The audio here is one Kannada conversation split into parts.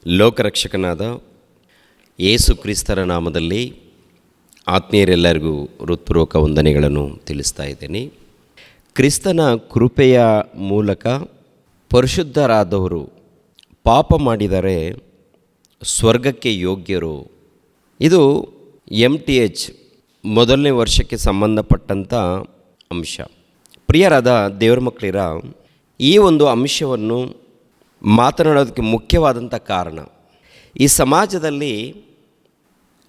ಲೋಕರಕ್ಷಕನಾದ ಯೇಸು ಕ್ರಿಸ್ತರ ನಾಮದಲ್ಲಿ ಆತ್ಮೀಯರೆಲ್ಲರಿಗೂ ಹೃತ್ಪೂರ್ವಕ ವಂದನೆಗಳನ್ನು ತಿಳಿಸ್ತಾ ಇದ್ದೇನೆ. ಕ್ರಿಸ್ತನ ಕೃಪೆಯ ಮೂಲಕ ಪರಿಶುದ್ಧರಾದವರು ಪಾಪ ಮಾಡಿದರೆ ಸ್ವರ್ಗಕ್ಕೆ ಯೋಗ್ಯರು. ಇದು MTH ಮೊದಲನೇ ವರ್ಷಕ್ಕೆ ಸಂಬಂಧಪಟ್ಟಂಥ ಅಂಶ. ಪ್ರಿಯರಾದ ದೇವರ ಮಕ್ಕಳಿರ, ಈ ಒಂದು ಅಂಶವನ್ನು ಮಾತನಾಡೋದಕ್ಕೆ ಮುಖ್ಯವಾದಂಥ ಕಾರಣ, ಈ ಸಮಾಜದಲ್ಲಿ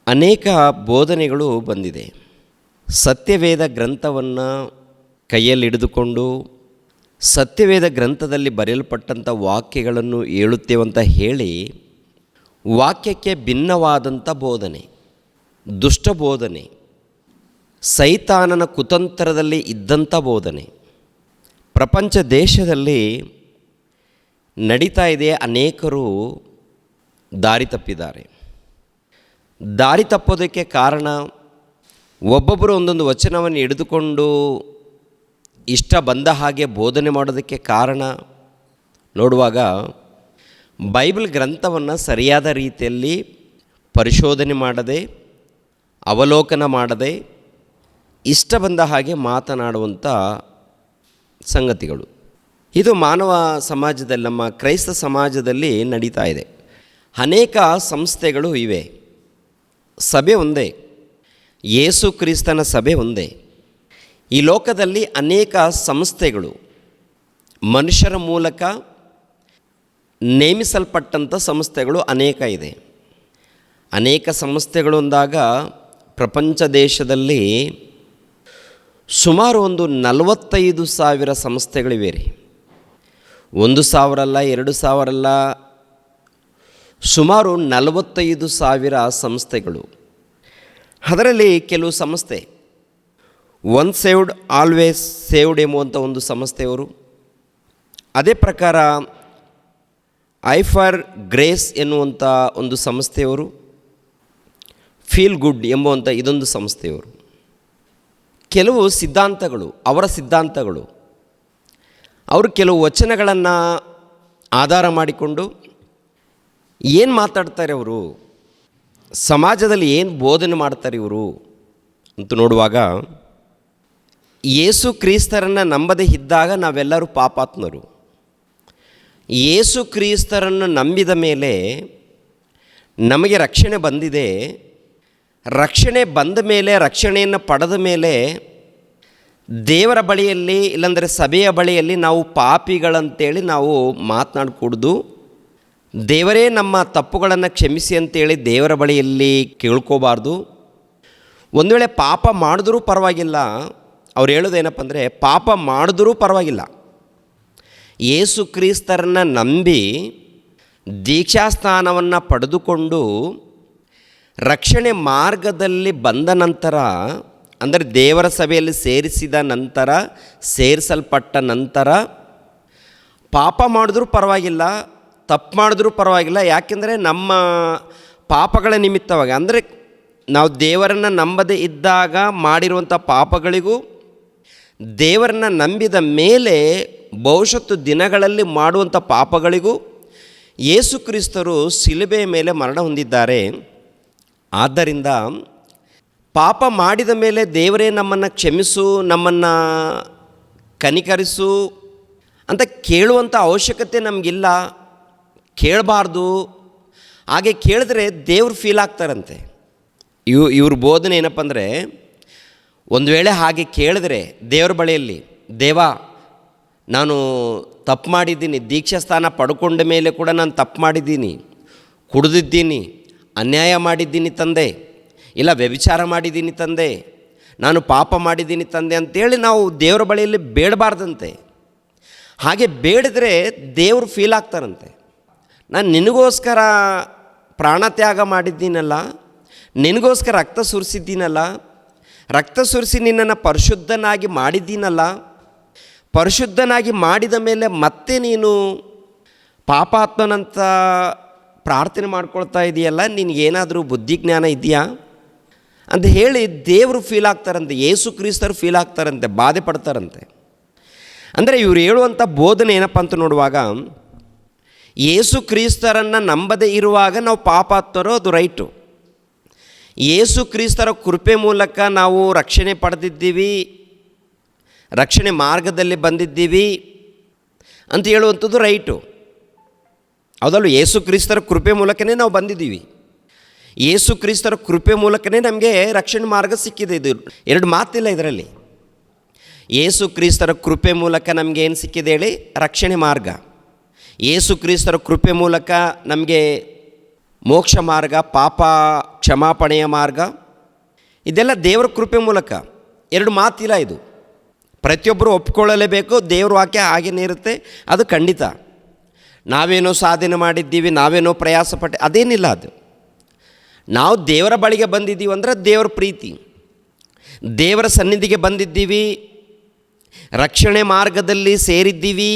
ಅನೇಕ ಬೋಧನೆಗಳು ಬಂದಿದೆ. ಸತ್ಯವೇದ ಗ್ರಂಥವನ್ನು ಕೈಯಲ್ಲಿ ಹಿಡಿದುಕೊಂಡು ಸತ್ಯವೇದ ಗ್ರಂಥದಲ್ಲಿ ಬರೆಯಲ್ಪಟ್ಟಂಥ ವಾಕ್ಯಗಳನ್ನು ಹೇಳುತ್ತೇವಂತ ಹೇಳಿ ವಾಕ್ಯಕ್ಕೆ ಭಿನ್ನವಾದಂಥ ಬೋಧನೆ, ದುಷ್ಟ ಬೋಧನೆ, ಸೈತಾನನ ಕುತಂತ್ರದಲ್ಲಿ ಇದ್ದಂಥ ಬೋಧನೆ ಪ್ರಪಂಚ ದೇಶದಲ್ಲಿ ನಡೀತಾ ಇದೆ. ಅನೇಕರು ದಾರಿ ತಪ್ಪಿದ್ದಾರೆ. ದಾರಿ ತಪ್ಪೋದಕ್ಕೆ ಕಾರಣ, ಒಬ್ಬೊಬ್ಬರು ಒಂದೊಂದು ವಚನವನ್ನು ಹಿಡಿದುಕೊಂಡು ಇಷ್ಟ ಬಂದ ಹಾಗೆ ಬೋಧನೆ ಮಾಡೋದಕ್ಕೆ ಕಾರಣ ನೋಡುವಾಗ ಬೈಬಲ್ ಗ್ರಂಥವನ್ನು ಸರಿಯಾದ ರೀತಿಯಲ್ಲಿ ಪರಿಶೋಧನೆ ಮಾಡದೆ, ಅವಲೋಕನ ಮಾಡದೆ, ಇಷ್ಟ ಬಂದ ಹಾಗೆ ಮಾತನಾಡುವಂಥ ಸಂಗತಿಗಳು. ಇದು ಮಾನವ ಸಮಾಜದಲ್ಲಿ, ನಮ್ಮ ಕ್ರೈಸ್ತ ಸಮಾಜದಲ್ಲಿ ನಡೀತಾ ಇದೆ. ಅನೇಕ ಸಂಸ್ಥೆಗಳು ಇವೆ. ಸಭೆ ಒಂದೇ, ಯೇಸು ಕ್ರಿಸ್ತನ ಸಭೆ ಒಂದೇ. ಈ ಲೋಕದಲ್ಲಿ ಅನೇಕ ಸಂಸ್ಥೆಗಳು ಮನುಷ್ಯರ ಮೂಲಕ ನೇಮಿಸಲ್ಪಟ್ಟಂಥ ಸಂಸ್ಥೆಗಳು ಅನೇಕ ಇದೆ. ಅನೇಕ ಸಂಸ್ಥೆಗಳು ಅಂದಾಗ ಪ್ರಪಂಚ ದೇಶದಲ್ಲಿ ಸುಮಾರು ಒಂದು 45,000 ಸಂಸ್ಥೆಗಳಿವೆ ರೀ. 1,000 ಅಲ್ಲ, 2,000 ಅಲ್ಲ, ಸುಮಾರು 45,000 ಸಂಸ್ಥೆಗಳು. ಅದರಲ್ಲಿ ಕೆಲವು ಸಂಸ್ಥೆ ಒನ್ ಸೇವ್ಡ್ ಆಲ್ವೇಸ್ ಸೇವ್ಡ್ ಎಂಬುವಂಥ ಒಂದು ಸಂಸ್ಥೆಯವರು, ಅದೇ ಪ್ರಕಾರ ಐ ಫಾರ್ ಗ್ರೇಸ್ ಎನ್ನುವಂಥ ಒಂದು ಸಂಸ್ಥೆಯವರು, ಫೀಲ್ ಗುಡ್ ಎಂಬುವಂಥ ಇದೊಂದು ಸಂಸ್ಥೆಯವರು. ಕೆಲವು ಸಿದ್ಧಾಂತಗಳು, ಅವರ ಸಿದ್ಧಾಂತಗಳು, ಅವರು ಕೆಲವು ವಚನಗಳನ್ನು ಆಧಾರ ಮಾಡಿಕೊಂಡು ಏನು ಮಾತಾಡ್ತಾರೆ, ಅವರು ಸಮಾಜದಲ್ಲಿ ಏನು ಬೋಧನೆ ಮಾಡ್ತಾರೆ ಇವರು ಅಂತ ನೋಡುವಾಗ, ಯೇಸು ಕ್ರಿಸ್ತರನ್ನು ನಂಬದೇ ಇದ್ದಾಗ ನಾವೆಲ್ಲರೂ ಪಾಪಾತ್ಮರು. ಯೇಸು ಕ್ರಿಸ್ತರನ್ನು ನಂಬಿದ ಮೇಲೆ ನಮಗೆ ರಕ್ಷಣೆ ಬಂದಿದೆ. ರಕ್ಷಣೆ ಬಂದ ಮೇಲೆ, ರಕ್ಷಣೆಯನ್ನು ಪಡೆದ ಮೇಲೆ ದೇವರ ಬಳಿಯಲ್ಲಿ, ಇಲ್ಲಾಂದರೆ ಸಭೆಯ ಬಳಿಯಲ್ಲಿ ನಾವು ಪಾಪಿಗಳಂತೇಳಿ ನಾವು ಮಾತನಾಡಕೂಡ್ದು. ದೇವರೇ ನಮ್ಮ ತಪ್ಪುಗಳನ್ನು ಕ್ಷಮಿಸಿ ಅಂತೇಳಿ ದೇವರ ಬಳಿಯಲ್ಲಿ ಕೇಳ್ಕೋಬಾರ್ದು. ಒಂದು ವೇಳೆ ಪಾಪ ಮಾಡಿದ್ರೂ ಪರವಾಗಿಲ್ಲ. ಅವ್ರು ಹೇಳೋದೇನಪ್ಪ ಅಂದರೆ, ಪಾಪ ಮಾಡಿದ್ರೂ ಪರವಾಗಿಲ್ಲ, ಯೇಸು ಕ್ರಿಸ್ತರನ್ನು ನಂಬಿ ದೀಕ್ಷಾಸ್ಥಾನವನ್ನು ಪಡೆದುಕೊಂಡು ರಕ್ಷಣೆ ಮಾರ್ಗದಲ್ಲಿ ಬಂದ ನಂತರ, ಅಂದರೆ ದೇವರ ಸಭೆಯಲ್ಲಿ ಸೇರಿಸಿದ ನಂತರ, ಸೇರಿಸಲ್ಪಟ್ಟ ನಂತರ ಪಾಪ ಮಾಡಿದ್ರೂ ಪರವಾಗಿಲ್ಲ, ತಪ್ಪು ಮಾಡಿದ್ರೂ ಪರವಾಗಿಲ್ಲ. ಯಾಕೆಂದರೆ ನಮ್ಮ ಪಾಪಗಳ ನಿಮಿತ್ತವಾಗಿ, ಅಂದರೆ ನಾವು ದೇವರನ್ನು ನಂಬದೇ ಇದ್ದಾಗ ಮಾಡಿರುವಂಥ ಪಾಪಗಳಿಗೂ, ದೇವರನ್ನು ನಂಬಿದ ಮೇಲೆ ಭವಿಷ್ಯತ್ತು ದಿನಗಳಲ್ಲಿ ಮಾಡುವಂಥ ಪಾಪಗಳಿಗೂ ಯೇಸು ಕ್ರಿಸ್ತರು ಶಿಲುಬೆಯ ಮೇಲೆ ಮರಣ ಹೊಂದಿದ್ದಾರೆ. ಆದ್ದರಿಂದ ಪಾಪ ಮಾಡಿದ ಮೇಲೆ ದೇವರೇ ನಮ್ಮನ್ನು ಕ್ಷಮಿಸು, ನಮ್ಮನ್ನು ಕನಿಕರಿಸು ಅಂತ ಕೇಳುವಂಥ ಅವಶ್ಯಕತೆ ನಮಗಿಲ್ಲ, ಕೇಳಬಾರ್ದು. ಹಾಗೆ ಕೇಳಿದ್ರೆ ದೇವ್ರು ಫೀಲ್ ಆಗ್ತಾರಂತೆ. ಇವ್ರ ಬೋಧನೆ ಏನಪ್ಪ ಅಂದರೆ, ಒಂದು ವೇಳೆ ಹಾಗೆ ಕೇಳಿದ್ರೆ ದೇವ್ರ ಬಳಿಯಲ್ಲಿ, ದೇವಾ ನಾನು ತಪ್ಪು ಮಾಡಿದ್ದೀನಿ, ದೀಕ್ಷಾಸ್ಥಾನ ಪಡ್ಕೊಂಡ ಮೇಲೆ ಕೂಡ ನಾನು ತಪ್ಪು ಮಾಡಿದ್ದೀನಿ, ಕುಡಿದಿದ್ದೀನಿ, ಅನ್ಯಾಯ ಮಾಡಿದ್ದೀನಿ ತಂದೆ, ಇಲ್ಲ ವ್ಯಭಿಚಾರ ಮಾಡಿದ್ದೀನಿ ತಂದೆ, ನಾನು ಪಾಪ ಮಾಡಿದ್ದೀನಿ ತಂದೆ ಅಂತೇಳಿ ನಾವು ದೇವರ ಬಳಿಯಲ್ಲಿ ಬೇಡಬಾರ್ದಂತೆ. ಹಾಗೆ ಬೇಡಿದ್ರೆ ದೇವರು ಫೀಲ್ ಆಗ್ತಾರಂತೆ. ನಾನು ನಿನಗೋಸ್ಕರ ಪ್ರಾಣತ್ಯಾಗ ಮಾಡಿದ್ದೀನಲ್ಲ, ನಿನಗೋಸ್ಕರ ರಕ್ತ ಸುರಿಸಿದ್ದೀನಲ್ಲ, ರಕ್ತ ಸುರಿಸಿ ನಿನ್ನನ್ನು ಪರಿಶುದ್ಧನಾಗಿ ಮಾಡಿದ್ದೀನಲ್ಲ, ಪರಿಶುದ್ಧನಾಗಿ ಮಾಡಿದ ಮೇಲೆ ಮತ್ತೆ ನೀನು ಪಾಪಾತ್ಮನಂತ ಪ್ರಾರ್ಥನೆ ಮಾಡ್ಕೊಳ್ತಾ ಇದೆಯಲ್ಲ, ನಿನಗೇನಾದರೂ ಬುದ್ಧಿಜ್ಞಾನ ಇದೆಯಾ ಅಂತ ಹೇಳಿ ದೇವರು ಫೀಲ್ ಆಗ್ತಾರಂತೆ, ಯೇಸು ಕ್ರಿಸ್ತರು ಫೀಲ್ ಆಗ್ತಾರಂತೆ, ಬಾಧೆ ಪಡ್ತಾರಂತೆ. ಅಂದರೆ ಇವರು ಹೇಳುವಂಥ ಬೋಧನೆ ಏನಪ್ಪ ಅಂತ ನೋಡುವಾಗ, ಯೇಸು ಕ್ರಿಸ್ತರನ್ನು ನಂಬದೇ ಇರುವಾಗ ನಾವು ಪಾಪಾತ್ಮರು, ಅದು ರೈಟು. ಯೇಸು ಕ್ರಿಸ್ತರ ಕೃಪೆ ಮೂಲಕ ನಾವು ರಕ್ಷಣೆ ಪಡೆದಿದ್ದೀವಿ, ರಕ್ಷಣೆ ಮಾರ್ಗದಲ್ಲಿ ಬಂದಿದ್ದೀವಿ ಅಂತ ಹೇಳುವಂಥದ್ದು ರೈಟು. ಹೌದಲ್ವ? ಯೇಸು ಕ್ರಿಸ್ತರ ಕೃಪೆ ಮೂಲಕನೇ ನಾವು ಬಂದಿದ್ದೀವಿ. ಯೇಸು ಕ್ರಿಸ್ತರ ಕೃಪೆ ಮೂಲಕನೇ ನಮಗೆ ರಕ್ಷಣೆ ಮಾರ್ಗ ಸಿಕ್ಕಿದೆ. ಇದು ಎರಡು ಮಾತಿಲ್ಲ ಇದರಲ್ಲಿ. ಯೇಸು ಕ್ರಿಸ್ತರ ಕೃಪೆ ಮೂಲಕ ನಮಗೆ ಏನು ಸಿಕ್ಕಿದೆ ಹೇಳಿ? ರಕ್ಷಣೆ ಮಾರ್ಗ. ಯೇಸು ಕ್ರಿಸ್ತರ ಕೃಪೆ ಮೂಲಕ ನಮಗೆ ಮೋಕ್ಷ ಮಾರ್ಗ, ಪಾಪ ಕ್ಷಮಾಪಣೆಯ ಮಾರ್ಗ, ಇದೆಲ್ಲ ದೇವರ ಕೃಪೆ ಮೂಲಕ. ಎರಡು ಮಾತಿಲ್ಲ ಇದು. ಪ್ರತಿಯೊಬ್ಬರು ಒಪ್ಕೊಳ್ಳಲೇಬೇಕು. ದೇವ್ರ ವಾಕ್ಯ ಹಾಗೇನೇ ಇರುತ್ತೆ, ಅದು ಖಂಡಿತ. ನಾವೇನೋ ಸಾಧನೆ ಮಾಡಿದ್ದೀವಿ, ನಾವೇನೋ ಪ್ರಯಾಸಪಟ್ಟು ಅದೇನಿಲ್ಲ. ಅದು ನಾವು ದೇವರ ಬಳಿಗೆ ಬಂದಿದ್ದೀವಿ ಅಂದರೆ ದೇವರ ಪ್ರೀತಿ, ದೇವರ ಸನ್ನಿಧಿಗೆ ಬಂದಿದ್ದೀವಿ, ರಕ್ಷಣೆ ಮಾರ್ಗದಲ್ಲಿ ಸೇರಿದ್ದೀವಿ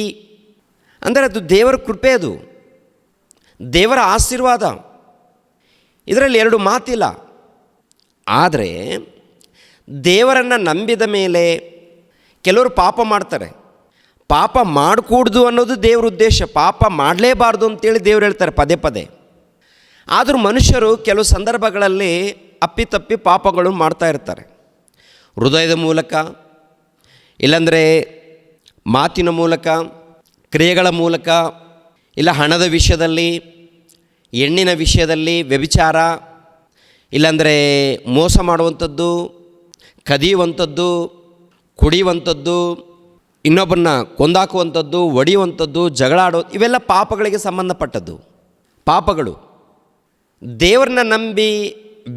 ಅಂದರೆ ಅದು ದೇವರ ಕೃಪೆ, ಅದು ದೇವರ ಆಶೀರ್ವಾದ. ಇದರಲ್ಲಿ ಎರಡು ಮಾತಿಲ್ಲ. ಆದರೆ ದೇವರನ್ನು ನಂಬಿದ ಮೇಲೆ ಕೆಲವರು ಪಾಪ ಮಾಡ್ತಾರೆ. ಪಾಪ ಮಾಡಕೂಡ್ದು ಅನ್ನೋದು ದೇವ್ರ ಉದ್ದೇಶ. ಪಾಪ ಮಾಡಲೇಬಾರ್ದು ಅಂತೇಳಿ ದೇವ್ರು ಹೇಳ್ತಾರೆ ಪದೇ ಪದೇ. ಆದರೂ ಮನುಷ್ಯರು ಕೆಲವು ಸಂದರ್ಭಗಳಲ್ಲಿ ಅಪ್ಪಿತಪ್ಪಿ ಪಾಪಗಳು ಮಾಡ್ತಾ ಇರ್ತಾರೆ. ಹೃದಯದ ಮೂಲಕ, ಇಲ್ಲಾಂದರೆ ಮಾತಿನ ಮೂಲಕ, ಕ್ರಿಯೆಗಳ ಮೂಲಕ, ಇಲ್ಲ ಹಣದ ವಿಷಯದಲ್ಲಿ, ಹೆಣ್ಣಿನ ವಿಷಯದಲ್ಲಿ ವ್ಯಭಿಚಾರ, ಇಲ್ಲಾಂದರೆ ಮೋಸ ಮಾಡುವಂಥದ್ದು, ಕದಿಯುವಂಥದ್ದು, ಕುಡಿಯುವಂಥದ್ದು, ಇನ್ನೊಬ್ಬರನ್ನ ಕೊಂದಾಕುವಂಥದ್ದು, ಒಡೆಯುವಂಥದ್ದು, ಜಗಳಾಡೋ, ಇವೆಲ್ಲ ಪಾಪಗಳಿಗೆ ಸಂಬಂಧಪಟ್ಟದ್ದು ಪಾಪಗಳು. ದೇವರನ್ನ ನಂಬಿ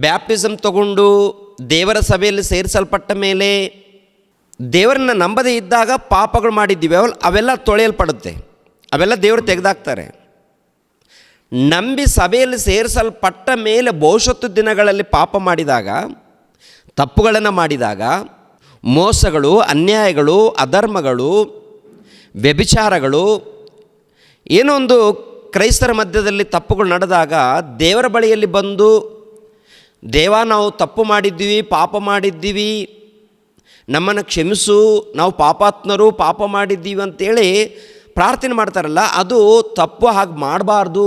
ಬ್ಯಾಪ್ಟಿಸಮ್ ತಗೊಂಡು ದೇವರ ಸಭೆಯಲ್ಲಿ ಸೇರಿಸಲ್ಪಟ್ಟ ಮೇಲೆ ದೇವರನ್ನ ನಂಬದೇ ಇದ್ದಾಗ ಪಾಪಗಳು ಮಾಡಿದ್ದೀವಿ, ಅವೆಲ್ಲ ತೊಳೆಯಲ್ಪಡುತ್ತೆ, ಅವೆಲ್ಲ ದೇವರು ತೆಗೆದಾಕ್ತಾರೆ. ನಂಬಿ ಸಭೆಯಲ್ಲಿ ಸೇರಿಸಲ್ಪಟ್ಟ ಮೇಲೆ ಭವಿಷ್ಯತ್ತು ದಿನಗಳಲ್ಲಿ ಪಾಪ ಮಾಡಿದಾಗ, ತಪ್ಪುಗಳನ್ನು ಮಾಡಿದಾಗ, ಮೋಸಗಳು, ಅನ್ಯಾಯಗಳು, ಅಧರ್ಮಗಳು, ವ್ಯಭಿಚಾರಗಳು, ಏನೋ ಒಂದು ಕ್ರೈಸ್ತರ ಮಧ್ಯದಲ್ಲಿ ತಪ್ಪುಗಳು ನಡೆದಾಗ ದೇವರ ಬಳಿಯಲ್ಲಿ ಬಂದು, ದೇವ ನಾವು ತಪ್ಪು ಮಾಡಿದ್ದೀವಿ, ಪಾಪ ಮಾಡಿದ್ದೀವಿ, ನಮ್ಮನ್ನು ಕ್ಷಮಿಸು, ನಾವು ಪಾಪಾತ್ಮರು, ಪಾಪ ಮಾಡಿದ್ದೀವಿ ಅಂತೇಳಿ ಪ್ರಾರ್ಥನೆ ಮಾಡ್ತಾರಲ್ಲ, ಅದು ತಪ್ಪು. ಹಾಗೆ ಮಾಡಬಾರ್ದು,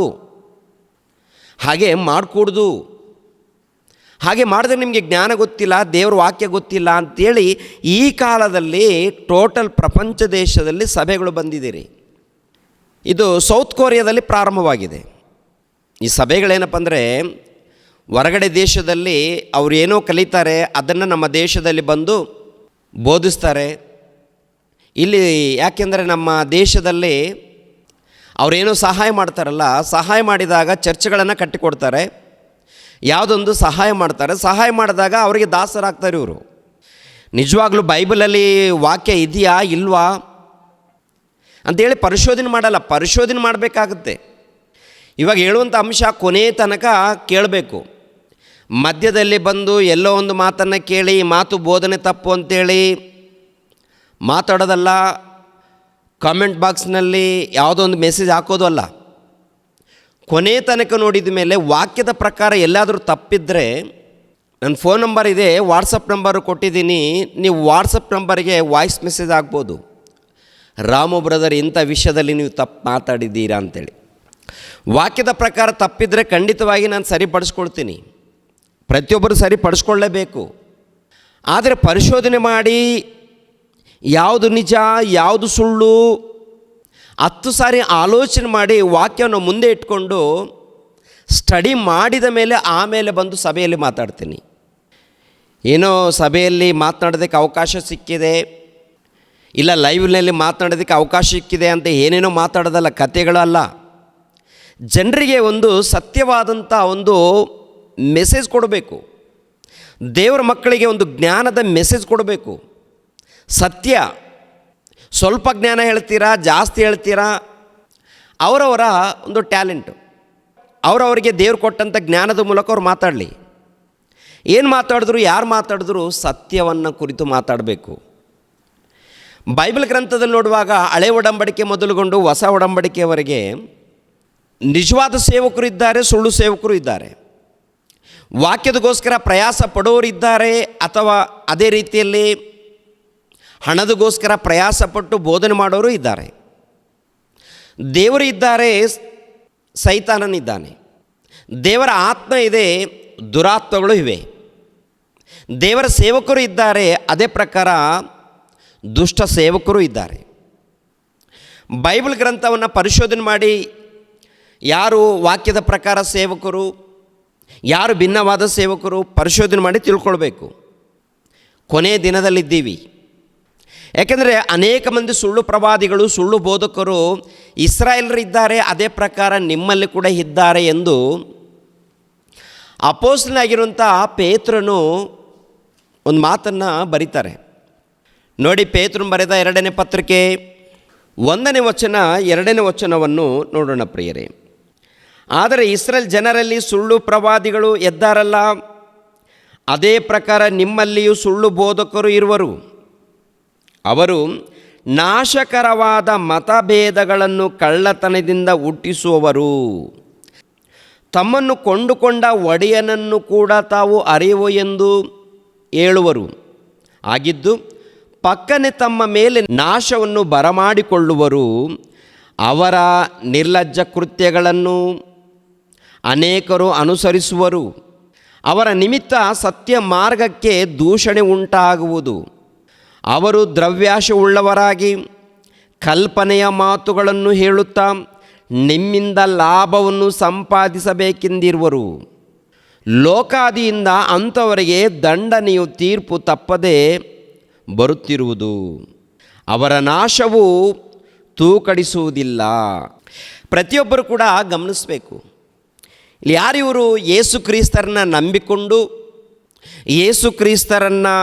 ಹಾಗೆ ಮಾಡಿಕೊಡ್ದು. ಹಾಗೆ ಮಾಡಿದ್ರೆ ನಿಮಗೆ ಜ್ಞಾನ ಗೊತ್ತಿಲ್ಲ, ದೇವ್ರ ವಾಕ್ಯ ಗೊತ್ತಿಲ್ಲ ಅಂಥೇಳಿ ಈ ಕಾಲದಲ್ಲಿ ಟೋಟಲ್ ಪ್ರಪಂಚ ದೇಶದಲ್ಲಿ ಸಭೆಗಳು ಬಂದಿದ್ದೀರಿ. ಇದು ಸೌತ್ ಕೊರಿಯಾದಲ್ಲಿ ಪ್ರಾರಂಭವಾಗಿದೆ. ಈ ಸಭೆಗಳೇನಪ್ಪ ಅಂದರೆ, ಹೊರಗಡೆ ದೇಶದಲ್ಲಿ ಅವರು ಏನೋ ಕಲಿತಾರೆ, ಅದನ್ನು ನಮ್ಮ ದೇಶದಲ್ಲಿ ಬಂದು ಬೋಧಿಸ್ತಾರೆ. ಇಲ್ಲಿ ಯಾಕೆಂದರೆ ನಮ್ಮ ದೇಶದಲ್ಲಿ ಅವರೇನೋ ಸಹಾಯ ಮಾಡ್ತಾರಲ್ಲ, ಸಹಾಯ ಮಾಡಿದಾಗ ಚರ್ಚ್ಗಳನ್ನು ಕಟ್ಟಿಕೊಡ್ತಾರೆ, ಯಾವುದೊಂದು ಸಹಾಯ ಮಾಡ್ತಾರೆ. ಸಹಾಯ ಮಾಡಿದಾಗ ಅವರಿಗೆ ದಾಸರಾಗ್ತಾರೆ ಇವರು. ನಿಜವಾಗ್ಲೂ ಬೈಬಲಲ್ಲಿ ವಾಕ್ಯ ಇದೆಯಾ ಇಲ್ವಾ ಅಂಥೇಳಿ ಪರಿಶೋಧನೆ ಮಾಡಲ್ಲ, ಪರಿಶೋಧನೆ ಮಾಡಬೇಕಾಗುತ್ತೆ. ಇವಾಗ ಹೇಳುವಂಥ ಅಂಶ ಕೊನೆ ತನಕ ಕೇಳಬೇಕು. ಮಧ್ಯದಲ್ಲಿ ಬಂದು ಎಲ್ಲೋ ಒಂದು ಮಾತನ್ನು ಕೇಳಿ ಮಾತು ಬೋಧನೆ ತಪ್ಪು ಅಂತೇಳಿ ಮಾತಾಡೋದಲ್ಲ, ಕಾಮೆಂಟ್ ಬಾಕ್ಸ್ನಲ್ಲಿ ಯಾವುದೋ ಒಂದು ಮೆಸೇಜ್ ಹಾಕೋದು ಅಲ್ಲ. ಕೊನೆ ತನಕ ನೋಡಿದ ಮೇಲೆ ವಾಕ್ಯದ ಪ್ರಕಾರ ಎಲ್ಲಾದರೂ ತಪ್ಪಿದ್ದರೆ ನನ್ನ ಫೋನ್ ನಂಬರ್ ಇದೆ, ವಾಟ್ಸಪ್ ನಂಬರು ಕೊಟ್ಟಿದ್ದೀನಿ, ನೀವು ವಾಟ್ಸಪ್ ನಂಬರಿಗೆ ವಾಯ್ಸ್ ಮೆಸೇಜ್ ಆಗ್ಬೋದು, ರಾಮು ಬ್ರದರ್ ಇಂಥ ವಿಷಯದಲ್ಲಿ ನೀವು ತಪ್ಪು ಮಾತಾಡಿದ್ದೀರಾ ಅಂತೇಳಿ. ವಾಕ್ಯದ ಪ್ರಕಾರ ತಪ್ಪಿದರೆ ಖಂಡಿತವಾಗಿ ನಾನು ಸರಿಪಡಿಸ್ಕೊಳ್ತೀನಿ, ಪ್ರತಿಯೊಬ್ಬರು ಸರಿಪಡಿಸ್ಕೊಳ್ಳೇಬೇಕು. ಆದರೆ ಪರಿಶೋಧನೆ ಮಾಡಿ ಯಾವುದು ನಿಜ ಯಾವುದು ಸುಳ್ಳು 10 ಸಾರಿ ಆಲೋಚನೆ ಮಾಡಿ ವಾಕ್ಯವನ್ನು ಮುಂದೆ ಇಟ್ಕೊಂಡು ಸ್ಟಡಿ ಮಾಡಿದ ಮೇಲೆ ಆಮೇಲೆ ಬಂದು ಸಭೆಯಲ್ಲಿ ಮಾತಾಡ್ತೀನಿ. ಏನೋ ಸಭೆಯಲ್ಲಿ ಮಾತನಾಡೋದಕ್ಕೆ ಅವಕಾಶ ಸಿಕ್ಕಿದೆ, ಇಲ್ಲ ಲೈವ್ನಲ್ಲಿ ಮಾತನಾಡೋದಕ್ಕೆ ಅವಕಾಶ ಸಿಕ್ಕಿದೆ ಅಂತ ಏನೇನೋ ಮಾತಾಡೋದಲ್ಲ, ಕಥೆಗಳಲ್ಲ. ಜನರಿಗೆ ಒಂದು ಸತ್ಯವಾದಂಥ ಒಂದು ಮೆಸೇಜ್ ಕೊಡಬೇಕು. ದೇವರ ಮಕ್ಕಳಿಗೆ ಒಂದು ಜ್ಞಾನದ ಮೆಸೇಜ್ ಕೊಡಬೇಕು. ಸತ್ಯ. ಸ್ವಲ್ಪ ಜ್ಞಾನ ಹೇಳ್ತೀರಾ, ಜಾಸ್ತಿ ಹೇಳ್ತೀರಾ, ಅವರವರ ಒಂದು ಟ್ಯಾಲೆಂಟು. ಅವರವರಿಗೆ ದೇವ್ರು ಕೊಟ್ಟಂಥ ಜ್ಞಾನದ ಮೂಲಕ ಅವ್ರು ಮಾತಾಡಲಿ. ಏನು ಮಾತಾಡಿದ್ರು, ಯಾರು ಮಾತಾಡಿದ್ರು ಸತ್ಯವನ್ನು ಕುರಿತು ಮಾತಾಡಬೇಕು. ಬೈಬಲ್ ಗ್ರಂಥದಲ್ಲಿ ನೋಡುವಾಗ ಹಳೆ ಒಡಂಬಡಿಕೆ ಮೊದಲುಗೊಂಡು ಹೊಸ ಒಡಂಬಡಿಕೆಯವರೆಗೆ ನಿಜವಾದ ಸೇವಕರು ಇದ್ದಾರೆ, ಸುಳ್ಳು ಸೇವಕರು ಇದ್ದಾರೆ. ವಾಕ್ಯದಗೋಸ್ಕರ ಪ್ರಯಾಸ ಪಡೋರಿದ್ದಾರೆ, ಅಥವಾ ಅದೇ ರೀತಿಯಲ್ಲಿ ಹಣದಗೋಸ್ಕರ ಪ್ರಯಾಸಪಟ್ಟು ಬೋಧನೆ ಮಾಡೋರು ಇದ್ದಾರೆ. ದೇವರು ಇದ್ದಾರೆ, ಸೈತಾನನಿದ್ದಾನೆ, ದೇವರ ಆತ್ಮ ಇದೆ, ದುರಾತ್ಮಗಳು ಇವೆ. ದೇವರ ಸೇವಕರು ಇದ್ದಾರೆ, ಅದೇ ಪ್ರಕಾರ ದುಷ್ಟ ಸೇವಕರು ಇದ್ದಾರೆ. ಬೈಬಲ್ ಗ್ರಂಥವನ್ನು ಪರಿಶೋಧನೆ ಮಾಡಿ ಯಾರು ವಾಕ್ಯದ ಪ್ರಕಾರ ಸೇವಕರು, ಯಾರು ಭಿನ್ನವಾದ ಸೇವಕರು ಪರಿಶೋಧನೆ ಮಾಡಿ ತಿಳ್ಕೊಳ್ಬೇಕು. ಕೊನೆಯ ದಿನದಲ್ಲಿದ್ದೀವಿ. ಯಾಕೆಂದರೆ ಅನೇಕ ಮಂದಿ ಸುಳ್ಳು ಪ್ರವಾದಿಗಳು, ಸುಳ್ಳು ಬೋಧಕರು ಇಸ್ರಾಯೇಲರಿದ್ದಾರೆ, ಅದೇ ಪ್ರಕಾರ ನಿಮ್ಮಲ್ಲಿ ಕೂಡ ಇದ್ದಾರೆ ಎಂದು ಅಪೊಸ್ತಲನಾಗಿರುವಂಥ ಪೇತ್ರನು ಒಂದು ಮಾತನ್ನು ಬರೀತಾರೆ ನೋಡಿ. ಪೇತ್ರನು ಬರೆದ 2ನೇ ಪತ್ರಿಕೆ 1ನೇ ವಚನ 2ನೇ ವಚನವನ್ನು ನೋಡೋಣ ಪ್ರಿಯರೇ. ಆದರೆ ಇಸ್ರೇಲ್ ಜನರಲ್ಲಿ ಸುಳ್ಳು ಪ್ರವಾದಿಗಳು ಎದ್ದಾರಲ್ಲ, ಅದೇ ಪ್ರಕಾರ ನಿಮ್ಮಲ್ಲಿಯೂ ಸುಳ್ಳು ಬೋಧಕರು ಇರುವರು. ಅವರು ನಾಶಕರವಾದ ಮತಭೇದಗಳನ್ನು ಕಳ್ಳತನದಿಂದ ಹುಟ್ಟಿಸುವವರು, ತಮ್ಮನ್ನು ಕೊಂಡುಕೊಂಡ ಒಡೆಯನನ್ನು ಕೂಡ ತಾವು ಅರಿವು ಎಂದು ಹೇಳುವರು. ಆಗಿದ್ದು ಪಕ್ಕನೆ ತಮ್ಮ ಮೇಲೆ ನಾಶವನ್ನು ಬರಮಾಡಿಕೊಳ್ಳುವರು. ಅವರ ನಿರ್ಲಜ್ಜ ಕೃತ್ಯಗಳನ್ನು ಅನೇಕರು ಅನುಸರಿಸುವರು. ಅವರ ನಿಮಿತ್ತ ಸತ್ಯ ಮಾರ್ಗಕ್ಕೆ ದೂಷಣೆ ಉಂಟಾಗುವುದು. ಅವರು ದ್ರವ್ಯಾಶವುಳ್ಳವರಾಗಿ ಕಲ್ಪನೆಯ ಮಾತುಗಳನ್ನು ಹೇಳುತ್ತಾ ನಿಮ್ಮಿಂದ ಲಾಭವನ್ನು ಸಂಪಾದಿಸಬೇಕೆಂದಿರುವರು. ಲೋಕಾದಿಯಿಂದ ಅಂಥವರಿಗೆ ದಂಡನೆಯು ತೀರ್ಪು ತಪ್ಪದೆ ಬರುತ್ತಿರುವುದು. ಅವರ ನಾಶವು ತೂಕಡಿಸುವುದಿಲ್ಲ. ಪ್ರತಿಯೊಬ್ಬರು ಕೂಡ ಗಮನಿಸಬೇಕು. ಇಲ್ಲಿ ಯಾರಿವರು ಯೇಸು ಕ್ರಿಸ್ತರನ್ನು ನಂಬಿಕೊಂಡು, ಯೇಸು ಕ್ರಿಸ್ತರನ್ನು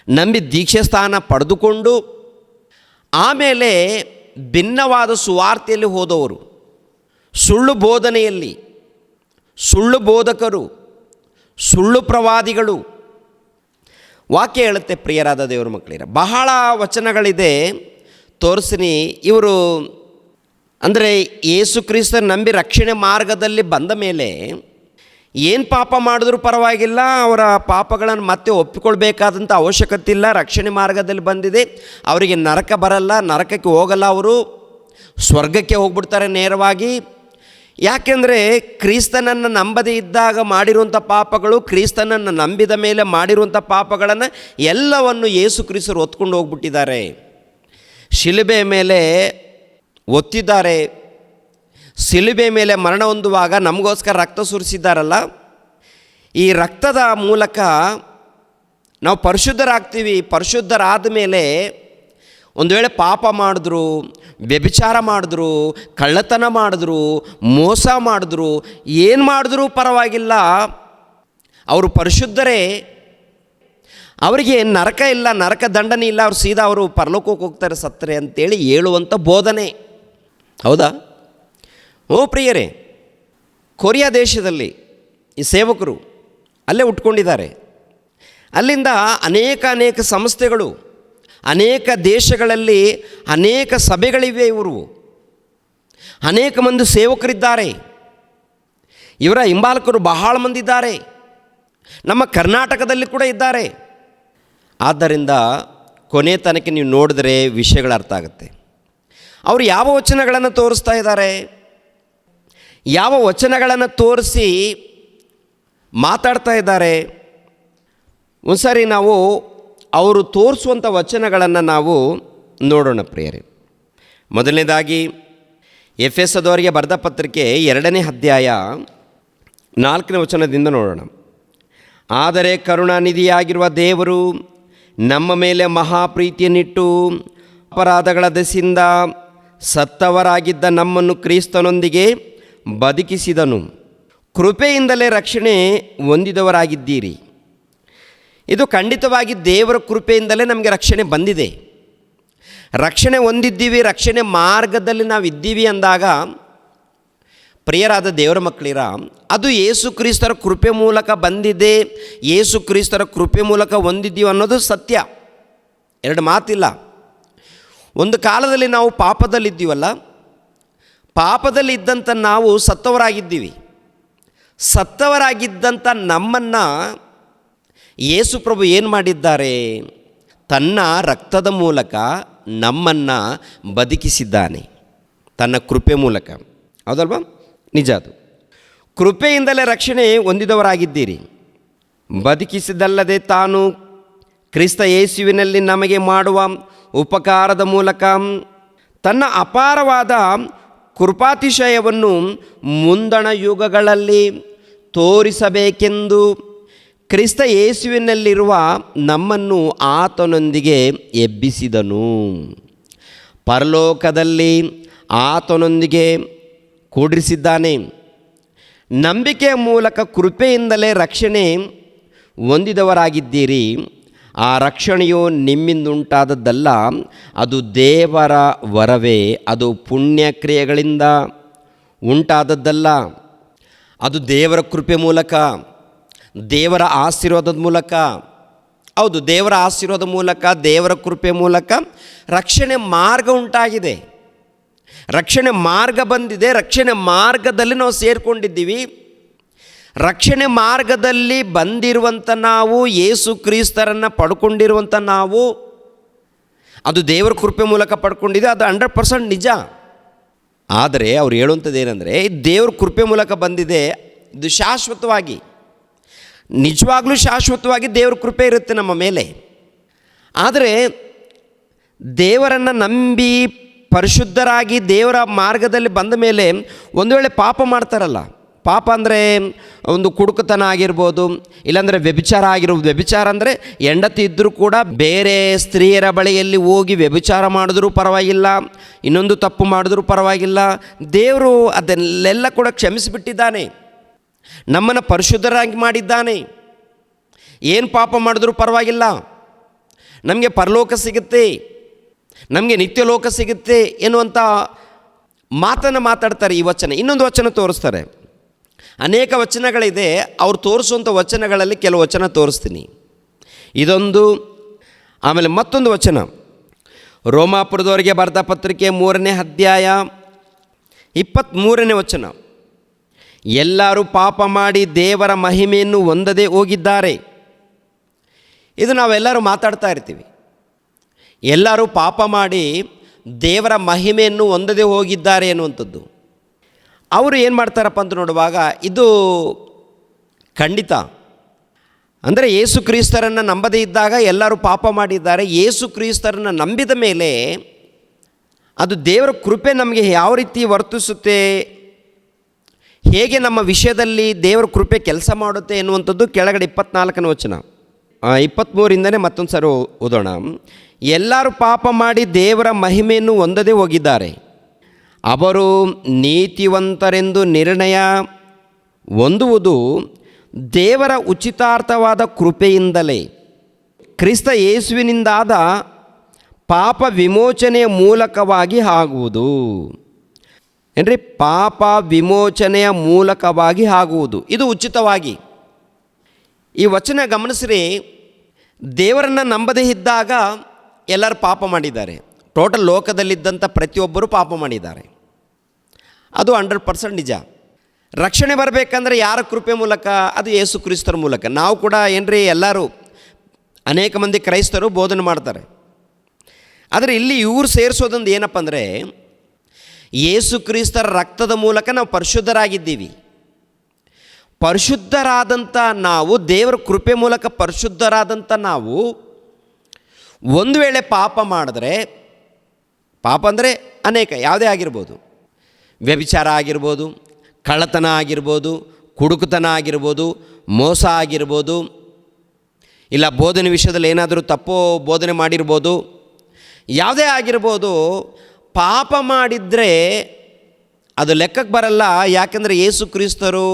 ನಂಬಿ ದೀಕ್ಷೆ ಸ್ಥಾನ ಪಡೆದುಕೊಂಡು ಆಮೇಲೆ ಭಿನ್ನವಾದ ಸುವಾರ್ತೆಯಲ್ಲಿ ಹೋದವರು, ಸುಳ್ಳು ಬೋಧನೆಯಲ್ಲಿ, ಸುಳ್ಳು ಬೋಧಕರು, ಸುಳ್ಳು ಪ್ರವಾದಿಗಳು. ವಾಕ್ಯ ಹೇಳುತ್ತೆ ಪ್ರಿಯರಾದ ದೇವರ ಮಕ್ಕಳಿರ, ಬಹಳ ವಚನಗಳಿದೆ ತೋರಿಸ್ತೀನಿ. ಇವರು ಅಂದರೆ ಯೇಸು ಕ್ರಿಸ್ತನ ನಂಬಿ ರಕ್ಷಣೆ ಮಾರ್ಗದಲ್ಲಿ ಬಂದ ಮೇಲೆ ಏನು ಪಾಪ ಮಾಡಿದ್ರೂ ಪರವಾಗಿಲ್ಲ, ಅವರ ಪಾಪಗಳನ್ನು ಮತ್ತೆ ಒಪ್ಪಿಕೊಳ್ಬೇಕಾದಂಥ ಅವಶ್ಯಕತೆ ಇಲ್ಲ. ರಕ್ಷಣೆ ಮಾರ್ಗದಲ್ಲಿ ಬಂದಿದೆ, ಅವರಿಗೆ ನರಕ ಬರಲ್ಲ, ನರಕಕ್ಕೆ ಹೋಗಲ್ಲ, ಅವರು ಸ್ವರ್ಗಕ್ಕೆ ಹೋಗ್ಬಿಡ್ತಾರೆ ನೇರವಾಗಿ. ಯಾಕೆಂದರೆ ಕ್ರಿಸ್ತನನ್ನು ನಂಬದೇ ಇದ್ದಾಗ ಮಾಡಿರುವಂಥ ಪಾಪಗಳು, ಕ್ರಿಸ್ತನನ್ನು ನಂಬಿದ ಮೇಲೆ ಮಾಡಿರುವಂಥ ಪಾಪಗಳನ್ನು ಎಲ್ಲವನ್ನು ಯೇಸು ಕ್ರಿಸ್ತರು ಹೊತ್ಕೊಂಡು ಹೋಗ್ಬಿಟ್ಟಿದ್ದಾರೆ. ಶಿಲುಬೆ ಮೇಲೆ ಒತ್ತಿದ್ದಾರೆ. ಶಿಲುಬೆ ಮೇಲೆ ಮರಣ ಹೊಂದುವಾಗ ನಮಗೋಸ್ಕರ ರಕ್ತ ಸುರಿಸಿದ್ದಾರಲ್ಲ, ಈ ರಕ್ತದ ಮೂಲಕ ನಾವು ಪರಿಶುದ್ಧರಾಗ್ತೀವಿ. ಪರಿಶುದ್ಧರಾದ ಮೇಲೆ ಒಂದು ವೇಳೆ ಪಾಪ ಮಾಡಿದ್ರು, ವ್ಯಭಿಚಾರ ಮಾಡಿದ್ರು, ಕಳ್ಳತನ ಮಾಡಿದ್ರು, ಮೋಸ ಮಾಡಿದ್ರು, ಏನು ಮಾಡಿದ್ರೂ ಪರವಾಗಿಲ್ಲ, ಅವರು ಪರಿಶುದ್ಧರೇ, ಅವರಿಗೆ ನರಕ ಇಲ್ಲ, ನರಕ ದಂಡನೆ ಇಲ್ಲ, ಅವ್ರು ಸೀದಾ ಅವರು ಪರಲೋಕಕ್ಕೆ ಹೋಗ್ತಾರೆ ಸತ್ತರೆ ಅಂತೇಳಿ ಹೇಳುವಂಥ ಬೋಧನೆ. ಹೌದಾ? ಓ ಪ್ರಿಯರೇ, ಕೊರಿಯಾ ದೇಶದಲ್ಲಿ ಈ ಸೇವಕರು ಅಲ್ಲೇ ಉಟ್ಕೊಂಡಿದ್ದಾರೆ. ಅಲ್ಲಿಂದ ಅನೇಕ ಸಂಸ್ಥೆಗಳು, ಅನೇಕ ದೇಶಗಳಲ್ಲಿ ಅನೇಕ ಸಭೆಗಳಿವೆ. ಇವರು ಅನೇಕ ಮಂದಿ ಸೇವಕರಿದ್ದಾರೆ. ಇವರ ಹಿಂಬಾಲಕರು ಬಹಳ ಮಂದಿ ಇದ್ದಾರೆ. ನಮ್ಮ ಕರ್ನಾಟಕದಲ್ಲಿ ಕೂಡ ಇದ್ದಾರೆ. ಆದ್ದರಿಂದ ಕೊನೆ ತನಕ ನೀವು ನೋಡಿದ್ರೆ ವಿಷಯಗಳು ಅರ್ಥ ಆಗುತ್ತೆ. ಅವರು ಯಾವ ವಚನಗಳನ್ನು ತೋರಿಸ್ತಾ ಇದ್ದಾರೆ, ಯಾವ ವಚನಗಳನ್ನು ತೋರಿಸಿ ಮಾತಾಡ್ತಾ ಇದ್ದಾರೆ. ಒಂದು ಸಾರಿ ನಾವು ಅವರು ತೋರಿಸುವಂಥ ವಚನಗಳನ್ನು ನಾವು ನೋಡೋಣ ಪ್ರಿಯರೇ. ಮೊದಲನೇದಾಗಿ ಎಫೆಸದವರಿಗೆ ಬರೆದ ಪತ್ರಿಕೆ 2ನೇ ಅಧ್ಯಾಯ 4ನೇ ವಚನದಿಂದ ನೋಡೋಣ. ಆದರೆ ಕರುಣಾನಿಧಿಯಾಗಿರುವ ದೇವರು ನಮ್ಮ ಮೇಲೆ ಮಹಾಪ್ರೀತಿಯನ್ನಿಟ್ಟು ಅಪರಾಧಗಳ ದೆಸೆಯಿಂದ ಸತ್ತವರಾಗಿದ್ದ ನಮ್ಮನ್ನು ಕ್ರಿಸ್ತನೊಂದಿಗೆ ಬದುಕಿಸಿದನು. ಕೃಪೆಯಿಂದಲೇ ರಕ್ಷಣೆ ಹೊಂದಿದವರಾಗಿದ್ದೀರಿ. ಇದು ಖಂಡಿತವಾಗಿ ದೇವರ ಕೃಪೆಯಿಂದಲೇ ನಮಗೆ ರಕ್ಷಣೆ ಬಂದಿದೆ. ರಕ್ಷಣೆ ಹೊಂದಿದ್ದೀವಿ, ರಕ್ಷಣೆ ಮಾರ್ಗದಲ್ಲಿ ನಾವು ಇದ್ದೀವಿ ಅಂದಾಗ ಪ್ರಿಯರಾದ ದೇವರ ಮಕ್ಕಳಿರ, ಅದು ಯೇಸು ಕ್ರಿಸ್ತರ ಕೃಪೆ ಮೂಲಕ ಬಂದಿದೆ. ಯೇಸು ಕ್ರಿಸ್ತರ ಕೃಪೆ ಮೂಲಕ ಹೊಂದಿದ್ದೀವಿ ಅನ್ನೋದು ಸತ್ಯ, ಎರಡು ಮಾತಿಲ್ಲ. ಒಂದು ಕಾಲದಲ್ಲಿ ನಾವು ಪಾಪದಲ್ಲಿದ್ದೀವಲ್ಲ, ಪಾಪದಲ್ಲಿ ಇದ್ದಂಥ ನಾವು ಸತ್ತವರಾಗಿದ್ದೀವಿ. ಸತ್ತವರಾಗಿದ್ದಂಥ ನಮ್ಮನ್ನು ಯೇಸು ಪ್ರಭು ಏನು ಮಾಡಿದ್ದಾರೆ? ತನ್ನ ರಕ್ತದ ಮೂಲಕ ನಮ್ಮನ್ನು ಬದುಕಿಸಿದ್ದಾನೆ, ತನ್ನ ಕೃಪೆ ಮೂಲಕ. ಹೌದಲ್ವಾ? ನಿಜ. ಅದು ಕೃಪೆಯಿಂದಲೇ ರಕ್ಷಣೆ ಹೊಂದಿದವರಾಗಿದ್ದೀರಿ. ಬದುಕಿಸಿದಲ್ಲದೆ ತಾನು ಕ್ರಿಸ್ತ ಯೇಸುವಿನಲ್ಲಿ ನಮಗೆ ಮಾಡುವ ಉಪಕಾರದ ಮೂಲಕ ತನ್ನ ಅಪಾರವಾದ ಕೃಪಾತಿಶಯವನ್ನು ಮುಂದಣ ಯುಗಗಳಲ್ಲಿ ತೋರಿಸಬೇಕೆಂದು ಕ್ರಿಸ್ತ ಯೇಸುವಿನಲ್ಲಿರುವ ನಮ್ಮನ್ನು ಆತನೊಂದಿಗೆ ಎಬ್ಬಿಸಿದನು. ಪರಲೋಕದಲ್ಲಿ ಆತನೊಂದಿಗೆ ಕೂಡಿಸಿದ್ದಾನೆ. ನಂಬಿಕೆಯ ಮೂಲಕ ಕೃಪೆಯಿಂದಲೇ ರಕ್ಷಣೆ ಹೊಂದಿದವರಾಗಿದ್ದೀರಿ. ಆ ರಕ್ಷಣೆಯು ನಿಮ್ಮಿಂದುಂಟಾದದ್ದಲ್ಲ, ಅದು ದೇವರ ವರವೇ. ಅದು ಪುಣ್ಯಕ್ರಿಯೆಗಳಿಂದ ಉಂಟಾದದ್ದಲ್ಲ, ಅದು ದೇವರ ಕೃಪೆ ಮೂಲಕ, ದೇವರ ಆಶೀರ್ವಾದದ ಮೂಲಕ. ಹೌದು, ದೇವರ ಆಶೀರ್ವಾದ ಮೂಲಕ, ದೇವರ ಕೃಪೆ ಮೂಲಕ ರಕ್ಷಣೆ ಮಾರ್ಗ ಉಂಟಾಗಿದೆ. ರಕ್ಷಣೆ ಮಾರ್ಗ ಬಂದಿದೆ. ರಕ್ಷಣೆ ಮಾರ್ಗದಲ್ಲಿ ನಾವು ಸೇರಿಕೊಂಡಿದ್ದೀವಿ. ರಕ್ಷಣೆ ಮಾರ್ಗದಲ್ಲಿ ಬಂದಿರುವಂಥ ನಾವು, ಯೇಸು ಕ್ರಿಸ್ತರನ್ನು ಪಡ್ಕೊಂಡಿರುವಂಥ ನಾವು, ಅದು ದೇವರ ಕೃಪೆ ಮೂಲಕ ಪಡ್ಕೊಂಡಿದೆ. ಅದು 100% ನಿಜ. ಆದರೆ ಅವ್ರು ಹೇಳುವಂಥದ್ದು ಏನಂದರೆ, ದೇವ್ರ ಕೃಪೆ ಮೂಲಕ ಬಂದಿದೆ, ಇದು ಶಾಶ್ವತವಾಗಿ, ನಿಜವಾಗ್ಲೂ ಶಾಶ್ವತವಾಗಿ ದೇವ್ರ ಕೃಪೆ ಇರುತ್ತೆ ನಮ್ಮ ಮೇಲೆ. ಆದರೆ ದೇವರನ್ನು ನಂಬಿ ಪರಿಶುದ್ಧರಾಗಿ ದೇವರ ಮಾರ್ಗದಲ್ಲಿ ಬಂದ ಮೇಲೆ ಒಂದು ವೇಳೆ ಪಾಪ ಮಾಡ್ತಾರಲ್ಲ, ಪಾಪ ಅಂದರೆ ಒಂದು ಕುಡುಕತನ ಆಗಿರ್ಬೋದು, ಇಲ್ಲಾಂದರೆ ವ್ಯಭಿಚಾರ ಆಗಿರ್ಬೋದು. ವ್ಯಭಿಚಾರ ಅಂದರೆ ಹೆಂಡತಿ ಇದ್ದರೂ ಕೂಡ ಬೇರೆ ಸ್ತ್ರೀಯರ ಬಳಿಯಲ್ಲಿ ಹೋಗಿ ವ್ಯಭಿಚಾರ ಮಾಡಿದ್ರೂ ಪರವಾಗಿಲ್ಲ, ಇನ್ನೊಂದು ತಪ್ಪು ಮಾಡಿದ್ರೂ ಪರವಾಗಿಲ್ಲ. ದೇವರು ಅದನ್ನೆಲ್ಲ ಕೂಡ ಕ್ಷಮಿಸಿಬಿಟ್ಟಿದ್ದಾನೆ, ನಮ್ಮನ್ನು ಪರಿಶುದ್ಧರಾಗಿ ಮಾಡಿದ್ದಾನೆ. ಏನು ಪಾಪ ಮಾಡಿದ್ರೂ ಪರವಾಗಿಲ್ಲ, ನಮಗೆ ಪರಲೋಕ ಸಿಗುತ್ತೆ, ನಮಗೆ ನಿತ್ಯ ಲೋಕ ಸಿಗುತ್ತೆ ಎನ್ನುವಂಥ ಮಾತನ್ನು ಮಾತಾಡ್ತಾರೆ. ಈ ವಚನ, ಇನ್ನೊಂದು ವಚನ ತೋರಿಸ್ತಾರೆ. ಅನೇಕ ವಚನಗಳಿದೆ, ಅವ್ರು ತೋರಿಸುವಂಥ ವಚನಗಳಲ್ಲಿ ಕೆಲವು ವಚನ ತೋರಿಸ್ತೀನಿ. ಇದೊಂದು, ಆಮೇಲೆ ಮತ್ತೊಂದು ವಚನ, ರೋಮಾಪುರದವರಿಗೆ ಬರೆದ ಪತ್ರಿಕೆ 3ನೇ ಅಧ್ಯಾಯ 23ನೇ ವಚನ. ಎಲ್ಲರೂ ಪಾಪ ಮಾಡಿ ದೇವರ ಮಹಿಮೆಯನ್ನು ಹೊಂದದೇ ಹೋಗಿದ್ದಾರೆ. ಇದು ನಾವೆಲ್ಲರೂ ಮಾತಾಡ್ತಾ ಇರ್ತೀವಿ. ಎಲ್ಲರೂ ಪಾಪ ಮಾಡಿ ದೇವರ ಮಹಿಮೆಯನ್ನು ಹೊಂದದೇ ಹೋಗಿದ್ದಾರೆ ಎನ್ನುವಂಥದ್ದು. ಅವರು ಏನು ಮಾಡ್ತಾರಪ್ಪ ಅಂತ ನೋಡುವಾಗ ಇದು ಖಂಡಿತ. ಅಂದರೆ ಯೇಸು ಕ್ರಿಸ್ತರನ್ನು ನಂಬದೇ ಇದ್ದಾಗ ಎಲ್ಲರೂ ಪಾಪ ಮಾಡಿದ್ದಾರೆ. ಯೇಸು ಕ್ರಿಸ್ತರನ್ನು ನಂಬಿದ ಮೇಲೆ ಅದು ದೇವರ ಕೃಪೆ ನಮಗೆ ಯಾವ ರೀತಿ ವರ್ತಿಸುತ್ತೆ, ಹೇಗೆ ನಮ್ಮ ವಿಷಯದಲ್ಲಿ ದೇವರ ಕೃಪೆ ಕೆಲಸ ಮಾಡುತ್ತೆ ಎನ್ನುವಂಥದ್ದು ಕೆಳಗಡೆ 24ನೇ ವಚನ, 23ರಿಂದನೇ ಮತ್ತೊಂದು ಸಾರಿ ಓದೋಣ. ಎಲ್ಲರೂ ಪಾಪ ಮಾಡಿ ದೇವರ ಮಹಿಮೆಯನ್ನು ಹೊಂದದೇ ಹೋಗಿದ್ದಾರೆ. ಅವರು ನೀತಿವಂತರೆಂದು ನಿರ್ಣಯ ಹೊಂದುವುದು ದೇವರ ಉಚಿತಾರ್ಥವಾದ ಕೃಪೆಯಿಂದಲೇ, ಕ್ರಿಸ್ತ ಯೇಸುವಿನಿಂದಾದ ಪಾಪ ವಿಮೋಚನೆಯ ಮೂಲಕವಾಗಿ ಆಗುವುದು. ಏನ್ರಿ, ಪಾಪ ವಿಮೋಚನೆಯ ಮೂಲಕವಾಗಿ ಆಗುವುದು, ಇದು ಉಚಿತವಾಗಿ. ಈ ವಚನ ಗಮನಿಸ್ರಿ. ದೇವರನ್ನು ನಂಬದೇ ಇದ್ದಾಗ ಎಲ್ಲರೂ ಪಾಪ ಮಾಡಿದ್ದಾರೆ. ಟೋಟಲ್ ಲೋಕದಲ್ಲಿದ್ದಂಥ ಪ್ರತಿಯೊಬ್ಬರೂ ಪಾಪ ಮಾಡಿದ್ದಾರೆ. ಅದು 100% ನಿಜ. ರಕ್ಷಣೆ ಬರಬೇಕಂದ್ರೆ ಯಾರ ಕೃಪೆ ಮೂಲಕ? ಅದು ಯೇಸು ಕ್ರಿಸ್ತರ ಮೂಲಕ. ನಾವು ಕೂಡ ಏನ್ರಿ, ಎಲ್ಲರೂ ಅನೇಕ ಮಂದಿ ಕ್ರೈಸ್ತರು ಬೋಧನೆ ಮಾಡ್ತಾರೆ. ಆದರೆ ಇಲ್ಲಿ ಇವರು ಸೇರಿಸೋದೊಂದು ಏನಪ್ಪ ಅಂದರೆ, ಯೇಸು ಕ್ರಿಸ್ತರ ರಕ್ತದ ಮೂಲಕ ನಾವು ಪರಿಶುದ್ಧರಾಗಿದ್ದೀವಿ. ಪರಿಶುದ್ಧರಾದಂಥ ನಾವು, ದೇವರ ಕೃಪೆ ಮೂಲಕ ಪರಿಶುದ್ಧರಾದಂಥ ನಾವು ಒಂದು ವೇಳೆ ಪಾಪ ಮಾಡಿದ್ರೆ, ಪಾಪ ಅಂದರೆ ಅನೇಕ, ಯಾವುದೇ ಆಗಿರ್ಬೋದು, ವ್ಯಭಿಚಾರ ಆಗಿರ್ಬೋದು, ಕಳ್ಳತನ ಆಗಿರ್ಬೋದು, ಕುಡುಕತನ ಆಗಿರ್ಬೋದು, ಮೋಸ ಆಗಿರ್ಬೋದು, ಇಲ್ಲ ಬೋಧನೆ ವಿಷಯದಲ್ಲಿ ಏನಾದರೂ ತಪ್ಪು ಬೋಧನೆ ಮಾಡಿರ್ಬೋದು, ಯಾವುದೇ ಆಗಿರ್ಬೋದು. ಪಾಪ ಮಾಡಿದರೆ ಅದು ಲೆಕ್ಕಕ್ಕೆ ಬರಲ್ಲ. ಯಾಕೆಂದರೆ ಯೇಸು ಕ್ರಿಸ್ತರು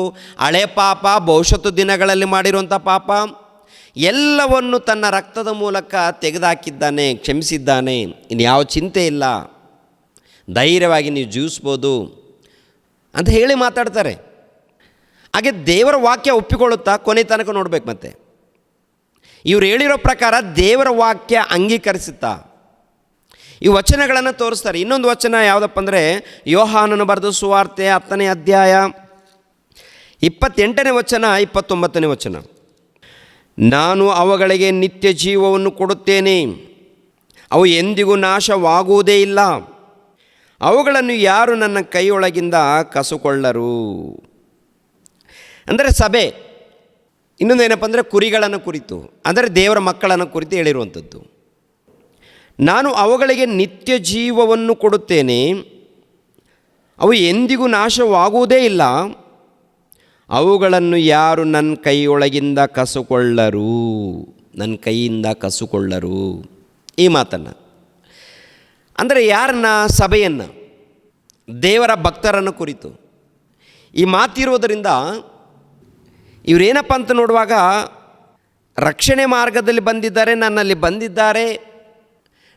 ಹಳೆ ಪಾಪ, ಭವಿಷ್ಯತ್ತು ದಿನಗಳಲ್ಲಿ ಮಾಡಿರುವಂಥ ಪಾಪ ಎಲ್ಲವನ್ನು ತನ್ನ ರಕ್ತದ ಮೂಲಕ ತೆಗೆದುಹಾಕಿದ್ದಾನೆ, ಕ್ಷಮಿಸಿದ್ದಾನೆ. ಇನ್ನು ಯಾವ ಚಿಂತೆ ಇಲ್ಲ, ಧೈರ್ಯವಾಗಿ ನೀವು ಜೀವಿಸ್ಬೋದು ಅಂತ ಹೇಳಿ ಮಾತಾಡ್ತಾರೆ. ಹಾಗೆ ದೇವರ ವಾಕ್ಯ ಒಪ್ಪಿಕೊಳ್ಳುತ್ತಾ ಕೊನೆ ತನಕ ನೋಡ್ಬೇಕು. ಮತ್ತೆ ಇವ್ರು ಹೇಳಿರೋ ಪ್ರಕಾರ ದೇವರ ವಾಕ್ಯ ಅಂಗೀಕರಿಸುತ್ತಾ ಈ ವಚನಗಳನ್ನು ತೋರಿಸ್ತಾರೆ. ಇನ್ನೊಂದು ವಚನ ಯಾವುದಪ್ಪ ಅಂದರೆ, ಯೋಹಾನನು ಬರೆದ ಸುವಾರ್ತೆ 10ನೇ ಅಧ್ಯಾಯ 28ನೇ ವಚನ 29ನೇ ವಚನ. ನಾನು ಅವುಗಳಿಗೆ ನಿತ್ಯ ಜೀವವನ್ನು ಕೊಡುತ್ತೇನೆ, ಅವು ಎಂದಿಗೂ ನಾಶವಾಗುವುದೇ ಇಲ್ಲ, ಅವುಗಳನ್ನು ಯಾರು ನನ್ನ ಕೈಯೊಳಗಿಂದ ಕಸುಕೊಳ್ಳರು. ಅಂದರೆ ಸಭೆ. ಇನ್ನೊಂದು ಏನಪ್ಪ ಅಂದರೆ ಕುರಿಗಳನ್ನು ಕುರಿತು, ಅಂದರೆ ದೇವರ ಮಕ್ಕಳನ್ನು ಕುರಿತು ಹೇಳಿರುವಂಥದ್ದು. ನಾನು ಅವುಗಳಿಗೆ ನಿತ್ಯ ಜೀವವನ್ನು ಕೊಡುತ್ತೇನೆ, ಅವು ಎಂದಿಗೂ ನಾಶವಾಗುವುದೇ ಇಲ್ಲ, ಅವುಗಳನ್ನು ಯಾರು ನನ್ನ ಕೈಯೊಳಗಿಂದ ಕಸುಕೊಳ್ಳರು, ನನ್ನ ಕೈಯಿಂದ ಕಸುಕೊಳ್ಳರು. ಈ ಮಾತನ್ನು ಅಂದರೆ ಯಾರನ್ನ? ಸಭೆಯನ್ನು, ದೇವರ ಭಕ್ತರನ್ನು ಕುರಿತು ಈ ಮಾತಿರುವುದರಿಂದ ಇವರೇನಪ್ಪ ಅಂತ ನೋಡುವಾಗ ರಕ್ಷಣೆ ಮಾರ್ಗದಲ್ಲಿ ಬಂದಿದ್ದಾರೆ,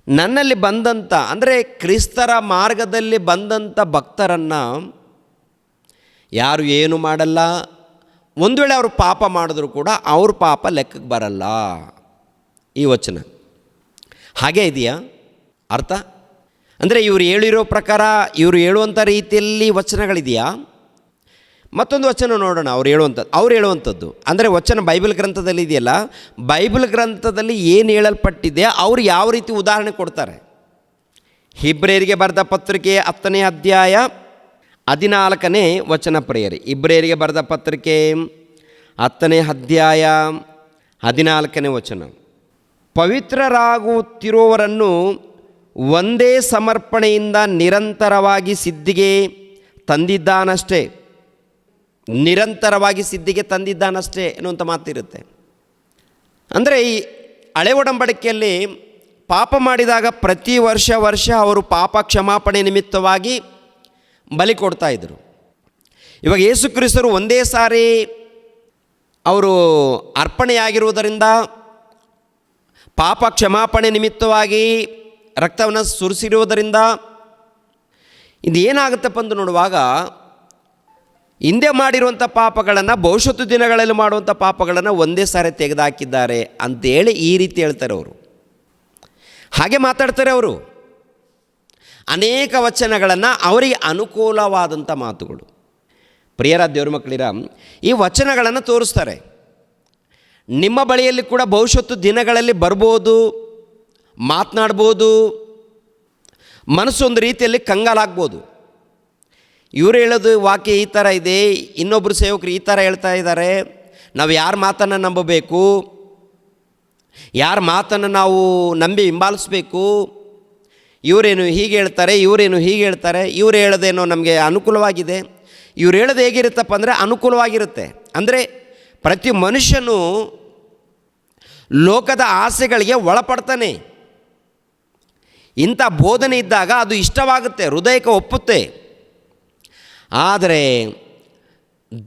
ನನ್ನಲ್ಲಿ ಬಂದಂಥ ಅಂದರೆ ಕ್ರಿಸ್ತರ ಮಾರ್ಗದಲ್ಲಿ ಬಂದಂಥ ಭಕ್ತರನ್ನು ಯಾರು ಏನು ಮಾಡಲ್ಲ. ಒಂದು ವೇಳೆ ಅವರು ಪಾಪ ಮಾಡಿದ್ರು ಕೂಡ ಅವ್ರ ಪಾಪ ಲೆಕ್ಕಕ್ಕೆ ಬರಲ್ಲ. ಈ ವಚನ ಹಾಗೇ ಇದೆಯಾ ಅರ್ಥ? ಅಂದರೆ ಇವರು ಹೇಳಿರೋ ಪ್ರಕಾರ, ಇವರು ಹೇಳುವಂಥ ರೀತಿಯಲ್ಲಿ ವಚನಗಳಿದೆಯಾ? ಮತ್ತೊಂದು ವಚನ ನೋಡೋಣ. ಅವ್ರು ಹೇಳುವಂಥದ್ದು ಅಂದರೆ ವಚನ ಬೈಬಲ್ ಗ್ರಂಥದಲ್ಲಿ ಇದೆಯಲ್ಲ, ಬೈಬಲ್ ಗ್ರಂಥದಲ್ಲಿ ಏನು ಹೇಳಲ್ಪಟ್ಟಿದೆ ಅವರು ಯಾವ ರೀತಿ ಉದಾಹರಣೆ ಕೊಡ್ತಾರೆ. ಇಬ್ರಿಯರಿಗೆ ಬರೆದ ಪತ್ರಿಕೆ 10ನೇ ಅಧ್ಯಾಯ 14ನೇ ವಚನ ಪ್ರಿಯರೇ. ಇಬ್ರಿಯರಿಗೆ ಬರೆದ ಪತ್ರಿಕೆ 10ನೇ ಅಧ್ಯಾಯ 14ನೇ ವಚನ. ಪವಿತ್ರರಾಗುತ್ತಿರುವವರನ್ನು ಒಂದೇ ಸಮರ್ಪಣೆಯಿಂದ ನಿರಂತರವಾಗಿ ಸಿದ್ಧಿಗೆ ತಂದಿದ್ದಾನಷ್ಟೇ, ನಿರಂತರವಾಗಿ ಸಿದ್ಧಿಗೆ ತಂದಿದ್ದಾನಷ್ಟೇ ಎನ್ನುವಂಥ ಮಾತಿರುತ್ತೆ. ಅಂದರೆ ಈ ಹಳೆ ಒಡಂಬಡಿಕೆಯಲ್ಲಿ ಪಾಪ ಮಾಡಿದಾಗ ಪ್ರತಿ ವರ್ಷ ಅವರು ಪಾಪ ಕ್ಷಮಾಪಣೆ ನಿಮಿತ್ತವಾಗಿ ಬಲಿ ಕೊಡ್ತಾಯಿದ್ರು. ಇವಾಗ ಯೇಸು ಕ್ರಿಸ್ತರು ಒಂದೇ ಸಾರಿ ಅವರು ಅರ್ಪಣೆಯಾಗಿರುವುದರಿಂದ ಪಾಪ ಕ್ಷಮಾಪಣೆ ನಿಮಿತ್ತವಾಗಿ ರಕ್ತವನ್ನು ಸುರಿಸಿರುವುದರಿಂದ ಇದೇನಾಗುತ್ತಪ್ಪ ಅಂತ ನೋಡುವಾಗ ಹಿಂದೆ ಮಾಡಿರುವಂಥ ಪಾಪಗಳನ್ನು ಭವಿಷ್ಯತ್ತು ದಿನಗಳಲ್ಲಿ ಮಾಡುವಂಥ ಪಾಪಗಳನ್ನು ಒಂದೇ ಸಾರಿ ತೆಗೆದುಹಾಕಿದ್ದಾರೆ ಅಂತೇಳಿ ಈ ರೀತಿ ಹೇಳ್ತಾರೆ ಅವರು. ಹಾಗೆ ಮಾತಾಡ್ತಾರೆ ಅವರು. ಅನೇಕ ವಚನಗಳನ್ನು ಅವರಿಗೆ ಅನುಕೂಲವಾದಂಥ ಮಾತುಗಳು. ಪ್ರಿಯರ ದೇವ್ರ ಮಕ್ಕಳಿರ, ಈ ವಚನಗಳನ್ನು ತೋರಿಸ್ತಾರೆ. ನಿಮ್ಮ ಬಳಿಯಲ್ಲಿ ಕೂಡ ಭವಿಷ್ಯತ್ತು ದಿನಗಳಲ್ಲಿ ಬರ್ಬೋದು, ಮಾತನಾಡ್ಬೋದು, ಮನಸ್ಸೊಂದು ರೀತಿಯಲ್ಲಿ ಕಂಗಾಲಾಗ್ಬೋದು. ಇವರು ಹೇಳೋದು ವಾಕ್ಯ ಈ ಥರ ಇದೆ, ಇನ್ನೊಬ್ಬರು ಸೇವಕರು ಈ ಥರ ಹೇಳ್ತಾ ಇದ್ದಾರೆ, ನಾವು ಯಾರ ಮಾತನ್ನು ನಂಬಬೇಕು, ಯಾರ ಮಾತನ್ನು ನಾವು ನಂಬಿ ಹಿಂಬಾಲಿಸ್ಬೇಕು, ಇವರೇನು ಹೀಗೆ ಹೇಳ್ತಾರೆ, ಇವರು ಹೇಳೋದೇನೋ ನಮಗೆ ಅನುಕೂಲವಾಗಿದೆ, ಇವ್ರು ಹೇಳೋದು ಹೇಗಿರುತ್ತಪ್ಪ ಅಂದರೆ ಅನುಕೂಲವಾಗಿರುತ್ತೆ. ಅಂದರೆ ಪ್ರತಿ ಮನುಷ್ಯನು ಲೋಕದ ಆಸೆಗಳಿಗೆ ಒಳಪಡ್ತಾನೆ. ಇಂಥ ಬೋಧನೆ ಇದ್ದಾಗ ಅದು ಇಷ್ಟವಾಗುತ್ತೆ, ಹೃದಯಕ್ಕೆ ಒಪ್ಪುತ್ತೆ. ಆದರೆ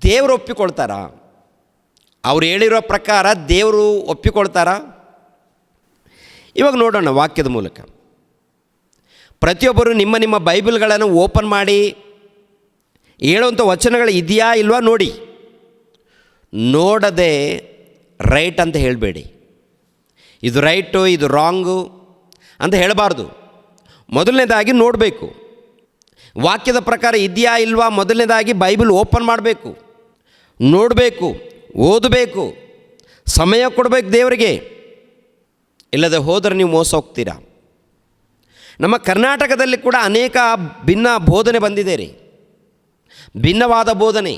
ದೇವರು ಒಪ್ಪಿಕೊಳ್ತಾರ? ಅವ್ರು ಹೇಳಿರೋ ಪ್ರಕಾರ ದೇವರು ಒಪ್ಪಿಕೊಳ್ತಾರ? ಇವಾಗ ನೋಡೋಣ ವಾಕ್ಯದ ಮೂಲಕ. ಪ್ರತಿಯೊಬ್ಬರು ನಿಮ್ಮ ಬೈಬಲ್ಗಳನ್ನು ಓಪನ್ ಮಾಡಿ ಹೇಳುವಂಥ ವಚನಗಳು ಇದೆಯಾ ಇಲ್ವಾ ನೋಡಿ. ನೋಡದೆ ರೈಟ್ ಅಂತ ಹೇಳಬೇಡಿ, ಇದು ರೈಟು ಇದು ರಾಂಗು ಅಂತ ಹೇಳಬಾರ್ದು. ಮೊದಲನೇದಾಗಿ ನೋಡಬೇಕು, ವಾಕ್ಯದ ಪ್ರಕಾರ ಇದೆಯಾ ಇಲ್ವಾ. ಮೊದಲನೇದಾಗಿ ಬೈಬಲ್ ಓಪನ್ ಮಾಡಬೇಕು, ನೋಡಬೇಕು, ಓದಬೇಕು, ಸಮಯ ಕೊಡಬೇಕು ದೇವರಿಗೆ. ಇಲ್ಲದೆ ಹೋದರೆ ನೀವು ಮೋಸ ಹೋಗ್ತೀರಾ. ನಮ್ಮ ಕರ್ನಾಟಕದಲ್ಲಿ ಕೂಡ ಅನೇಕ ಭಿನ್ನ ಬೋಧನೆ ಬಂದಿದೆ ರೀ, ಭಿನ್ನವಾದ ಬೋಧನೆ.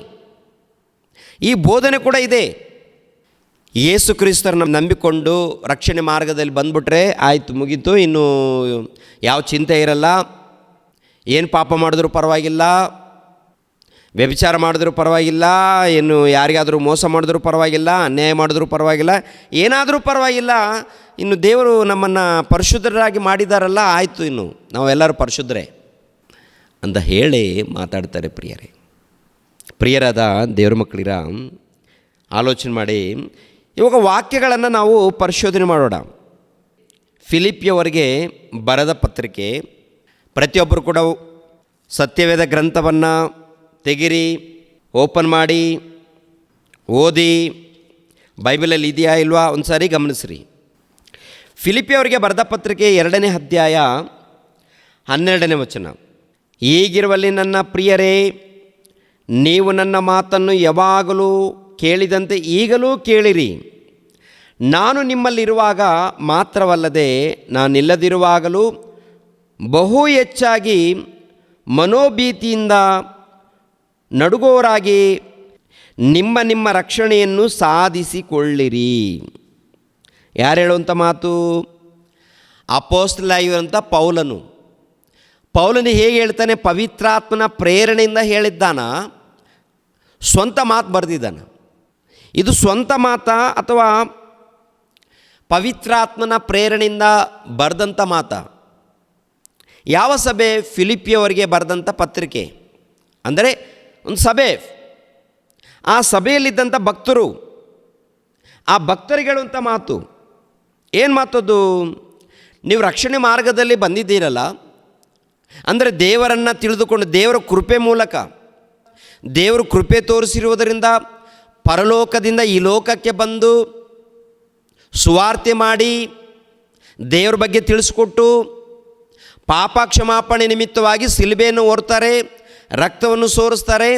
ಈ ಬೋಧನೆ ಕೂಡ ಇದೆ. ಯೇಸು ಕ್ರಿಸ್ತರನ್ನು ನಂಬಿಕೊಂಡು ರಕ್ಷಣೆ ಮಾರ್ಗದಲ್ಲಿ ಬಂದ್ಬಿಟ್ರೆ ಆಯಿತು, ಮುಗೀತು, ಇನ್ನು ಯಾವ ಚಿಂತೆ ಇರಲ್ಲ, ಏನು ಪಾಪ ಮಾಡಿದ್ರೂ ಪರವಾಗಿಲ್ಲ, ವ್ಯಭಿಚಾರ ಮಾಡಿದ್ರೂ ಪರವಾಗಿಲ್ಲ, ಏನು ಯಾರಿಗಾದರೂ ಮೋಸ ಮಾಡಿದ್ರೂ ಪರವಾಗಿಲ್ಲ, ಅನ್ಯಾಯ ಮಾಡಿದ್ರೂ ಪರವಾಗಿಲ್ಲ, ಏನಾದರೂ ಪರವಾಗಿಲ್ಲ, ಇನ್ನು ದೇವರು ನಮ್ಮನ್ನು ಪರಿಶುದ್ಧರಾಗಿ ಮಾಡಿದಾರಲ್ಲ, ಆಯಿತು, ಇನ್ನು ನಾವೆಲ್ಲರೂ ಪರಿಶುದ್ಧರೇ ಅಂತ ಹೇಳಿ ಮಾತಾಡ್ತಾರೆ. ಪ್ರಿಯರಾದ ದೇವ್ರ ಮಕ್ಕಳಿರ, ಆಲೋಚನೆ ಮಾಡಿ ಇವಾಗ ವಾಕ್ಯಗಳನ್ನು ನಾವು ಪರಿಶೋಧನೆ ಮಾಡೋಣ. ಫಿಲಿಪ್ಪಿಯವರಿಗೆ ಬರೆದ ಪತ್ರಿಕೆ. ಪ್ರತಿಯೊಬ್ಬರು ಕೂಡ ಸತ್ಯವೇದ ಗ್ರಂಥವನ್ನು ತೆಗಿರಿ, ಓಪನ್ ಮಾಡಿ ಓದಿ, ಬೈಬಲಲ್ಲಿ ಇದೆಯಾ ಇಲ್ವಾ ಒಂದು ಸಾರಿ ಗಮನಿಸ್ರಿ. ಫಿಲಿಪ್ಪಿಯವರಿಗೆ ಬರೆದ ಪತ್ರಿಕೆ 2ನೇ ಅಧ್ಯಾಯ 12ನೇ ವಚನ. ಹೀಗಿರುವಲ್ಲಿ ನನ್ನ ಪ್ರಿಯರೇ, ನೀವು ನನ್ನ ಮಾತನ್ನು ಯಾವಾಗಲೂ ಕೇಳಿದಂತೆ ಈಗಲೂ ಕೇಳಿರಿ. ನಾನು ನಿಮ್ಮಲ್ಲಿರುವಾಗ ಮಾತ್ರವಲ್ಲದೆ ನಾನಿಲ್ಲದಿರುವಾಗಲೂ ಬಹು ಹೆಚ್ಚಾಗಿ ಮನೋಭೀತಿಯಿಂದ ನಡುಗೋರಾಗಿ ನಿಮ್ಮ ನಿಮ್ಮ ರಕ್ಷಣೆಯನ್ನು ಸಾಧಿಸಿಕೊಳ್ಳಿರಿ. ಯಾರು ಹೇಳುವಂಥ ಮಾತು? ಅಪೊಸ್ತಲನಾಗಿರುವಂಥ ಪೌಲನು. ಪೌಲನು ಹೇಗೆ ಹೇಳ್ತಾನೆ? ಪವಿತ್ರಾತ್ಮನ ಪ್ರೇರಣೆಯಿಂದ ಹೇಳಿದ್ದಾನ, ಸ್ವಂತ ಮಾತು ಬರೆದಿದ್ದಾನೆ. ಇದು ಸ್ವಂತ ಮಾತಾ ಅಥವಾ ಪವಿತ್ರಾತ್ಮನ ಪ್ರೇರಣೆಯಿಂದ ಬರೆದಂಥ ಮಾತಾ? ಯಾವ ಸಭೆ? ಫಿಲಿಪ್ಪಿಯವರಿಗೆ ಬರೆದಂಥ ಪತ್ರಿಕೆ. ಅಂದರೆ ಒಂದು ಸಭೆ, ಆ ಸಭೆಯಲ್ಲಿದ್ದಂಥ ಭಕ್ತರು, ಆ ಭಕ್ತರಿಗೆ ಹೇಳುವಂಥ ಮಾತು. ಏನು ಮಾತದು? ನೀವು ರಕ್ಷಣೆ ಮಾರ್ಗದಲ್ಲಿ ಬಂದಿದ್ದೀರಲ್ಲ, ಅಂದರೆ ದೇವರನ್ನು ತಿಳಿದುಕೊಂಡು ದೇವರ ಕೃಪೆ ಮೂಲಕ, ದೇವರು ಕೃಪೆ ತೋರಿಸಿರುವುದರಿಂದ ಪರಲೋಕದಿಂದ ಈ ಲೋಕಕ್ಕೆ ಬಂದು ಸುವಾರ್ತೆ ಮಾಡಿ ದೇವ್ರ ಬಗ್ಗೆ ತಿಳಿಸ್ಕೊಟ್ಟು ಪಾಪ ಕ್ಷಮಾಪಣೆ ನಿಮಿತ್ತವಾಗಿ ಶಿಲುಬೆಯನ್ನು ಹೊರ್ತಾರೆ, ರಕ್ತವನ್ನು ಸೋರಿಸ್ತಾರೆ,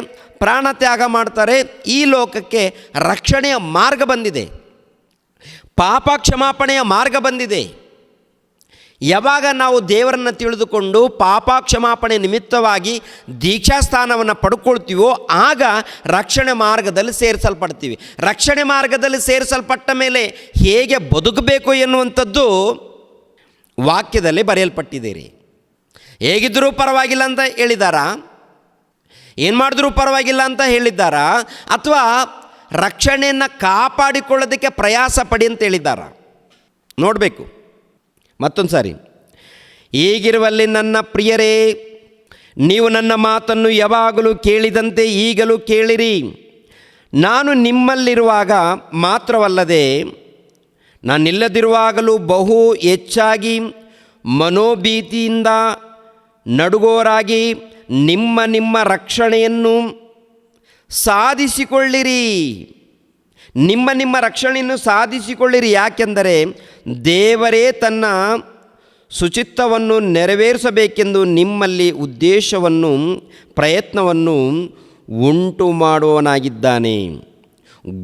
ಪ್ರಾಣ ತ್ಯಾಗ ಮಾಡ್ತಾರೆ. ಈ ಲೋಕಕ್ಕೆ ರಕ್ಷಣೆಯ ಮಾರ್ಗ ಬಂದಿದೆ, ಪಾಪ ಕ್ಷಮಾಪಣೆಯ ಮಾರ್ಗ ಬಂದಿದೆ. ಯಾವಾಗ ನಾವು ದೇವರನ್ನು ತಿಳಿದುಕೊಂಡು ಪಾಪ ಕ್ಷಮಾಪಣೆ ನಿಮಿತ್ತವಾಗಿ ದೀಕ್ಷಾಸ್ಥಾನವನ್ನು ಪಡ್ಕೊಳ್ತೀವೋ ಆಗ ರಕ್ಷಣೆ ಮಾರ್ಗದಲ್ಲಿ ಸೇರಿಸಲ್ಪಡ್ತೀವಿ. ರಕ್ಷಣೆ ಮಾರ್ಗದಲ್ಲಿ ಸೇರಿಸಲ್ಪಟ್ಟ ಮೇಲೆ ಹೇಗೆ ಬದುಕಬೇಕು ಎನ್ನುವಂಥದ್ದು ವಾಕ್ಯದಲ್ಲಿ ಬರೆಯಲ್ಪಟ್ಟಿದೆ ರೀ. ಹೇಗಿದ್ದರೂ ಪರವಾಗಿಲ್ಲ ಅಂತ ಹೇಳಿದಾರಾ? ಏನು ಮಾಡಿದ್ರೂ ಪರವಾಗಿಲ್ಲ ಅಂತ ಹೇಳಿದ್ದಾರಾ? ಅಥವಾ ರಕ್ಷಣೆಯನ್ನು ಕಾಪಾಡಿಕೊಳ್ಳೋದಕ್ಕೆ ಪ್ರಯಾಸ ಪಡಿ ಅಂತ ಹೇಳಿದ್ದಾರಾ? ನೋಡಬೇಕು. ಮತ್ತೊಂದು ಸಾರಿ, ಹೀಗಿರುವಲ್ಲಿ ನನ್ನ ಪ್ರಿಯರೇ, ನೀವು ನನ್ನ ಮಾತನ್ನು ಯಾವಾಗಲೂ ಕೇಳಿದಂತೆ ಈಗಲೂ ಕೇಳಿರಿ. ನಾನು ನಿಮ್ಮಲ್ಲಿರುವಾಗ ಮಾತ್ರವಲ್ಲದೆ ನಾನಿಲ್ಲದಿರುವಾಗಲೂ ಬಹು ಹೆಚ್ಚಾಗಿ ಮನೋಭೀತಿಯಿಂದ ನಡುಗೋರಾಗಿ ನಿಮ್ಮ ನಿಮ್ಮ ರಕ್ಷಣೆಯನ್ನು ಸಾಧಿಸಿಕೊಳ್ಳಿರಿ. ನಿಮ್ಮ ನಿಮ್ಮ ರಕ್ಷಣೆಯನ್ನು ಸಾಧಿಸಿಕೊಳ್ಳಿರಿ. ಯಾಕೆಂದರೆ ದೇವರೇ ತನ್ನ ಸುಚಿತ್ತವನ್ನು ನೆರವೇರಿಸಬೇಕೆಂದು ನಿಮ್ಮಲ್ಲಿ ಉದ್ದೇಶವನ್ನು ಪ್ರಯತ್ನವನ್ನು ಉಂಟು ಮಾಡುವವನಾಗಿದ್ದಾನೆ.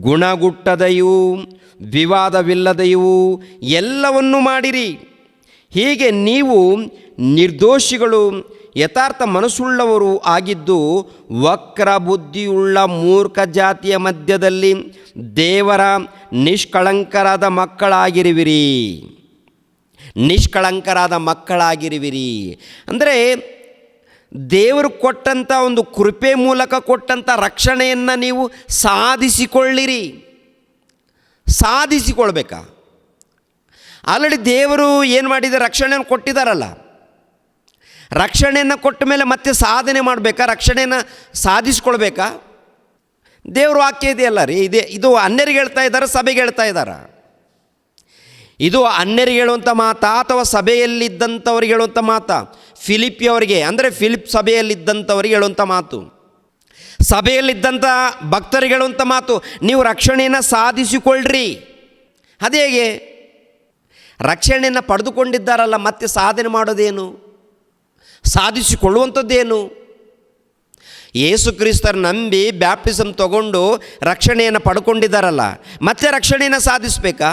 ಗುಣಗುಟ್ಟದೆಯೂ ವಿವಾದವಿಲ್ಲದೆಯೂ ಎಲ್ಲವನ್ನೂ ಮಾಡಿರಿ. ಹೀಗೆ ನೀವು ನಿರ್ದೋಷಿಗಳು ಯಥಾರ್ಥ ಮನಸ್ಸುಳ್ಳವರು ಆಗಿದ್ದು ವಕ್ರ ಬುದ್ಧಿಯುಳ್ಳ ಮೂರ್ಖ ಜಾತಿಯ ಮಧ್ಯದಲ್ಲಿ ದೇವರ ನಿಷ್ಕಳಂಕರಾದ ಮಕ್ಕಳಾಗಿರುವಿರಿ. ನಿಷ್ಕಳಂಕರಾದ ಮಕ್ಕಳಾಗಿರುವಿರಿ ಅಂದರೆ ದೇವರು ಕೊಟ್ಟಂಥ ಒಂದು ಕೃಪೆ ಮೂಲಕ ಕೊಟ್ಟಂಥ ರಕ್ಷಣೆಯನ್ನು ನೀವು ಸಾಧಿಸಿಕೊಳ್ಳಿರಿ. ಸಾಧಿಸಿಕೊಳ್ಬೇಕಾ? ಆಲ್ರೆಡಿ ದೇವರು ಏನು ಮಾಡಿದ್ದಾರೆ? ರಕ್ಷಣೆಯನ್ನು ಕೊಟ್ಟಿದ್ದಾರಲ್ಲ. ರಕ್ಷಣೆಯನ್ನು ಕೊಟ್ಟ ಮೇಲೆ ಮತ್ತೆ ಸಾಧನೆ ಮಾಡಬೇಕಾ? ರಕ್ಷಣೆಯನ್ನು ಸಾಧಿಸ್ಕೊಳ್ಬೇಕಾ? ದೇವ್ರ ವಾಕ್ಯ ಇದೆಯಲ್ಲ ರೀ. ಇದು ಅನ್ಯರಿಗೆ ಹೇಳ್ತಾ ಇದ್ದಾರೆ, ಸಭೆಗೆ ಹೇಳ್ತಾ ಇದ್ದಾರೆ. ಇದು ಅನ್ಯರಿಗೆ ಹೇಳುವಂಥ ಮಾತಾ ಅಥವಾ ಸಭೆಯಲ್ಲಿದ್ದಂಥವ್ರಿಗೆ ಹೇಳುವಂಥ ಮಾತಾ? ಫಿಲಿಪ್ಪಿಯವರಿಗೆ ಅಂದರೆ ಫಿಲಿಪ್ ಸಭೆಯಲ್ಲಿದ್ದಂಥವ್ರಿಗೆ ಹೇಳುವಂಥ ಮಾತು, ಸಭೆಯಲ್ಲಿದ್ದಂಥ ಭಕ್ತರಿಗೆ ಹೇಳುವಂಥ ಮಾತು. ನೀವು ರಕ್ಷಣೆಯನ್ನು ಸಾಧಿಸಿಕೊಳ್ಳ್ರಿ. ಅದೇ ಹೇಗೆ? ರಕ್ಷಣೆಯನ್ನು ಪಡೆದುಕೊಂಡಿದ್ದಾರಲ್ಲ, ಮತ್ತೆ ಸಾಧನೆ ಮಾಡೋದೇನು? ಸಾಧಿಸಿಕೊಳ್ಳುವಂಥದ್ದೇನು? ಯೇಸು ಕ್ರಿಸ್ತರ ನಂಬಿ ಬ್ಯಾಪ್ಟಿಸಮ್ ತಗೊಂಡು ರಕ್ಷಣೆಯನ್ನು ಪಡ್ಕೊಂಡಿದ್ದಾರಲ್ಲ, ಮತ್ತೆ ರಕ್ಷಣೆಯನ್ನು ಸಾಧಿಸಬೇಕಾ?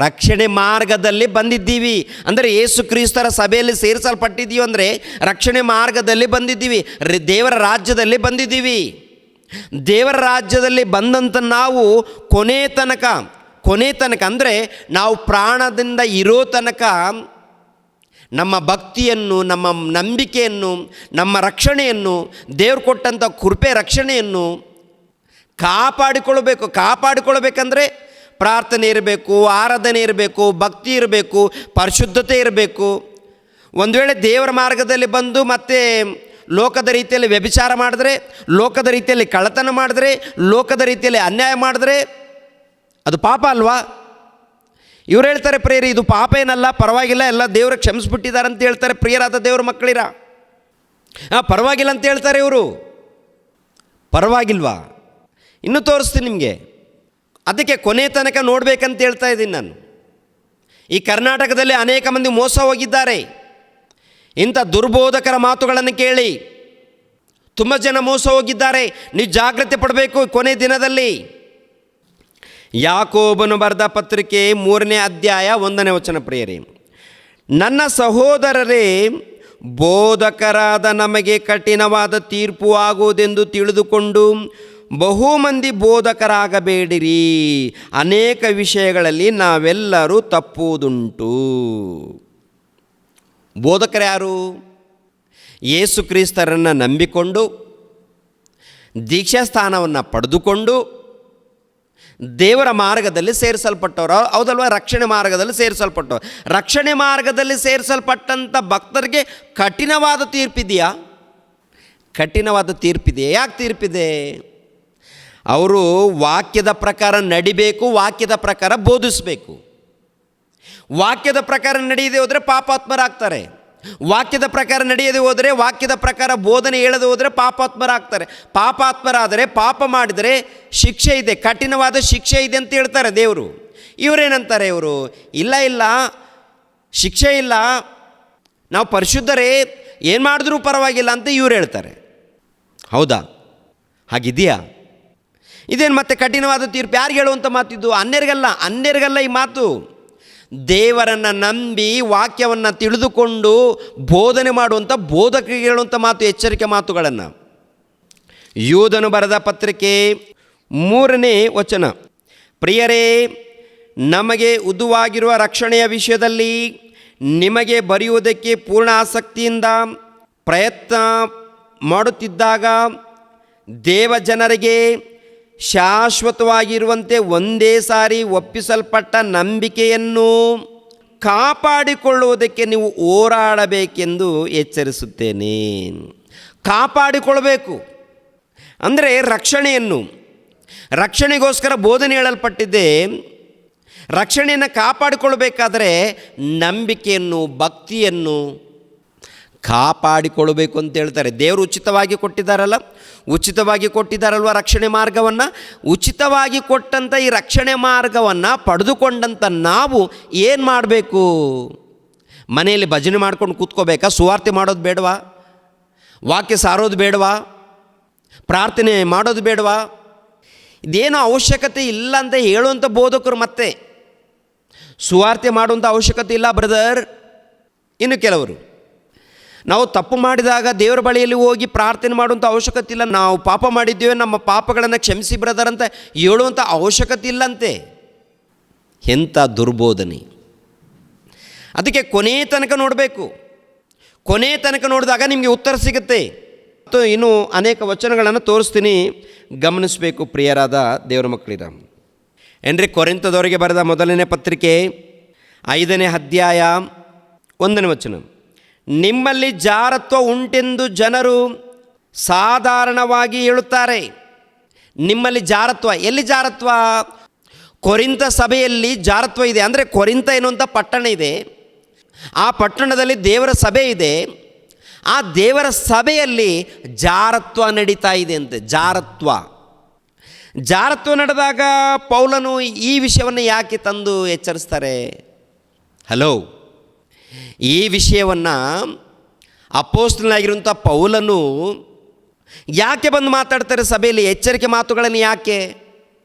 ರಕ್ಷಣೆ ಮಾರ್ಗದಲ್ಲಿ ಬಂದಿದ್ದೀವಿ ಅಂದರೆ ಯೇಸು ಕ್ರಿಸ್ತರ ಸಭೆಯಲ್ಲಿ ಸೇರಿಸಲ್ಪಟ್ಟಿದ್ದೀವಿ ಅಂದರೆ ರಕ್ಷಣೆ ಮಾರ್ಗದಲ್ಲಿ ಬಂದಿದ್ದೀವಿ, ದೇವರ ರಾಜ್ಯದಲ್ಲಿ ಬಂದಿದ್ದೀವಿ. ದೇವರ ರಾಜ್ಯದಲ್ಲಿ ಬಂದಂಥ ನಾವು ಕೊನೆ ತನಕ ಅಂದರೆ ನಾವು ಪ್ರಾಣದಿಂದ ಇರೋ ತನಕ ನಮ್ಮ ಭಕ್ತಿಯನ್ನು, ನಮ್ಮ ನಂಬಿಕೆಯನ್ನು, ನಮ್ಮ ರಕ್ಷಣೆಯನ್ನು, ದೇವ್ರು ಕೊಟ್ಟಂಥ ಕೃಪೆ ರಕ್ಷಣೆಯನ್ನು ಕಾಪಾಡಿಕೊಳ್ಬೇಕಂದ್ರೆ ಪ್ರಾರ್ಥನೆ ಇರಬೇಕು, ಆರಾಧನೆ ಇರಬೇಕು, ಭಕ್ತಿ ಇರಬೇಕು, ಪರಿಶುದ್ಧತೆ ಇರಬೇಕು. ಒಂದು ವೇಳೆ ದೇವರ ಮಾರ್ಗದಲ್ಲಿ ಬಂದು ಮತ್ತೆ ಲೋಕದ ರೀತಿಯಲ್ಲಿ ವ್ಯಭಿಚಾರ ಮಾಡಿದ್ರೆ, ಲೋಕದ ರೀತಿಯಲ್ಲಿ ಕಳ್ಳತನ ಮಾಡಿದ್ರೆ, ಲೋಕದ ರೀತಿಯಲ್ಲಿ ಅನ್ಯಾಯ ಮಾಡಿದ್ರೆ ಅದು ಪಾಪ ಅಲ್ವಾ? ಇವ್ರು ಹೇಳ್ತಾರೆ ಪ್ರಿಯರೇ, ಇದು ಪಾಪ ಏನಲ್ಲ, ಪರವಾಗಿಲ್ಲ, ಎಲ್ಲ ದೇವರು ಕ್ಷಮಿಸ್ಬಿಟ್ಟಿದ್ದಾರೆ ಅಂತ ಹೇಳ್ತಾರೆ. ಪ್ರಿಯರಾದ ದೇವ್ರ ಮಕ್ಕಳಿರ ಪರವಾಗಿಲ್ಲ ಅಂತ ಹೇಳ್ತಾರೆ ಇವರು. ಪರವಾಗಿಲ್ವಾ? ಇನ್ನೂ ತೋರಿಸ್ತೀನಿ ನಿಮಗೆ. ಅದಕ್ಕೆ ಕೊನೆ ತನಕ ನೋಡಬೇಕಂತ ಹೇಳ್ತಾ ಇದ್ದೀನಿ ನಾನು. ಈ ಕರ್ನಾಟಕದಲ್ಲಿ ಅನೇಕ ಮಂದಿ ಮೋಸ ಹೋಗಿದ್ದಾರೆ. ಇಂಥ ದುರ್ಬೋಧಕರ ಮಾತುಗಳನ್ನು ಕೇಳಿ ತುಂಬ ಜನ ಮೋಸ ಹೋಗಿದ್ದಾರೆ. ನೀವು ಜಾಗ್ರತೆ ಪಡಬೇಕು ಕೊನೆ ದಿನದಲ್ಲಿ. ಯಾಕೋಬನು ಬರೆದ ಪತ್ರಿಕೆ 3ನೇ ಅಧ್ಯಾಯ 1ನೇ ವಚನ ಪ್ರಿಯರೇ, ನನ್ನ ಸಹೋದರರೇ, ಬೋಧಕರಾದ ನಮಗೆ ಕಠಿಣವಾದ ತೀರ್ಪು ಆಗುವುದೆಂದು ತಿಳಿದುಕೊಂಡು ಬಹು ಮಂದಿ ಬೋಧಕರಾಗಬೇಡಿರಿ. ಅನೇಕ ವಿಷಯಗಳಲ್ಲಿ ನಾವೆಲ್ಲರೂ ತಪ್ಪುವುದುಂಟು. ಬೋಧಕರು ಯಾರು? ಯೇಸು ಕ್ರಿಸ್ತರನ್ನು ನಂಬಿಕೊಂಡು ದೀಕ್ಷಾಸ್ಥಾನವನ್ನು ಪಡೆದುಕೊಂಡು ದೇವರ ಮಾರ್ಗದಲ್ಲಿ ಸೇರಿಸಲ್ಪಟ್ಟವರು, ಹೌದಲ್ವ? ರಕ್ಷಣೆ ಮಾರ್ಗದಲ್ಲಿ ಸೇರಿಸಲ್ಪಟ್ಟವರು. ರಕ್ಷಣೆ ಮಾರ್ಗದಲ್ಲಿ ಸೇರಿಸಲ್ಪಟ್ಟಂಥ ಭಕ್ತರಿಗೆ ಕಠಿಣವಾದ ತೀರ್ಪಿದೆಯಾ? ಕಠಿಣವಾದ ತೀರ್ಪಿದೆಯಾ? ಯಾಕೆ ತೀರ್ಪಿದೆ? ಅವರು ವಾಕ್ಯದ ಪ್ರಕಾರ ನಡಿಬೇಕು, ವಾಕ್ಯದ ಪ್ರಕಾರ ಬೋಧಿಸಬೇಕು. ವಾಕ್ಯದ ಪ್ರಕಾರ ನಡೆಯದೆ ಹೋದರೆ ಪಾಪಾತ್ಮರಾಗ್ತಾರೆ. ವಾಕ್ಯದ ಪ್ರಕಾರ ನಡೆಯದೆ ಹೋದರೆ, ವಾಕ್ಯದ ಪ್ರಕಾರ ಬೋಧನೆ ಹೇಳದೆ ಹೋದರೆ ಪಾಪಾತ್ಮರಾಗ್ತಾರೆ. ಪಾಪಾತ್ಮರಾದರೆ, ಪಾಪ ಮಾಡಿದರೆ ಶಿಕ್ಷೆ ಇದೆ, ಕಠಿಣವಾದ ಶಿಕ್ಷೆ ಇದೆ ಅಂತ ಹೇಳ್ತಾರೆ ದೇವರು. ಇವರೇನಂತಾರೆ? ಇವರು ಇಲ್ಲ ಶಿಕ್ಷೆ ಇಲ್ಲ, ನಾವು ಪರಿಶುದ್ಧರೇ, ಏನು ಮಾಡಿದ್ರೂ ಪರವಾಗಿಲ್ಲ ಅಂತ ಇವ್ರು ಹೇಳ್ತಾರೆ. ಹೌದಾ? ಹಾಗಿದೆಯಾ? ಇದೇನು ಮತ್ತೆ ಕಠಿಣವಾದ ತೀರ್ಪು? ಯಾರಿಗೆ ಹೇಳುವಂಥ ಮಾತಿದ್ದು? ಅನ್ಯರಿಗಲ್ಲ ಈ ಮಾತು. ದೇವರನ್ನು ನಂಬಿ ವಾಕ್ಯವನ್ನು ತಿಳಿದುಕೊಂಡು ಬೋಧನೆ ಮಾಡುವಂಥ ಬೋಧಕರಿಗೆ ಹೇಳುವಂಥ ಮಾತು, ಎಚ್ಚರಿಕೆ ಮಾತುಗಳನ್ನು. ಯೂದನು ಬರೆದ ಪತ್ರಿಕೆ 3ನೇ ವಚನ. ಪ್ರಿಯರೇ, ನಮಗೆ ಉದುವಾಗಿರುವ ರಕ್ಷಣೆಯ ವಿಷಯದಲ್ಲಿ ನಿಮಗೆ ಬರೆಯುವುದಕ್ಕೆ ಪೂರ್ಣ ಆಸಕ್ತಿಯಿಂದ ಪ್ರಯತ್ನ ಮಾಡುತ್ತಿದ್ದಾಗ ದೇವಜನರಿಗೆ ಶಾಶ್ವತವಾಗಿರುವಂತೆ ಒಂದೇ ಸಾರಿ ಒಪ್ಪಿಸಲ್ಪಟ್ಟ ನಂಬಿಕೆಯನ್ನು ಕಾಪಾಡಿಕೊಳ್ಳುವುದಕ್ಕೆ ನೀವು ಹೋರಾಡಬೇಕೆಂದು ಎಚ್ಚರಿಸುತ್ತೇನೆ. ಕಾಪಾಡಿಕೊಳ್ಳಬೇಕು ಅಂದರೆ ರಕ್ಷಣೆಗೋಸ್ಕರ ಬೋಧನೆ ಹೇಳಲ್ಪಟ್ಟಿದೆ. ರಕ್ಷಣೆಯನ್ನು ಕಾಪಾಡಿಕೊಳ್ಳಬೇಕಾದರೆ ನಂಬಿಕೆಯನ್ನು, ಭಕ್ತಿಯನ್ನು ಕಾಪಾಡಿಕೊಳ್ಳಬೇಕು ಅಂತ ಹೇಳ್ತಾರೆ. ದೇವರು ಉಚಿತವಾಗಿ ಕೊಟ್ಟಿದ್ದಾರಲ್ವ ರಕ್ಷಣೆ ಮಾರ್ಗವನ್ನು. ಉಚಿತವಾಗಿ ಕೊಟ್ಟಂಥ ಈ ರಕ್ಷಣೆ ಮಾರ್ಗವನ್ನು ಪಡೆದುಕೊಂಡಂಥ ನಾವು ಏನು ಮಾಡಬೇಕು? ಮನೆಯಲ್ಲಿ ಭಜನೆ ಮಾಡ್ಕೊಂಡು ಕೂತ್ಕೋಬೇಕಾ? ಸುವಾರ್ತೆ ಮಾಡೋದು ಬೇಡವಾ? ವಾಕ್ಯ ಸಾರೋದು ಬೇಡವಾ? ಪ್ರಾರ್ಥನೆ ಮಾಡೋದು ಬೇಡವಾ? ಇದೇನೋ ಅವಶ್ಯಕತೆ ಇಲ್ಲ ಅಂತ ಹೇಳುವಂಥ ಬೋಧಕರು ಮತ್ತೆ ಸುವಾರ್ತೆ ಮಾಡುವಂಥ ಅವಶ್ಯಕತೆ ಇಲ್ಲ ಬ್ರದರ್. ಇನ್ನು ಕೆಲವರು ನಾವು ತಪ್ಪು ಮಾಡಿದಾಗ ದೇವರ ಬಳಿಯಲ್ಲಿ ಹೋಗಿ ಪ್ರಾರ್ಥನೆ ಮಾಡುವಂಥ ಅವಶ್ಯಕತೆ ಇಲ್ಲ, ನಾವು ಪಾಪ ಮಾಡಿದ್ದೇವೆ, ನಮ್ಮ ಪಾಪಗಳನ್ನು ಕ್ಷಮಿಸಿ ಬ್ರದರ್ ಅಂತ ಹೇಳುವಂಥ ಅವಶ್ಯಕತೆ ಇಲ್ಲಂತೆ. ಎಂಥ ದುರ್ಬೋಧನೆ! ಅದಕ್ಕೆ ಕೊನೆ ತನಕ ನೋಡಬೇಕು. ಕೊನೆ ತನಕ ನೋಡಿದಾಗ ನಿಮಗೆ ಉತ್ತರ ಸಿಗುತ್ತೆ. ಮತ್ತು ಇನ್ನೂ ಅನೇಕ ವಚನಗಳನ್ನು ತೋರಿಸ್ತೀನಿ, ಗಮನಿಸಬೇಕು ಪ್ರಿಯರಾದ ದೇವರ ಮಕ್ಕಳಿರ. ಏನ್ರಿ, ಕೊರಿಂಥದವರಿಗೆ ಬರೆದ ಮೊದಲನೇ ಪತ್ರಿಕೆ 5ನೇ ಅಧ್ಯಾಯ 1ನೇ ವಚನ. ನಿಮ್ಮಲ್ಲಿ ಜಾರತ್ವ ಉಂಟೆಂದು ಜನರು ಸಾಧಾರಣವಾಗಿ ಹೇಳುತ್ತಾರೆ. ನಿಮ್ಮಲ್ಲಿ ಜಾರತ್ವ, ಎಲ್ಲಿ ಜಾರತ್ವ? ಕೊರಿಂಥ ಸಭೆಯಲ್ಲಿ ಜಾರತ್ವ ಇದೆ. ಅಂದರೆ ಕೊರಿಂಥ ಎನ್ನುವಂಥ ಪಟ್ಟಣ ಇದೆ, ಆ ಪಟ್ಟಣದಲ್ಲಿ ದೇವರ ಸಭೆ ಇದೆ. ಆ ದೇವರ ಸಭೆಯಲ್ಲಿ ಜಾರತ್ವ ನಡೀತಾ ಇದೆ ಅಂತೆ. ಜಾರತ್ವ ನಡೆದಾಗ ಪೌಲನು ಈ ವಿಷಯವನ್ನು ಯಾಕೆ ತಂದು ಎಚ್ಚರಿಸ್ತಾರೆ? ಹಲೋ, ಈ ವಿಷಯವನ್ನು ಅಪೊಸ್ತಲನಾಗಿರುವಂಥ ಪೌಲನು ಯಾಕೆ ಬಂದು ಮಾತಾಡ್ತಾರೆ ಸಭೆಯಲ್ಲಿ? ಎಚ್ಚರಿಕೆ ಮಾತುಗಳನ್ನು ಯಾಕೆ?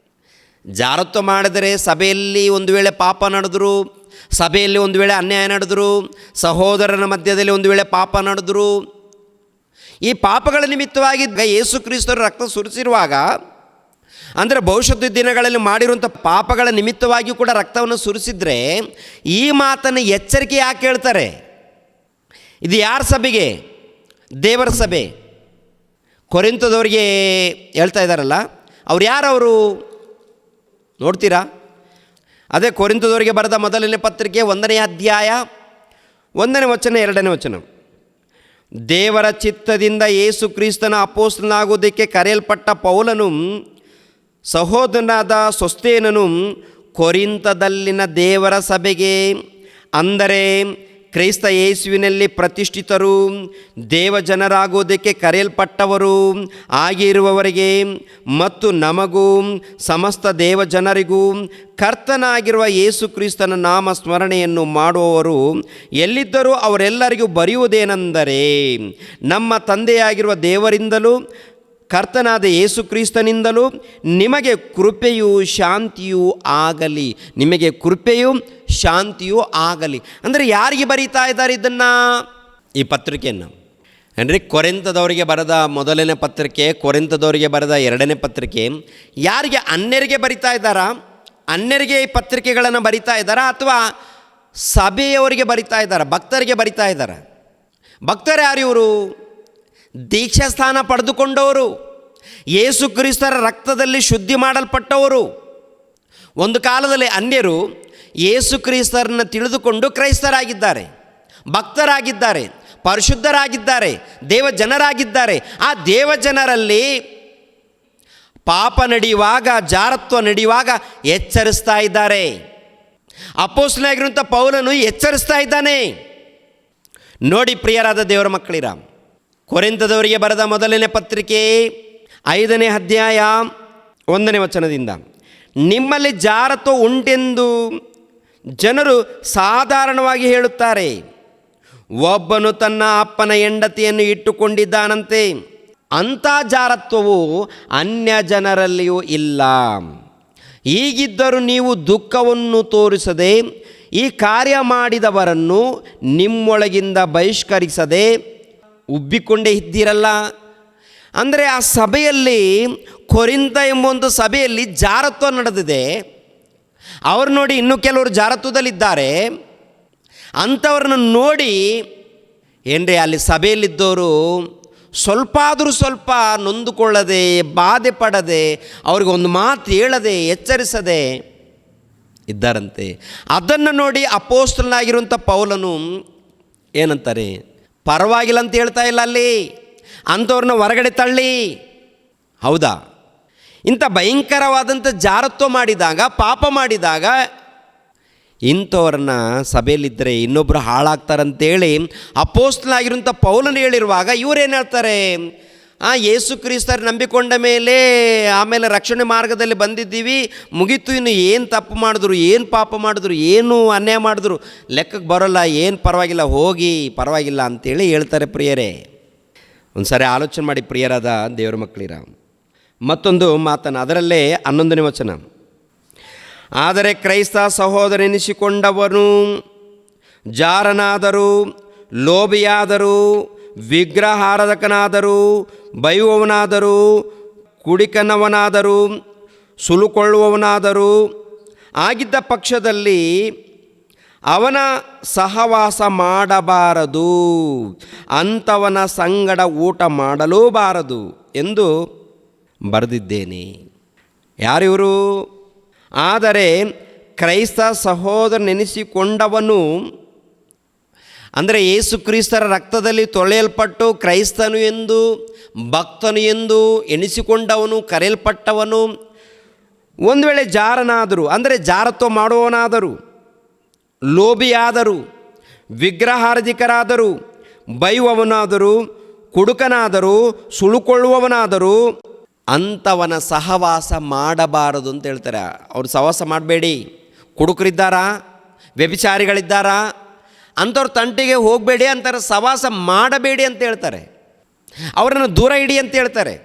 ಜಾರತ್ವ ಮಾಡಿದರೆ ಸಭೆಯಲ್ಲಿ ಒಂದು ವೇಳೆ ಪಾಪ ನಡೆದ್ರು, ಸಭೆಯಲ್ಲಿ ಒಂದು ವೇಳೆ ಅನ್ಯಾಯ ನಡೆದ್ರು, ಸಹೋದರನ ಮಧ್ಯದಲ್ಲಿ ಒಂದು ವೇಳೆ ಪಾಪ ನಡೆದ್ರು, ಈ ಪಾಪಗಳ ನಿಮಿತ್ತವಾಗಿ ಯೇಸು ಕ್ರಿಸ್ತರು ರಕ್ತ ಸುರಿಸಿರುವಾಗ, ಅಂದರೆ ಭವಿಷ್ಯದ ದಿನಗಳಲ್ಲಿ ಮಾಡಿರುವಂಥ ಪಾಪಗಳ ನಿಮಿತ್ತವಾಗಿ ಕೂಡ ರಕ್ತವನ್ನು ಸುರಿಸಿದ್ರೆ ಈ ಮಾತನ್ನು ಎಚ್ಚರಿಕೆ ಯಾಕೆ ಹೇಳ್ತಾರೆ? ಇದು ಯಾರ ಸಭೆಗೆ? ದೇವರ ಸಭೆ. ಕೊರಿಂಥದವರಿಗೆ ಹೇಳ್ತಾ ಇದ್ದಾರಲ್ಲ, ಅವ್ರು ಯಾರವರು ನೋಡ್ತೀರಾ? ಅದೇ ಕೊರಿಂಥದವರಿಗೆ ಬರೆದ ಮೊದಲನೇ ಪತ್ರಿಕೆ 1ನೇ ಅಧ್ಯಾಯ 1ನೇ ವಚನ 2ನೇ ವಚನ. ದೇವರ ಚಿತ್ತದಿಂದ ಯೇಸು ಕ್ರಿಸ್ತನ ಅಪೊಸ್ತಲನಾಗುವುದಕ್ಕೆ ಕರೆಯಲ್ಪಟ್ಟ ಪೌಲನು ಸಹೋದರನಾದ ಸೊಸ್ತೇನನು ಕೊರಿಂಥದಲ್ಲಿನ ದೇವರ ಸಭೆಗೆ, ಅಂದರೆ ಕ್ರೈಸ್ತ ಯೇಸುವಿನಲ್ಲಿ ಪ್ರತಿಷ್ಠಿತರು, ದೇವಜನರಾಗುವುದಕ್ಕೆ ಕರೆಯಲ್ಪಟ್ಟವರು ಆಗಿರುವವರಿಗೆ ಮತ್ತು ನಮಗೂ ಸಮಸ್ತ ದೇವಜನರಿಗೂ ಕರ್ತನಾಗಿರುವ ಯೇಸು ಕ್ರಿಸ್ತನ ನಾಮ ಸ್ಮರಣೆಯನ್ನು ಮಾಡುವವರು ಎಲ್ಲಿದ್ದರೂ ಅವರೆಲ್ಲರಿಗೂ ಬರೆಯುವುದೇನೆಂದರೆ, ನಮ್ಮ ತಂದೆಯಾಗಿರುವ ದೇವರಿಂದಲೂ ಕರ್ತನಾದ ಯೇಸು ಕ್ರಿಸ್ತನಿಂದಲೂ ನಿಮಗೆ ಕೃಪೆಯೂ ಶಾಂತಿಯೂ ಆಗಲಿ. ನಿಮಗೆ ಕೃಪೆಯೂ ಶಾಂತಿಯೂ ಆಗಲಿ. ಅಂದರೆ ಯಾರಿಗೆ ಬರೀತಾ ಇದ್ದಾರೆ ಇದನ್ನು? ಈ ಪತ್ರಿಕೆಯನ್ನು. ಅಂದರೆ ಕೊರಿಂಥದವರಿಗೆ ಬರೆದ ಮೊದಲನೇ ಪತ್ರಿಕೆ, ಕೊರಿಂಥದವರಿಗೆ ಬರೆದ ಎರಡನೇ ಪತ್ರಿಕೆ ಯಾರಿಗೆ? ಅನ್ಯರಿಗೆ ಬರಿತಾ ಇದ್ದಾರಾ? ಅನ್ಯರಿಗೆ ಈ ಪತ್ರಿಕೆಗಳನ್ನು ಬರಿತಾ ಇದ್ದಾರಾ ಅಥವಾ ಸಭೆಯವರಿಗೆ ಬರಿತಾ ಇದ್ದಾರಾ? ಭಕ್ತರಿಗೆ ಬರಿತಾ ಇದ್ದಾರೆ. ಭಕ್ತರು ಯಾರು? ಇವರು ದೀಕ್ಷಾಸ್ಥಾನ ಪಡೆದುಕೊಂಡವರು, ಯೇಸು ಕ್ರಿಸ್ತರ ರಕ್ತದಲ್ಲಿ ಶುದ್ಧಿ ಮಾಡಲ್ಪಟ್ಟವರು. ಒಂದು ಕಾಲದಲ್ಲಿ ಅನ್ಯರು ಯೇಸು ಕ್ರಿಸ್ತರನ್ನು ತಿಳಿದುಕೊಂಡು ಕ್ರೈಸ್ತರಾಗಿದ್ದಾರೆ, ಭಕ್ತರಾಗಿದ್ದಾರೆ, ಪರಿಶುದ್ಧರಾಗಿದ್ದಾರೆ, ದೇವಜನರಾಗಿದ್ದಾರೆ. ಆ ದೇವಜನರಲ್ಲಿ ಪಾಪ ನಡೆಯುವಾಗ, ಜಾರತ್ವ ನಡೆಯುವಾಗ ಎಚ್ಚರಿಸ್ತಾ ಇದ್ದಾರೆ. ಅಪೊಸ್ತಲನಾಗಿರುವಂಥ ಪೌಲನು ಎಚ್ಚರಿಸ್ತಾ ಇದ್ದಾನೆ. ನೋಡಿ ಪ್ರಿಯರಾದ ದೇವರ ಮಕ್ಕಳಿರ, ಕೊರಿಂಥದವರಿಗೆ ಬರೆದ ಮೊದಲನೇ ಪತ್ರಿಕೆ 5ನೇ ಅಧ್ಯಾಯ 1ನೇ ವಚನದಿಂದ, ನಿಮ್ಮಲ್ಲಿ ಜಾರತ್ವ ಉಂಟೆಂದು ಜನರು ಸಾಧಾರಣವಾಗಿ ಹೇಳುತ್ತಾರೆ. ಒಬ್ಬನು ತನ್ನ ಅಪ್ಪನ ಹೆಂಡತಿಯನ್ನು ಇಟ್ಟುಕೊಂಡಿದ್ದಾನಂತೆ. ಅಂಥ ಜಾರತ್ವವು ಅನ್ಯ ಜನರಲ್ಲಿಯೂ ಇಲ್ಲ. ಹೀಗಿದ್ದರೂ ನೀವು ದುಃಖವನ್ನು ತೋರಿಸದೆ ಈ ಕಾರ್ಯ ಮಾಡಿದವರನ್ನು ನಿಮ್ಮೊಳಗಿಂದ ಬಹಿಷ್ಕರಿಸದೆ ಉಬ್ಬಿಕೊಂಡೇ ಇದ್ದೀರಲ್ಲ. ಅಂದರೆ ಆ ಸಭೆಯಲ್ಲಿ, ಕೊರಿಂಥ ಎಂಬ ಒಂದು ಸಭೆಯಲ್ಲಿ ಜಾರತ್ವ ನಡೆದಿದೆ. ಅವ್ರು ನೋಡಿ ಇನ್ನೂ ಕೆಲವರು ಜಾರತ್ವದಲ್ಲಿದ್ದಾರೆ. ಅಂಥವ್ರನ್ನ ನೋಡಿ ಏನ್ರಿ ಅಲ್ಲಿ ಸಭೆಯಲ್ಲಿದ್ದವರು ಸ್ವಲ್ಪ ನೊಂದುಕೊಳ್ಳದೆ, ಬಾಧೆ ಪಡದೆ, ಅವ್ರಿಗೆ ಒಂದು ಮಾತು ಹೇಳದೆ, ಎಚ್ಚರಿಸದೆ ಇದ್ದಾರಂತೆ. ಅದನ್ನು ನೋಡಿ ಅಪೊಸ್ತಲನಾಗಿರುವಂಥ ಪೌಲನು ಏನಂತಾರೆ? ಪರವಾಗಿಲ್ಲ ಅಂತ ಹೇಳ್ತಾ ಇಲ್ಲ, ಅಲ್ಲಿ ಅಂಥವ್ರನ್ನ ಹೊರಗಡೆ ತಳ್ಳಿ. ಹೌದಾ? ಇಂಥ ಭಯಂಕರವಾದಂಥ ಜಾರತ್ವ ಮಾಡಿದಾಗ, ಪಾಪ ಮಾಡಿದಾಗ ಇಂಥವ್ರನ್ನ ಸಭೆಯಲ್ಲಿದ್ದರೆ ಇನ್ನೊಬ್ಬರು ಹಾಳಾಗ್ತಾರಂತೇಳಿ ಅಪೊಸ್ತಲನಾಗಿರುವಂಥ ಪೌಲನು ಹೇಳಿರುವಾಗ ಇವರೇನು ಹೇಳ್ತಾರೆ? ಯೇಸು ಕ್ರಿಸ್ತರ ನಂಬಿಕೊಂಡ ಆಮೇಲೆ ರಕ್ಷಣೆ ಮಾರ್ಗದಲ್ಲಿ ಬಂದಿದ್ದೀವಿ, ಮುಗೀತು, ಇನ್ನು ಏನು ತಪ್ಪು ಮಾಡಿದ್ರು, ಏನು ಪಾಪ ಮಾಡಿದ್ರು, ಏನು ಅನ್ಯಾಯ ಮಾಡಿದ್ರು ಲೆಕ್ಕಕ್ಕೆ ಬರೋಲ್ಲ, ಏನು ಪರವಾಗಿಲ್ಲ, ಹೋಗಿ ಪರವಾಗಿಲ್ಲ ಅಂತೇಳಿ ಹೇಳ್ತಾರೆ. ಪ್ರಿಯರೇ, ಒಂದು ಸಾರಿ ಆಲೋಚನೆ ಮಾಡಿ ಪ್ರಿಯರಾದ ದೇವರ ಮಕ್ಕಳಿರ. ಮತ್ತೊಂದು ಮಾತನ್ನು, ಅದರಲ್ಲೇ 11ನೇ ವಚನ, ಆದರೆ ಕ್ರೈಸ್ತ ಸಹೋದರನೆನಿಸಿಕೊಂಡವನು ಜಾರನಾದರೂ, ಲೋಭಿಯಾದರೂ, ವಿಗ್ರಹಾರಾಧಕನಾದರೂ, ಬೈಯುವವನಾದರೂ, ಕುಡಿಕನವನಾದರೂ, ಸುಲುಕೊಳ್ಳುವವನಾದರೂ ಆಗಿದ್ದ ಪಕ್ಷದಲ್ಲಿ ಅವನ ಸಹವಾಸ ಮಾಡಬಾರದು, ಅಂಥವನ ಸಂಗಡ ಊಟ ಮಾಡಲೂಬಾರದು ಎಂದು ಬರೆದಿದ್ದೇನೆ. ಯಾರಿವರು? ಆದರೆ ಕ್ರೈಸ್ತ ಸಹೋದರನೆನಿಸಿಕೊಂಡವನು, ಅಂದರೆ ಯೇಸು ಕ್ರಿಸ್ತರ ರಕ್ತದಲ್ಲಿ ತೊಳೆಯಲ್ಪಟ್ಟು ಕ್ರೈಸ್ತನು ಎಂದು, ಭಕ್ತನು ಎಂದು ಎನಿಸಿಕೊಂಡವನು, ಕರೆಯಲ್ಪಟ್ಟವನು, ಒಂದು ವೇಳೆ ಜಾರನಾದರೂ, ಅಂದರೆ ಜಾರತ್ವ ಮಾಡುವವನಾದರೂ, ಲೋಭಿಯಾದರೂ, ವಿಗ್ರಹಾರಾಧಿಕರಾದರೂ, ಬೈಯುವವನಾದರೂ, ಕುಡುಕನಾದರೂ, ಸುಳುಕೊಳ್ಳುವವನಾದರೂ ಅಂಥವನ ಸಹವಾಸ ಮಾಡಬಾರದು ಅಂತ ಹೇಳ್ತಾರೆ. ಅವ್ರು ಸಹವಾಸ ಮಾಡಬೇಡಿ. ಕುಡುಕರಿದ್ದಾರಾ, ವ್ಯಭಿಚಾರಿಗಳಿದ್ದಾರಾ, ಅಂಥವ್ರ ತಂಟೆಗೆ ಹೋಗಬೇಡಿ ಅಂತಾರೆ. ಸಹವಾಸ ಮಾಡಬೇಡಿ ಅಂತ ಹೇಳ್ತಾರೆ. ಅವರನ್ನು ದೂರ ಇಡಿ ಅಂತ ಹೇಳ್ತಾರೆ.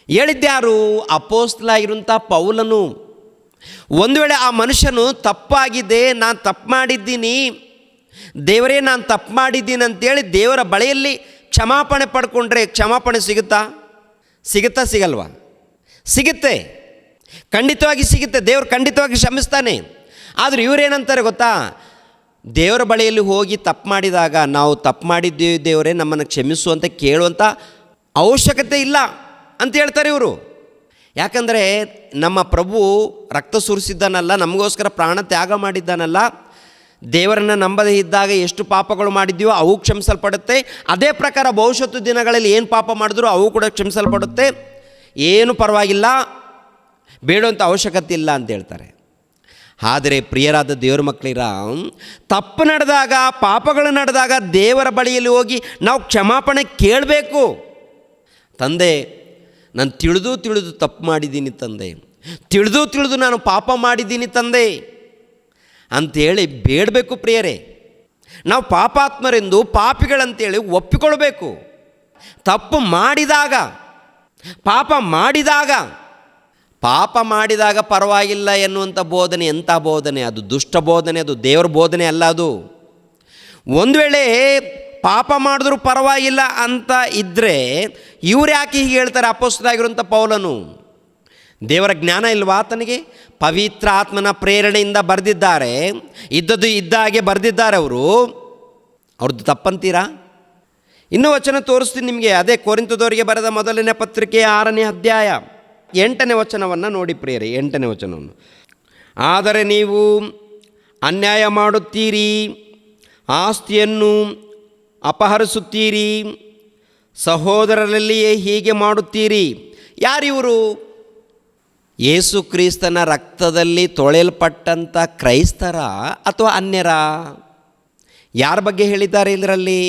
ಹೇಳಿದ್ಯಾರು? ಅಪೊಸ್ತಲನಾಗಿರುವಂಥ ಪೌಲನು. ಒಂದು ವೇಳೆ ಆ ಮನುಷ್ಯನು ತಪ್ಪಾಗಿದೆ, ನಾನು ತಪ್ಪು ಮಾಡಿದ್ದೀನಿ, ದೇವರೇ ನಾನು ತಪ್ಪು ಮಾಡಿದ್ದೀನಿ ಅಂತೇಳಿ ದೇವರ ಬಳಿಯಲ್ಲಿ ಕ್ಷಮಾಪಣೆ ಪಡ್ಕೊಂಡ್ರೆ ಕ್ಷಮಾಪಣೆ ಸಿಗುತ್ತಾ? ಸಿಗಲ್ವಾ? ಸಿಗುತ್ತೆ, ಖಂಡಿತವಾಗಿ ಸಿಗುತ್ತೆ. ದೇವರು ಖಂಡಿತವಾಗಿ ಕ್ಷಮಿಸ್ತಾನೆ. ಆದರೆ ಇವರೇನಂತಾರೆ ಗೊತ್ತಾ? ದೇವರ ಬಳಿಯಲ್ಲಿ ಹೋಗಿ ತಪ್ಪು ಮಾಡಿದಾಗ, ನಾವು ತಪ್ಪು ಮಾಡಿದ್ದೀವಿ ದೇವರೇ ನಮ್ಮನ್ನು ಕ್ಷಮಿಸು ಅಂತ ಕೇಳುವಂಥ ಅವಶ್ಯಕತೆ ಇಲ್ಲ ಅಂತ ಹೇಳ್ತಾರೆ ಇವರು. ಯಾಕಂದರೆ ನಮ್ಮ ಪ್ರಭು ರಕ್ತ ಸುರಿಸಿದ್ದಾನಲ್ಲ, ನಮಗೋಸ್ಕರ ಪ್ರಾಣ ತ್ಯಾಗ ಮಾಡಿದ್ದಾನಲ್ಲ, ದೇವರನ್ನು ನಂಬದೇ ಇದ್ದಾಗ ಎಷ್ಟು ಪಾಪಗಳು ಮಾಡಿದ್ದೀವೋ ಅವು ಕ್ಷಮಿಸಲ್ಪಡುತ್ತೆ. ಅದೇ ಪ್ರಕಾರ ಭವಿಷ್ಯತ್ತು ದಿನಗಳಲ್ಲಿ ಏನು ಪಾಪ ಮಾಡಿದ್ರೂ ಅವು ಕೂಡ ಕ್ಷಮಿಸಲ್ಪಡುತ್ತೆ. ಏನು ಪರವಾಗಿಲ್ಲ, ಬೇಡುವಂಥ ಅವಶ್ಯಕತೆ ಇಲ್ಲ ಅಂತ ಹೇಳ್ತಾರೆ. ಆದರೆ ಪ್ರಿಯರಾದ ದೇವರ ಮಕ್ಕಳಿರ, ತಪ್ಪು ನಡೆದಾಗ, ಪಾಪಗಳು ನಡೆದಾಗ ದೇವರ ಬಳಿಯಲ್ಲಿ ಹೋಗಿ ನಾವು ಕ್ಷಮಾಪಣೆ ಕೇಳಬೇಕು. ತಂದೆ, ನಾನು ತಿಳಿದು ತಪ್ಪು ಮಾಡಿದ್ದೀನಿ ತಂದೆ, ತಿಳಿದು ನಾನು ಪಾಪ ಮಾಡಿದ್ದೀನಿ ತಂದೆ ಅಂಥೇಳಿ ಬೇಡಬೇಕು. ಪ್ರಿಯರೇ, ನಾವು ಪಾಪಾತ್ಮರೆಂದು, ಪಾಪಿಗಳಂತೇಳಿ ಒಪ್ಪಿಕೊಳ್ಬೇಕು. ತಪ್ಪು ಮಾಡಿದಾಗ, ಪಾಪ ಮಾಡಿದಾಗ ಪರವಾಗಿಲ್ಲ ಎನ್ನುವಂಥ ಬೋಧನೆ ಎಂಥ ಬೋಧನೆ? ಅದು ದುಷ್ಟ ಬೋಧನೆ, ಅದು ದೇವರ ಬೋಧನೆ ಅಲ್ಲ. ಅದು ಒಂದು ವೇಳೆ ಪಾಪ ಮಾಡಿದ್ರೂ ಪರವಾಗಿಲ್ಲ ಅಂತ ಇದ್ದರೆ ಇವ್ರು ಯಾಕೆ ಹೀಗೆ ಹೇಳ್ತಾರೆ? ಅಪೊಸ್ತಲನಾಗಿರುವಂಥ ಪೌಲನು ದೇವರ ಜ್ಞಾನ ಇಲ್ವಾ ಆತನಿಗೆ? ಪವಿತ್ರ ಆತ್ಮನ ಪ್ರೇರಣೆಯಿಂದ ಬರೆದಿದ್ದಾರೆ, ಇದ್ದದ್ದು ಇದ್ದ ಹಾಗೆ ಬರೆದಿದ್ದಾರೆ ಅವರು. ಅವ್ರದ್ದು ತಪ್ಪಂತೀರಾ? ಇನ್ನೂ ವಚನ ತೋರಿಸ್ತೀನಿ ನಿಮಗೆ. ಅದೇ ಕೊರಿಂಥದವರಿಗೆ ಬರೆದ ಮೊದಲನೇ ಪತ್ರಿಕೆ 6ನೇ ಅಧ್ಯಾಯ 8ನೇ ವಚನವನ್ನು ನೋಡಿ ಪ್ರಿಯರೇ. 8ನೇ ವಚನವನ್ನು, ಆದರೆ ನೀವು ಅನ್ಯಾಯ ಮಾಡುತ್ತೀರಿ, ಆಸ್ತಿಯನ್ನು ಅಪಹರಿಸುತ್ತೀರಿ, ಸಹೋದರರಲ್ಲಿಯೇ ಹೀಗೆ ಮಾಡುತ್ತೀರಿ. ಯಾರಿವರು? ಯೇಸು ಕ್ರಿಸ್ತನ ರಕ್ತದಲ್ಲಿ ತೊಳೆಯಲ್ಪಟ್ಟಂಥ ಕ್ರೈಸ್ತರ ಅಥವಾ ಅನ್ಯರ? ಯಾರ ಬಗ್ಗೆ ಹೇಳಿದ್ದಾರೆ ಇದರಲ್ಲಿ?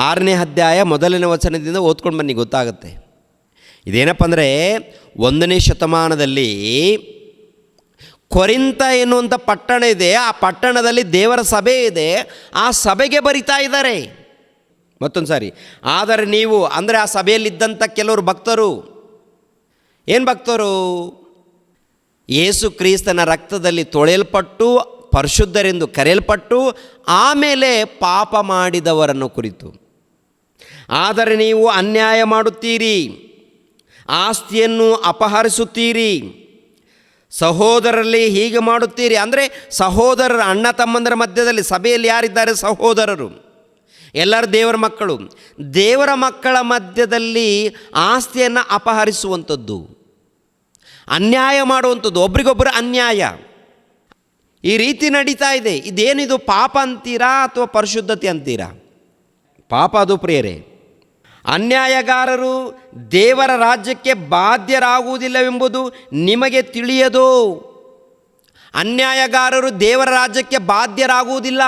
6ನೇ ಅಧ್ಯಾಯ 1ನೇ ವಚನದಿಂದ ಓದ್ಕೊಂಡು ಬನ್ನಿ, ಗೊತ್ತಾಗುತ್ತೆ. ಇದೇನಪ್ಪ ಅಂದರೆ 1ನೇ ಶತಮಾನದಲ್ಲಿ ಕೊರಿಂಥ ಎನ್ನುವಂಥ ಪಟ್ಟಣ ಇದೆ. ಆ ಪಟ್ಟಣದಲ್ಲಿ ದೇವರ ಸಭೆ ಇದೆ. ಆ ಸಭೆಗೆ ಬರಿತಾ ಇದ್ದಾರೆ. ಮತ್ತೊಂದು ಸಾರಿ, ಆದರೆ ನೀವು ಅಂದರೆ ಆ ಸಭೆಯಲ್ಲಿದ್ದಂಥ ಕೆಲವರು ಭಕ್ತರು. ಏನು ಭಕ್ತರು? ಯೇಸು ಕ್ರಿಸ್ತನ ರಕ್ತದಲ್ಲಿ ತೊಳೆಯಲ್ಪಟ್ಟು ಪರಿಶುದ್ಧರೆಂದು ಕರೆಯಲ್ಪಟ್ಟು ಆಮೇಲೆ ಪಾಪ ಮಾಡಿದವರನ್ನು ಕುರಿತು. ಆದರೆ ನೀವು ಅನ್ಯಾಯ ಮಾಡುತ್ತೀರಿ, ಆಸ್ತಿಯನ್ನು ಅಪಹರಿಸುತ್ತೀರಿ, ಸಹೋದರರಲ್ಲಿ ಹೀಗೆ ಮಾಡುತ್ತೀರಿ. ಅಂದರೆ ಸಹೋದರರು, ಅಣ್ಣ ತಮ್ಮಂದರ ಮಧ್ಯದಲ್ಲಿ ಸಭೆಯಲ್ಲಿ ಯಾರಿದ್ದಾರೆ? ಸಹೋದರರು, ಎಲ್ಲರೂ ದೇವರ ಮಕ್ಕಳು. ದೇವರ ಮಕ್ಕಳ ಮಧ್ಯದಲ್ಲಿ ಆಸ್ತಿಯನ್ನು ಅಪಹರಿಸುವಂಥದ್ದು, ಅನ್ಯಾಯ ಮಾಡುವಂಥದ್ದು, ಒಬ್ರಿಗೊಬ್ಬರು ಅನ್ಯಾಯ, ಈ ರೀತಿ ನಡೀತಾ ಇದೆ. ಇದೇನಿದು? ಪಾಪ ಅಂತೀರಾ ಅಥವಾ ಪರಿಶುದ್ಧತೆ ಅಂತೀರಾ? ಪಾಪ ಅದು ಪ್ರಿಯರೇ. ಅನ್ಯಾಯಗಾರರು ದೇವರ ರಾಜ್ಯಕ್ಕೆ ಬಾಧ್ಯರಾಗುವುದಿಲ್ಲವೆಂಬುದು ನಿಮಗೆ ತಿಳಿಯದು. ಅನ್ಯಾಯಗಾರರು ದೇವರ ರಾಜ್ಯಕ್ಕೆ ಬಾಧ್ಯರಾಗುವುದಿಲ್ಲ.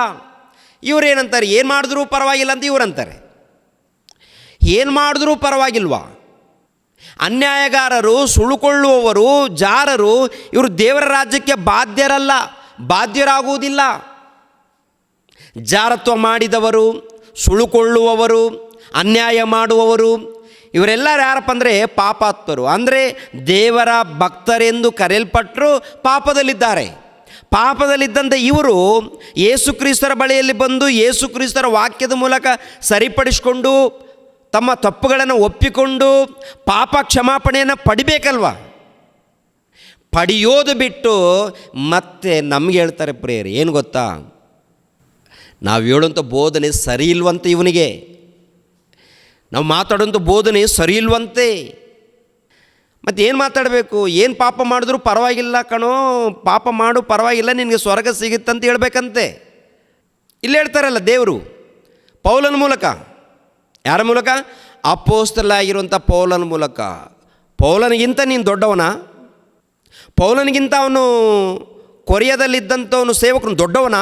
ಇವರೇನಂತಾರೆ? ಏನು ಮಾಡಿದ್ರೂ ಪರವಾಗಿಲ್ಲ ಅಂತ ಇವರಂತಾರೆ. ಏನು ಮಾಡಿದ್ರೂ ಪರವಾಗಿಲ್ವಾ? ಅನ್ಯಾಯಗಾರರು, ಸುಳುಕೊಳ್ಳುವವರು, ಜಾರರು, ಇವರು ದೇವರ ರಾಜ್ಯಕ್ಕೆ ಬಾಧ್ಯರಲ್ಲ, ಬಾಧ್ಯರಾಗುವುದಿಲ್ಲ. ಜಾರತ್ವ ಮಾಡಿದವರು, ಸುಳುಕೊಳ್ಳುವವರು, ಅನ್ಯಾಯ ಮಾಡುವವರು, ಇವರೆಲ್ಲರೂ ಯಾರಪ್ಪ ಅಂದರೆ ಪಾಪಾತ್ಮರು. ಅಂದರೆ ದೇವರ ಭಕ್ತರೆಂದು ಕರೆಯಲ್ಪಟ್ಟರು ಪಾಪದಲ್ಲಿದ್ದಾರೆ. ಪಾಪದಲ್ಲಿದ್ದಂಥ ಇವರು ಯೇಸುಕ್ರಿಸ್ತರ ಬಳಿಯಲ್ಲಿ ಬಂದು ಯೇಸುಕ್ರಿಸ್ತರ ವಾಕ್ಯದ ಮೂಲಕ ಸರಿಪಡಿಸಿಕೊಂಡು ತಮ್ಮ ತಪ್ಪುಗಳನ್ನು ಒಪ್ಪಿಕೊಂಡು ಪಾಪ ಕ್ಷಮಾಪಣೆಯನ್ನು ಪಡಿಬೇಕಲ್ವ? ಪಡೆಯೋದು ಬಿಟ್ಟು ಮತ್ತೆ ನಮಗೆ ಹೇಳ್ತಾರೆ ಪ್ರೇಯರ್, ಏನು ಗೊತ್ತಾ? ನಾವು ಹೇಳುವಂಥ ಬೋಧನೆ ಸರಿ ಇಲ್ವಂತೆ, ಇವನಿಗೆ ನಾವು ಮಾತಾಡೋಂಥ ಬೋಧನೆ ಸರಿ ಇಲ್ವಂತೆ. ಮತ್ತು ಏನು ಮಾತಾಡಬೇಕು? ಏನು ಪಾಪ ಮಾಡಿದ್ರೂ ಪರವಾಗಿಲ್ಲ ಕಣೋ, ಪಾಪ ಮಾಡು ಪರವಾಗಿಲ್ಲ, ನಿನಗೆ ಸ್ವರ್ಗ ಸಿಗುತ್ತಂತ ಹೇಳ್ಬೇಕಂತೆ. ಇಲ್ಲಿ ಹೇಳ್ತಾರಲ್ಲ ದೇವರು ಪೌಲನ ಮೂಲಕ. ಯಾರ ಮೂಲಕ? ಅಪೊಸ್ತಲನಾಗಿರುವಂಥ ಪೌಲನ ಮೂಲಕ. ಪೌಲನಿಗಿಂತ ನೀನು ದೊಡ್ಡವನ? ಪೌಲನಿಗಿಂತ ಅವನು ಕೊರಿಯಾದಲ್ಲಿದ್ದಂಥವನು ಸೇವಕನು ದೊಡ್ಡವನ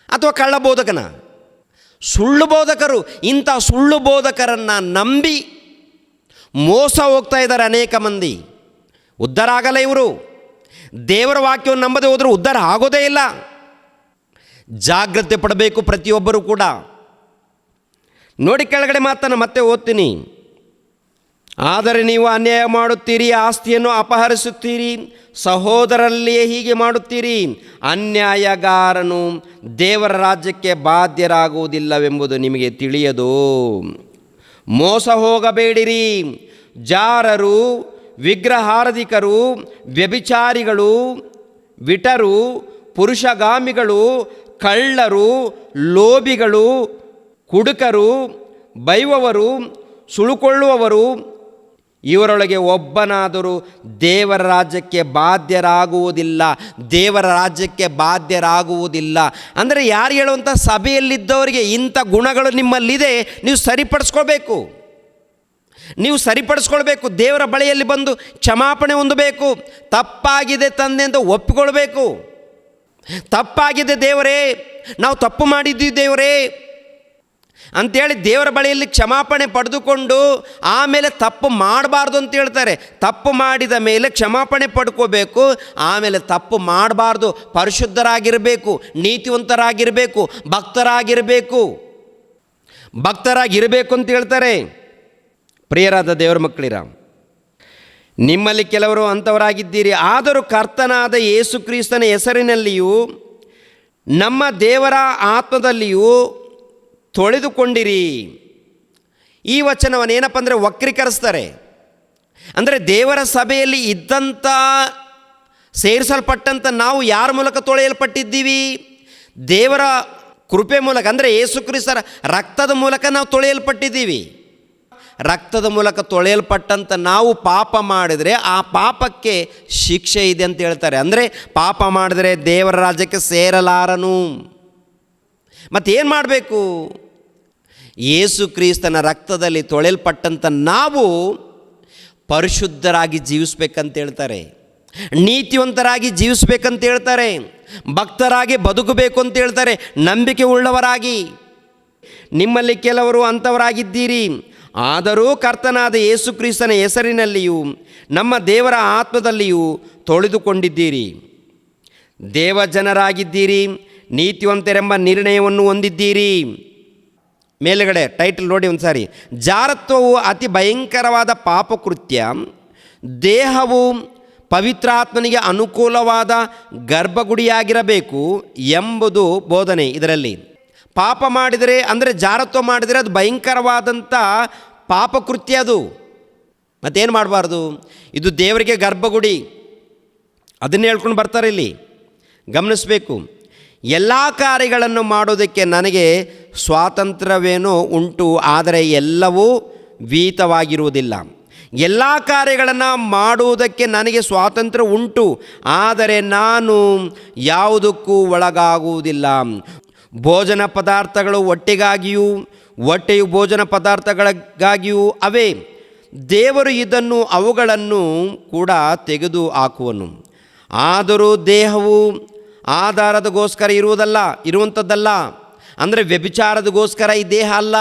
ಅಥವಾ ಕಳ್ಳ ಬೋಧಕನ? ಸುಳ್ಳು ಬೋಧಕರು. ಇಂಥ ಸುಳ್ಳು ಬೋಧಕರನ್ನು ನಂಬಿ ಮೋಸ ಹೋಗ್ತಾ ಇದ್ದಾರೆ ಅನೇಕ ಮಂದಿ. ಉದ್ಧಾರ ಆಗಲ್ಲ ಇವರು. ದೇವರ ವಾಕ್ಯವನ್ನು ನಂಬದೆ ಹೋದರೂ ಉದ್ಧಾರ ಆಗೋದೇ ಇಲ್ಲ. ಜಾಗ್ರತೆ ಪಡಬೇಕು ಪ್ರತಿಯೊಬ್ಬರೂ ಕೂಡ. ನೋಡಿ ಕೆಳಗಡೆ ಮಾತನ್ನು ಮತ್ತೆ ಓದ್ತೀನಿ. ಆದರೆ ನೀವು ಅನ್ಯಾಯ ಮಾಡುತ್ತೀರಿ, ಆಸ್ತಿಯನ್ನು ಅಪಹರಿಸುತ್ತೀರಿ, ಸಹೋದರರಲ್ಲಿಯೇ ಹೀಗೆ ಮಾಡುತ್ತೀರಿ. ಅನ್ಯಾಯಗಾರನು ದೇವರ ರಾಜ್ಯಕ್ಕೆ ಬಾಧ್ಯರಾಗುವುದಿಲ್ಲವೆಂಬುದು ನಿಮಗೆ ತಿಳಿಯದು. ಮೋಸ ಹೋಗಬೇಡಿರಿ. ಜಾರರು, ವಿಗ್ರಹಾರಾಧಿಕರು, ವ್ಯಭಿಚಾರಿಗಳು, ವಿಟರು, ಪುರುಷಗಾಮಿಗಳು, ಕಳ್ಳರು, ಲೋಭಿಗಳು, ಕುಡುಕರು, ಬೈಯುವವರು, ಸುಳುಕೊಳ್ಳುವವರು, ಇವರೊಳಗೆ ಒಬ್ಬನಾದರೂ ದೇವರ ರಾಜ್ಯಕ್ಕೆ ಬಾಧ್ಯರಾಗುವುದಿಲ್ಲ. ದೇವರ ರಾಜ್ಯಕ್ಕೆ ಬಾಧ್ಯರಾಗುವುದಿಲ್ಲ ಅಂದರೆ ಯಾರು ಹೇಳುವಂಥ ಸಭೆಯಲ್ಲಿದ್ದವರಿಗೆ ಇಂಥ ಗುಣಗಳು ನಿಮ್ಮಲ್ಲಿದೆ, ನೀವು ಸರಿಪಡಿಸ್ಕೊಳ್ಬೇಕು. ನೀವು ಸರಿಪಡಿಸ್ಕೊಳ್ಬೇಕು. ದೇವರ ಬಳಿಯಲ್ಲಿ ಬಂದು ಕ್ಷಮಾಪಣೆ ಹೊಂದಬೇಕು. ತಪ್ಪಾಗಿದೆ ತಂದೆ ಅಂತ ಒಪ್ಪಿಕೊಳ್ಬೇಕು. ತಪ್ಪಾಗಿದೆ ದೇವರೇ, ನಾವು ತಪ್ಪು ಮಾಡಿದ್ದೀವಿ ದೇವರೇ ಅಂಥೇಳಿ ದೇವರ ಬಳಿಯಲ್ಲಿ ಕ್ಷಮಾಪಣೆ ಪಡೆದುಕೊಂಡು ಆಮೇಲೆ ತಪ್ಪು ಮಾಡಬಾರ್ದು ಅಂತ ಹೇಳ್ತಾರೆ. ತಪ್ಪು ಮಾಡಿದ ಮೇಲೆ ಕ್ಷಮಾಪಣೆ ಪಡ್ಕೋಬೇಕು. ಆಮೇಲೆ ತಪ್ಪು ಮಾಡಬಾರ್ದು. ಪರಿಶುದ್ಧರಾಗಿರಬೇಕು, ನೀತಿವಂತರಾಗಿರಬೇಕು, ಭಕ್ತರಾಗಿರಬೇಕು ಅಂತ ಹೇಳ್ತಾರೆ. ಪ್ರಿಯರಾದ ದೇವರ ಮಕ್ಕಳಿರ, ನಿಮ್ಮಲ್ಲಿ ಕೆಲವರು ಅಂಥವರಾಗಿದ್ದೀರಿ. ಆದರೂ ಕರ್ತನಾದ ಯೇಸು ಕ್ರಿಸ್ತನ ಹೆಸರಿನಲ್ಲಿಯೂ ನಮ್ಮ ದೇವರ ಆತ್ಮದಲ್ಲಿಯೂ ತೊಳೆದುಕೊಂಡಿರಿ. ಈ ವಚನವನ್ನು ಏನಪ್ಪ ಅಂದರೆ ವಕ್ರೀಕರಿಸ್ತಾರೆ. ಅಂದರೆ ದೇವರ ಸಭೆಯಲ್ಲಿ ಇದ್ದಂಥ ಸೇರಿಸಲ್ಪಟ್ಟಂಥ ನಾವು ಯಾರ ಮೂಲಕ ತೊಳೆಯಲ್ಪಟ್ಟಿದ್ದೀವಿ? ದೇವರ ಕೃಪೆ ಮೂಲಕ, ಅಂದರೆ ಯೇಸು ಕ್ರಿಸ್ತರ ರಕ್ತದ ಮೂಲಕ ನಾವು ತೊಳೆಯಲ್ಪಟ್ಟಿದ್ದೀವಿ. ರಕ್ತದ ಮೂಲಕ ತೊಳೆಯಲ್ಪಟ್ಟಂಥ ನಾವು ಪಾಪ ಮಾಡಿದರೆ ಆ ಪಾಪಕ್ಕೆ ಶಿಕ್ಷೆ ಇದೆ ಅಂತ ಹೇಳ್ತಾರೆ. ಅಂದರೆ ಪಾಪ ಮಾಡಿದರೆ ದೇವರ ರಾಜ್ಯಕ್ಕೆ ಸೇರಲಾರನು. ಮತ್ತೇನು ಮಾಡಬೇಕು? ಯೇಸು ಕ್ರಿಸ್ತನ ರಕ್ತದಲ್ಲಿ ತೊಳೆಯಲ್ಪಟ್ಟಂಥ ನಾವು ಪರಿಶುದ್ಧರಾಗಿ ಜೀವಿಸ್ಬೇಕಂತ ಹೇಳ್ತಾರೆ, ನೀತಿವಂತರಾಗಿ ಜೀವಿಸ್ಬೇಕಂತ ಹೇಳ್ತಾರೆ, ಭಕ್ತರಾಗಿ ಬದುಕಬೇಕು ಅಂತ ಹೇಳ್ತಾರೆ, ನಂಬಿಕೆ ಉಳ್ಳವರಾಗಿ. ನಿಮ್ಮಲ್ಲಿ ಕೆಲವರು ಅಂಥವರಾಗಿದ್ದೀರಿ. ಆದರೂ ಕರ್ತನಾದ ಯೇಸು ಕ್ರಿಸ್ತನ ಹೆಸರಿನಲ್ಲಿಯೂ ನಮ್ಮ ದೇವರ ಆತ್ಮದಲ್ಲಿಯೂ ತೊಳೆದುಕೊಂಡಿದ್ದೀರಿ. ದೇವಜನರಾಗಿದ್ದೀರಿ, ನೀತಿವಂತರೆಂಬ ನಿರ್ಣಯವನ್ನು ಹೊಂದಿದ್ದೀರಿ. ಮೇಲುಗಡೆ ಟೈಟಲ್ ನೋಡಿ ಒಂದು ಸಾರಿ. ಜಾರತ್ವವು ಅತಿ ಭಯಂಕರವಾದ ಪಾಪಕೃತ್ಯ. ದೇಹವು ಪವಿತ್ರಾತ್ಮನಿಗೆ ಅನುಕೂಲವಾದ ಗರ್ಭಗುಡಿಯಾಗಿರಬೇಕು ಎಂಬುದು ಬೋಧನೆ. ಇದರಲ್ಲಿ ಪಾಪ ಮಾಡಿದರೆ, ಅಂದರೆ ಜಾರತ್ವ ಮಾಡಿದರೆ ಅದು ಭಯಂಕರವಾದಂಥ ಪಾಪಕೃತ್ಯ. ಅದು ಮತ್ತೇನು ಮಾಡಬಾರ್ದು? ಇದು ದೇವರಿಗೆ ಗರ್ಭಗುಡಿ. ಅದನ್ನೇ ಹೇಳ್ಕೊಂಡು ಬರ್ತಾರೆ ಇಲ್ಲಿ, ಗಮನಿಸಬೇಕು. ಎಲ್ಲ ಕಾರ್ಯಗಳನ್ನು ಮಾಡೋದಕ್ಕೆ ನನಗೆ ಸ್ವಾತಂತ್ರ್ಯವೇನೋ ಉಂಟು, ಆದರೆ ಎಲ್ಲವೂ ವೀತವಾಗಿರುವುದಿಲ್ಲ. ಎಲ್ಲ ಕಾರ್ಯಗಳನ್ನು ಮಾಡುವುದಕ್ಕೆ ನನಗೆ ಸ್ವಾತಂತ್ರ್ಯ ಉಂಟು, ಆದರೆ ನಾನು ಯಾವುದಕ್ಕೂ ಒಳಗಾಗುವುದಿಲ್ಲ. ಭೋಜನ ಪದಾರ್ಥಗಳು ಹೊಟ್ಟೆಗಾಗಿಯೂ, ಹೊಟ್ಟೆಯು ಭೋಜನ ಪದಾರ್ಥಗಳಿಗಾಗಿಯೂ ಅವೇ. ದೇವರು ಇದನ್ನು ಅವುಗಳನ್ನು ಕೂಡ ತೆಗೆದು ಹಾಕುವನು. ಆದರೂ ದೇಹವು ಆಧಾರದಗೋಸ್ಕರ ಇರುವಂಥದ್ದಲ್ಲ. ಅಂದರೆ ವ್ಯಭಿಚಾರದಗೋಸ್ಕರ ಈ ದೇಹ ಅಲ್ಲ,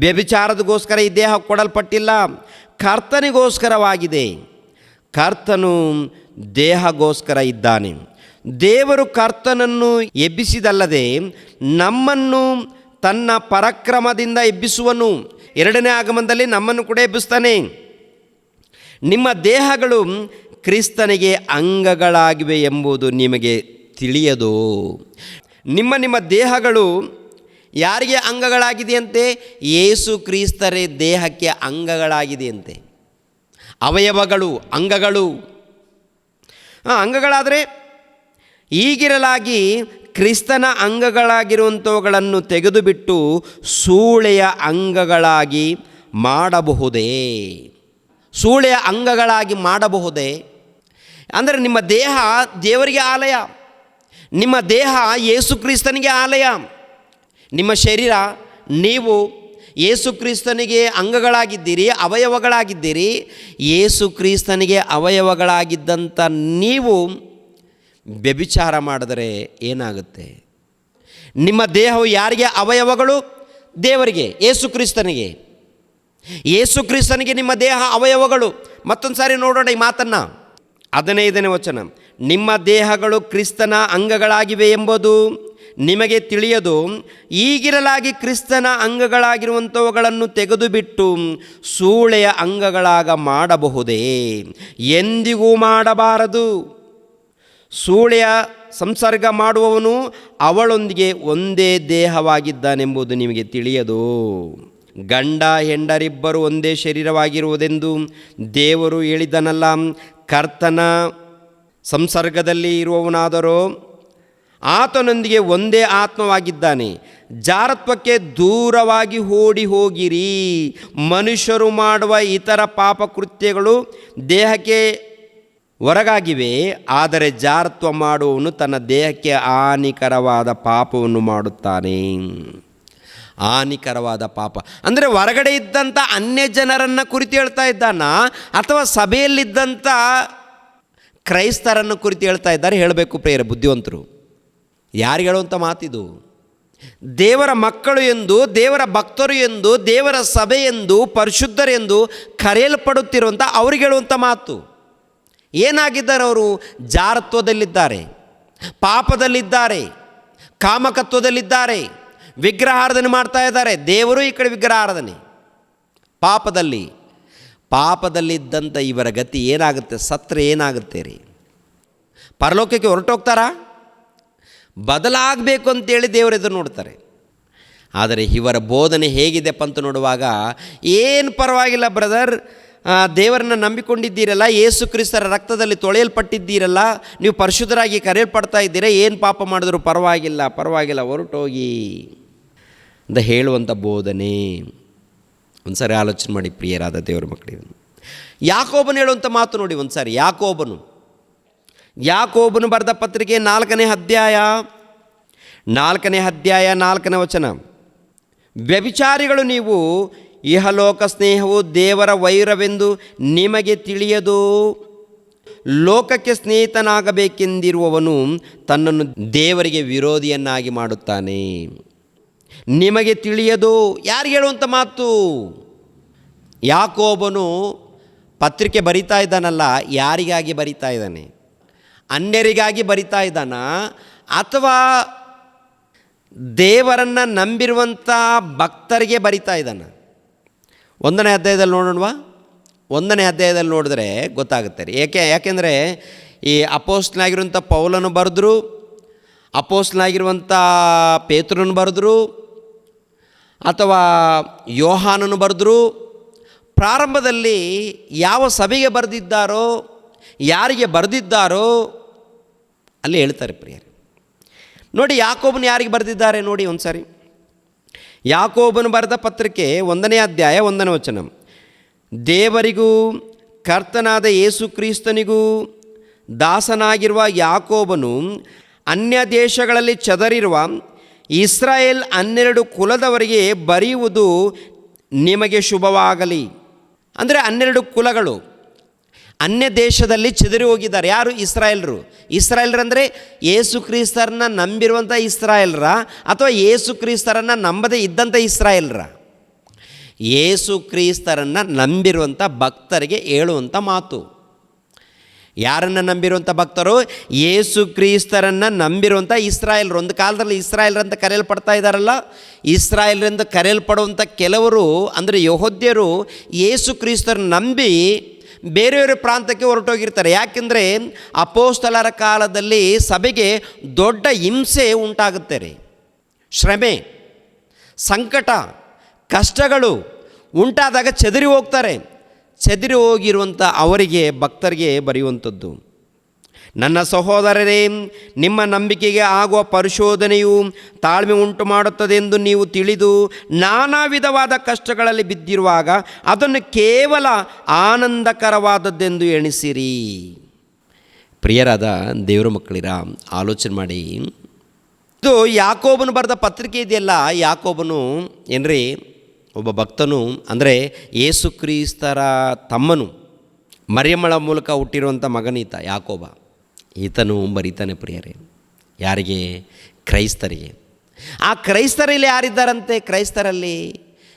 ವ್ಯಭಿಚಾರದಗೋಸ್ಕರ ಈ ದೇಹ ಕೊಡಲ್ಪಟ್ಟಿಲ್ಲ, ಕರ್ತನಿಗೋಸ್ಕರವಾಗಿದೆ. ಕರ್ತನು ದೇಹಗೋಸ್ಕರ ಇದ್ದಾನೆ. ದೇವರು ಕರ್ತನನ್ನು ಎಬ್ಬಿಸಿದಲ್ಲದೆ ನಮ್ಮನ್ನು ತನ್ನ ಪರಾಕ್ರಮದಿಂದ ಎಬ್ಬಿಸುವನು. ಎರಡನೇ ಆಗಮನದಲ್ಲಿ ನಮ್ಮನ್ನು ಕೂಡ ಎಬ್ಬಿಸ್ತಾನೆ. ನಿಮ್ಮ ದೇಹಗಳು ಕ್ರಿಸ್ತನಿಗೆ ಅಂಗಗಳಾಗಿವೆ ಎಂಬುದು ನಿಮಗೆ ತಿಳಿಯದು. ನಿಮ್ಮ ದೇಹಗಳು ಯಾರಿಗೆ ಅಂಗಗಳಾಗಿದೆಯಂತೆ? ಯೇಸು ಕ್ರಿಸ್ತರೇ ದೇಹಕ್ಕೆ ಅಂಗಗಳಾಗಿದೆಯಂತೆ. ಅವಯವಗಳು, ಅಂಗಗಳು. ಅಂಗಗಳಾದರೆ ಹೀಗಿರಲಾಗಿ ಕ್ರಿಸ್ತನ ಅಂಗಗಳಾಗಿರುವಂಥವುಗಳನ್ನು ತೆಗೆದುಬಿಟ್ಟು ಸೂಳೆಯ ಅಂಗಗಳಾಗಿ ಮಾಡಬಹುದೇ? ಸೂಳೆಯ ಅಂಗಗಳಾಗಿ ಮಾಡಬಹುದೇ? ಅಂದರೆ ನಿಮ್ಮ ದೇಹ ದೇವರಿಗೆ ಆಲಯ, ನಿಮ್ಮ ದೇಹ ಯೇಸು ಕ್ರಿಸ್ತನಿಗೆ ಆಲಯ. ನಿಮ್ಮ ಶರೀರ, ನೀವು ಯೇಸು ಕ್ರಿಸ್ತನಿಗೆ ಅಂಗಗಳಾಗಿದ್ದೀರಿ, ಅವಯವಗಳಾಗಿದ್ದೀರಿ. ಯೇಸು ಕ್ರಿಸ್ತನಿಗೆ ಅವಯವಗಳಾಗಿದ್ದಂಥ ನೀವು ವ್ಯಭಿಚಾರ ಮಾಡಿದರೆ ಏನಾಗುತ್ತೆ? ನಿಮ್ಮ ದೇಹವು ಯಾರಿಗೆ ಅವಯವಗಳು? ದೇವರಿಗೆ, ಯೇಸು ಕ್ರಿಸ್ತನಿಗೆ. ಯೇಸು ಕ್ರಿಸ್ತನಿಗೆ ನಿಮ್ಮ ದೇಹ ಅವಯವಗಳು. ಮತ್ತೊಂದು ಸಾರಿ ನೋಡೋಣ ಈ ಮಾತನ್ನು. 15ನೇ ವಚನ. ನಿಮ್ಮ ದೇಹಗಳು ಕ್ರಿಸ್ತನ ಅಂಗಗಳಾಗಿವೆ ಎಂಬುದು ನಿಮಗೆ ತಿಳಿಯದು. ಈಗಿರಲಾಗಿ ಕ್ರಿಸ್ತನ ಅಂಗಗಳಾಗಿರುವಂಥವುಗಳನ್ನು ತೆಗೆದುಬಿಟ್ಟು ಸೂಳೆಯ ಅಂಗಗಳಾಗ ಮಾಡಬಹುದೇ? ಎಂದಿಗೂ ಮಾಡಬಾರದು. ಸೂಳೆಯ ಸಂಸರ್ಗ ಮಾಡುವವನು ಅವಳೊಂದಿಗೆ ಒಂದೇ ದೇಹವಾಗಿದ್ದಾನೆಂಬುದು ನಿಮಗೆ ತಿಳಿಯದು. ಗಂಡ ಹೆಂಡರಿಬ್ಬರು ಒಂದೇ ಶರೀರವಾಗಿರುವುದೆಂದು ದೇವರು ಹೇಳಿದನಲ್ಲ. ಕರ್ತನ ಸಂಸರ್ಗದಲ್ಲಿ ಇರುವವನಾದರೋ ಆತನೊಂದಿಗೆ ಒಂದೇ ಆತ್ಮವಾಗಿದ್ದಾನೆ. ಜಾರತ್ವಕ್ಕೆ ದೂರವಾಗಿ ಓಡಿ ಹೋಗಿರಿ. ಮನುಷ್ಯರು ಮಾಡುವ ಇತರ ಪಾಪಕೃತ್ಯಗಳು ದೇಹಕ್ಕೆ ಹೊರಗಾಗಿವೆ, ಆದರೆ ಜಾರತ್ವ ಮಾಡುವವನು ತನ್ನ ದೇಹಕ್ಕೆ ಹಾನಿಕರವಾದ ಪಾಪವನ್ನು ಮಾಡುತ್ತಾನೆ. ಹಾನಿಕರವಾದ ಪಾಪ ಅಂದರೆ ಹೊರಗಡೆ ಇದ್ದಂಥ ಅನ್ಯ ಜನರನ್ನು ಕುರಿತು ಹೇಳ್ತಾ ಇದ್ದಾನ, ಅಥವಾ ಸಭೆಯಲ್ಲಿದ್ದಂಥ ಕ್ರೈಸ್ತರನ್ನು ಕುರಿತು ಹೇಳ್ತಾ ಇದ್ದಾರೆ? ಹೇಳಬೇಕು ಪ್ರಿಯರೇ, ಬುದ್ಧಿವಂತರು. ಯಾರಿಗೆ ಹೇಳುವಂಥ ಮಾತಿದು? ದೇವರ ಮಕ್ಕಳು ಎಂದು, ದೇವರ ಭಕ್ತರು ಎಂದು, ದೇವರ ಸಭೆ ಎಂದು, ಪರಿಶುದ್ಧರೆಂದು ಕರೆಯಲ್ಪಡುತ್ತಿರುವಂಥ ಅವ್ರಿಗೆ ಹೇಳುವಂಥ ಮಾತು. ಏನಾಗಿದ್ದಾರೆ ಅವರು? ಜಾರತ್ವದಲ್ಲಿದ್ದಾರೆ, ಪಾಪದಲ್ಲಿದ್ದಾರೆ, ಕಾಮಕತ್ವದಲ್ಲಿದ್ದಾರೆ, ವಿಗ್ರಹಾರಾಧನೆ ಮಾಡ್ತಾ ಇದ್ದಾರೆ. ದೇವರು ಈ ಕಡೆ ವಿಗ್ರಹಾರಾಧನೆ, ಪಾಪದಲ್ಲಿದ್ದಂಥ ಇವರ ಗತಿ ಏನಾಗುತ್ತೆ? ಸತ್ರೆ ಏನಾಗುತ್ತೆ ರೀ? ಪರಲೋಕಕ್ಕೆ ಹೊರಟೋಗ್ತಾರಾ? ಬದಲಾಗಬೇಕು ಅಂತೇಳಿ ದೇವರು ಎದುರು ನೋಡ್ತಾರೆ. ಆದರೆ ಇವರ ಬೋಧನೆ ಹೇಗಿದೆಪ್ಪ ಅಂತ ನೋಡುವಾಗ, ಏನು ಪರವಾಗಿಲ್ಲ ಬ್ರದರ್, ದೇವರನ್ನು ನಂಬಿಕೊಂಡಿದ್ದೀರಲ್ಲ, ಯೇಸು ಕ್ರಿಸ್ತರ ರಕ್ತದಲ್ಲಿ ತೊಳೆಯಲ್ಪಟ್ಟಿದ್ದೀರಲ್ಲ, ನೀವು ಪರಿಶುದ್ಧರಾಗಿ ಕರೆಯಲ್ಪಡ್ತಾ ಇದ್ದೀರಾ, ಏನು ಪಾಪ ಮಾಡಿದ್ರು ಪರವಾಗಿಲ್ಲ ಹೊರಟೋಗಿ ಅಂತ ಹೇಳುವಂಥ ಬೋಧನೆ. ಒಂದು ಸಾರಿ ಆಲೋಚನೆ ಮಾಡಿ ಪ್ರಿಯರಾದ ದೇವರ ಮಕ್ಕಳಿಗೆ. ಯಾಕೋಬನು ಹೇಳುವಂಥ ಮಾತು ನೋಡಿ ಒಂದು ಸಾರಿ. ಯಾಕೋಬನು ಬರೆದ ಪತ್ರಿಕೆ 4ನೇ ಅಧ್ಯಾಯ 4ನೇ ವಚನ. ವ್ಯಭಿಚಾರಿಗಳು ನೀವು, ಇಹಲೋಕ ಸ್ನೇಹವು ದೇವರ ವೈರವೆಂದು ನಿಮಗೆ ತಿಳಿಯದು. ಲೋಕಕ್ಕೆ ಸ್ನೇಹಿತನಾಗಬೇಕೆಂದಿರುವವನು ತನ್ನನ್ನು ದೇವರಿಗೆ ವಿರೋಧಿಯನ್ನಾಗಿ ಮಾಡುತ್ತಾನೆ. ನಿಮಗೆ ತಿಳಿಯದು. ಯಾರಿಗೆ ಹೇಳುವಂಥ ಮಾತು? ಯಾಕೋಬನು ಪತ್ರಿಕೆ ಬರಿತಾ ಇದ್ದಾನಲ್ಲ, ಯಾರಿಗಾಗಿ ಬರಿತಾ ಇದ್ದಾನೆ? ಅನ್ಯರಿಗಾಗಿ ಬರಿತಾ ಇದ್ದಾನ, ಅಥವಾ ದೇವರನ್ನು ನಂಬಿರುವಂಥ ಭಕ್ತರಿಗೆ ಬರಿತಾ ಇದ್ದಾನ? 1ನೇ ಅಧ್ಯಾಯದಲ್ಲಿ ನೋಡೋಣವಾ? 1ನೇ ಅಧ್ಯಾಯದಲ್ಲಿ ನೋಡಿದ್ರೆ ಗೊತ್ತಾಗುತ್ತೆ. ಯಾಕೆಂದರೆ ಈ ಅಪೋಸ್ತಲನಾಗಿರುವಂಥ ಪೌಲನು ಬರೆದ್ರು, ಅಪೋಸ್ತಲನಾಗಿರುವಂಥ ಪೇತ್ರನು ಬರೆದ್ರು, ಅಥವಾ ಯೋಹಾನನು ಬರೆದ್ರು. ಪ್ರಾರಂಭದಲ್ಲಿ ಯಾವ ಸಭೆಗೆ ಬರೆದಿದ್ದಾರೋ, ಯಾರಿಗೆ ಬರೆದಿದ್ದಾರೋ ಅಲ್ಲಿ ಹೇಳ್ತಾರೆ ಪ್ರಿಯರೇ. ನೋಡಿ, ಯಾಕೋಬನು ಯಾರಿಗೆ ಬರೆದಿದ್ದಾರೆ ನೋಡಿ ಒಂದು ಸಾರಿ. ಯಾಕೋಬನು ಬರೆದ ಪತ್ರಿಕೆ 1ನೇ ಅಧ್ಯಾಯ 1ನೇ ವಚನ. ದೇವರಿಗೂ ಕರ್ತನಾದ ಯೇಸು ಕ್ರಿಸ್ತನಿಗೂ ದಾಸನಾಗಿರುವ ಯಾಕೋಬನು ಅನ್ಯ ದೇಶಗಳಲ್ಲಿ ಚದರಿರುವ ಇಸ್ರಾಯೇಲ್ 12 ಕುಲದವರಿಗೆ ಬರೆಯುವುದು ನಿಮಗೆ ಶುಭವಾಗಲಿ. ಅಂದರೆ 12 ಕುಲಗಳು ಅನ್ಯ ದೇಶದಲ್ಲಿ ಚದರಿ ಹೋಗಿದ್ದಾರೆ. ಯಾರು? ಇಸ್ರಾಯೇಲ್ರಂದರೆ ಯೇಸು ಕ್ರಿಸ್ತರನ್ನ ನಂಬಿರುವಂಥ ಇಸ್ರಾಯೇಲ್ರ, ಅಥವಾ ಯೇಸು ಕ್ರಿಸ್ತರನ್ನು ನಂಬದೇ ಇದ್ದಂಥ ಇಸ್ರಾಯೇಲ್ರ? ಯೇಸು ಕ್ರಿಸ್ತರನ್ನು ನಂಬಿರುವಂಥ ಭಕ್ತರಿಗೆ ಹೇಳುವಂಥ ಮಾತು. ಯಾರನ್ನು ನಂಬಿರುವಂಥ ಭಕ್ತರು? ಯೇಸು ಕ್ರಿಸ್ತರನ್ನು ನಂಬಿರುವಂಥ ಇಸ್ರಾಯೇಲ್ರು. ಒಂದು ಕಾಲದಲ್ಲಿ ಇಸ್ರಾಯೇಲ್ರಂತ ಕರೆಯಲ್ಪಡ್ತಾ ಇದ್ದಾರಲ್ಲ, ಇಸ್ರಾಯೇಲ್ರಿಂದ ಕರೆಯಲ್ಪಡುವಂಥ ಕೆಲವರು ಅಂದರೆ ಯೆಹೂದ್ಯರು ಯೇಸು ಕ್ರಿಸ್ತರನ್ನು ನಂಬಿ ಬೇರೆಯವರ ಪ್ರಾಂತಕ್ಕೆ ಹೊರಟೋಗಿರ್ತಾರೆ. ಯಾಕೆಂದರೆ ಅಪೋಸ್ತಲರ ಕಾಲದಲ್ಲಿ ಸಭೆಗೆ ದೊಡ್ಡ ಹಿಂಸೆ ಉಂಟಾಗುತ್ತೆ ರೀ. ಶ್ರಮೆ, ಸಂಕಟ, ಕಷ್ಟಗಳು ಉಂಟಾದಾಗ ಚದರಿ ಹೋಗ್ತಾರೆ. ಚದರಿ ಹೋಗಿರುವಂಥ ಅವರಿಗೆ, ಭಕ್ತರಿಗೆ ಬರೆಯುವಂಥದ್ದು. ನನ್ನ ಸಹೋದರರೇ, ನಿಮ್ಮ ನಂಬಿಕೆಗೆ ಆಗುವ ಪರಿಶೋಧನೆಯು ತಾಳ್ಮೆ ಉಂಟು ಮಾಡುತ್ತದೆ ಎಂದು ನೀವು ತಿಳಿದು ನಾನಾ ವಿಧವಾದ ಕಷ್ಟಗಳಲ್ಲಿ ಬಿದ್ದಿರುವಾಗ ಅದನ್ನು ಕೇವಲ ಆನಂದಕರವಾದದ್ದೆಂದು ಎಣಿಸಿರಿ. ಪ್ರಿಯರಾದ ದೇವರ ಮಕ್ಕಳಿರ, ಆಲೋಚನೆ ಮಾಡಿ. ಇದು ಯಾಕೋಬನು ಬರೆದ ಪತ್ರಿಕೆ ಇದೆಯಲ್ಲ, ಯಾಕೋಬನು ಏನ್ರಿ ಒಬ್ಬ ಭಕ್ತನು, ಅಂದರೆ ಯೇಸು ಕ್ರಿಸ್ತರ ತಮ್ಮನು, ಮರಿಯಮ್ಮಳ ಮೂಲಕ ಹುಟ್ಟಿರುವಂಥ ಮಗನೀತ ಯಾಕೋಬ. ಈತನು ಬರೀತಾನೆ ಪ್ರಿಯರೇ. ಯಾರಿಗೆ? ಕ್ರೈಸ್ತರಿಗೆ. ಆ ಕ್ರೈಸ್ತರಲ್ಲಿ ಯಾರಿದ್ದಾರಂತೆ? ಕ್ರೈಸ್ತರಲ್ಲಿ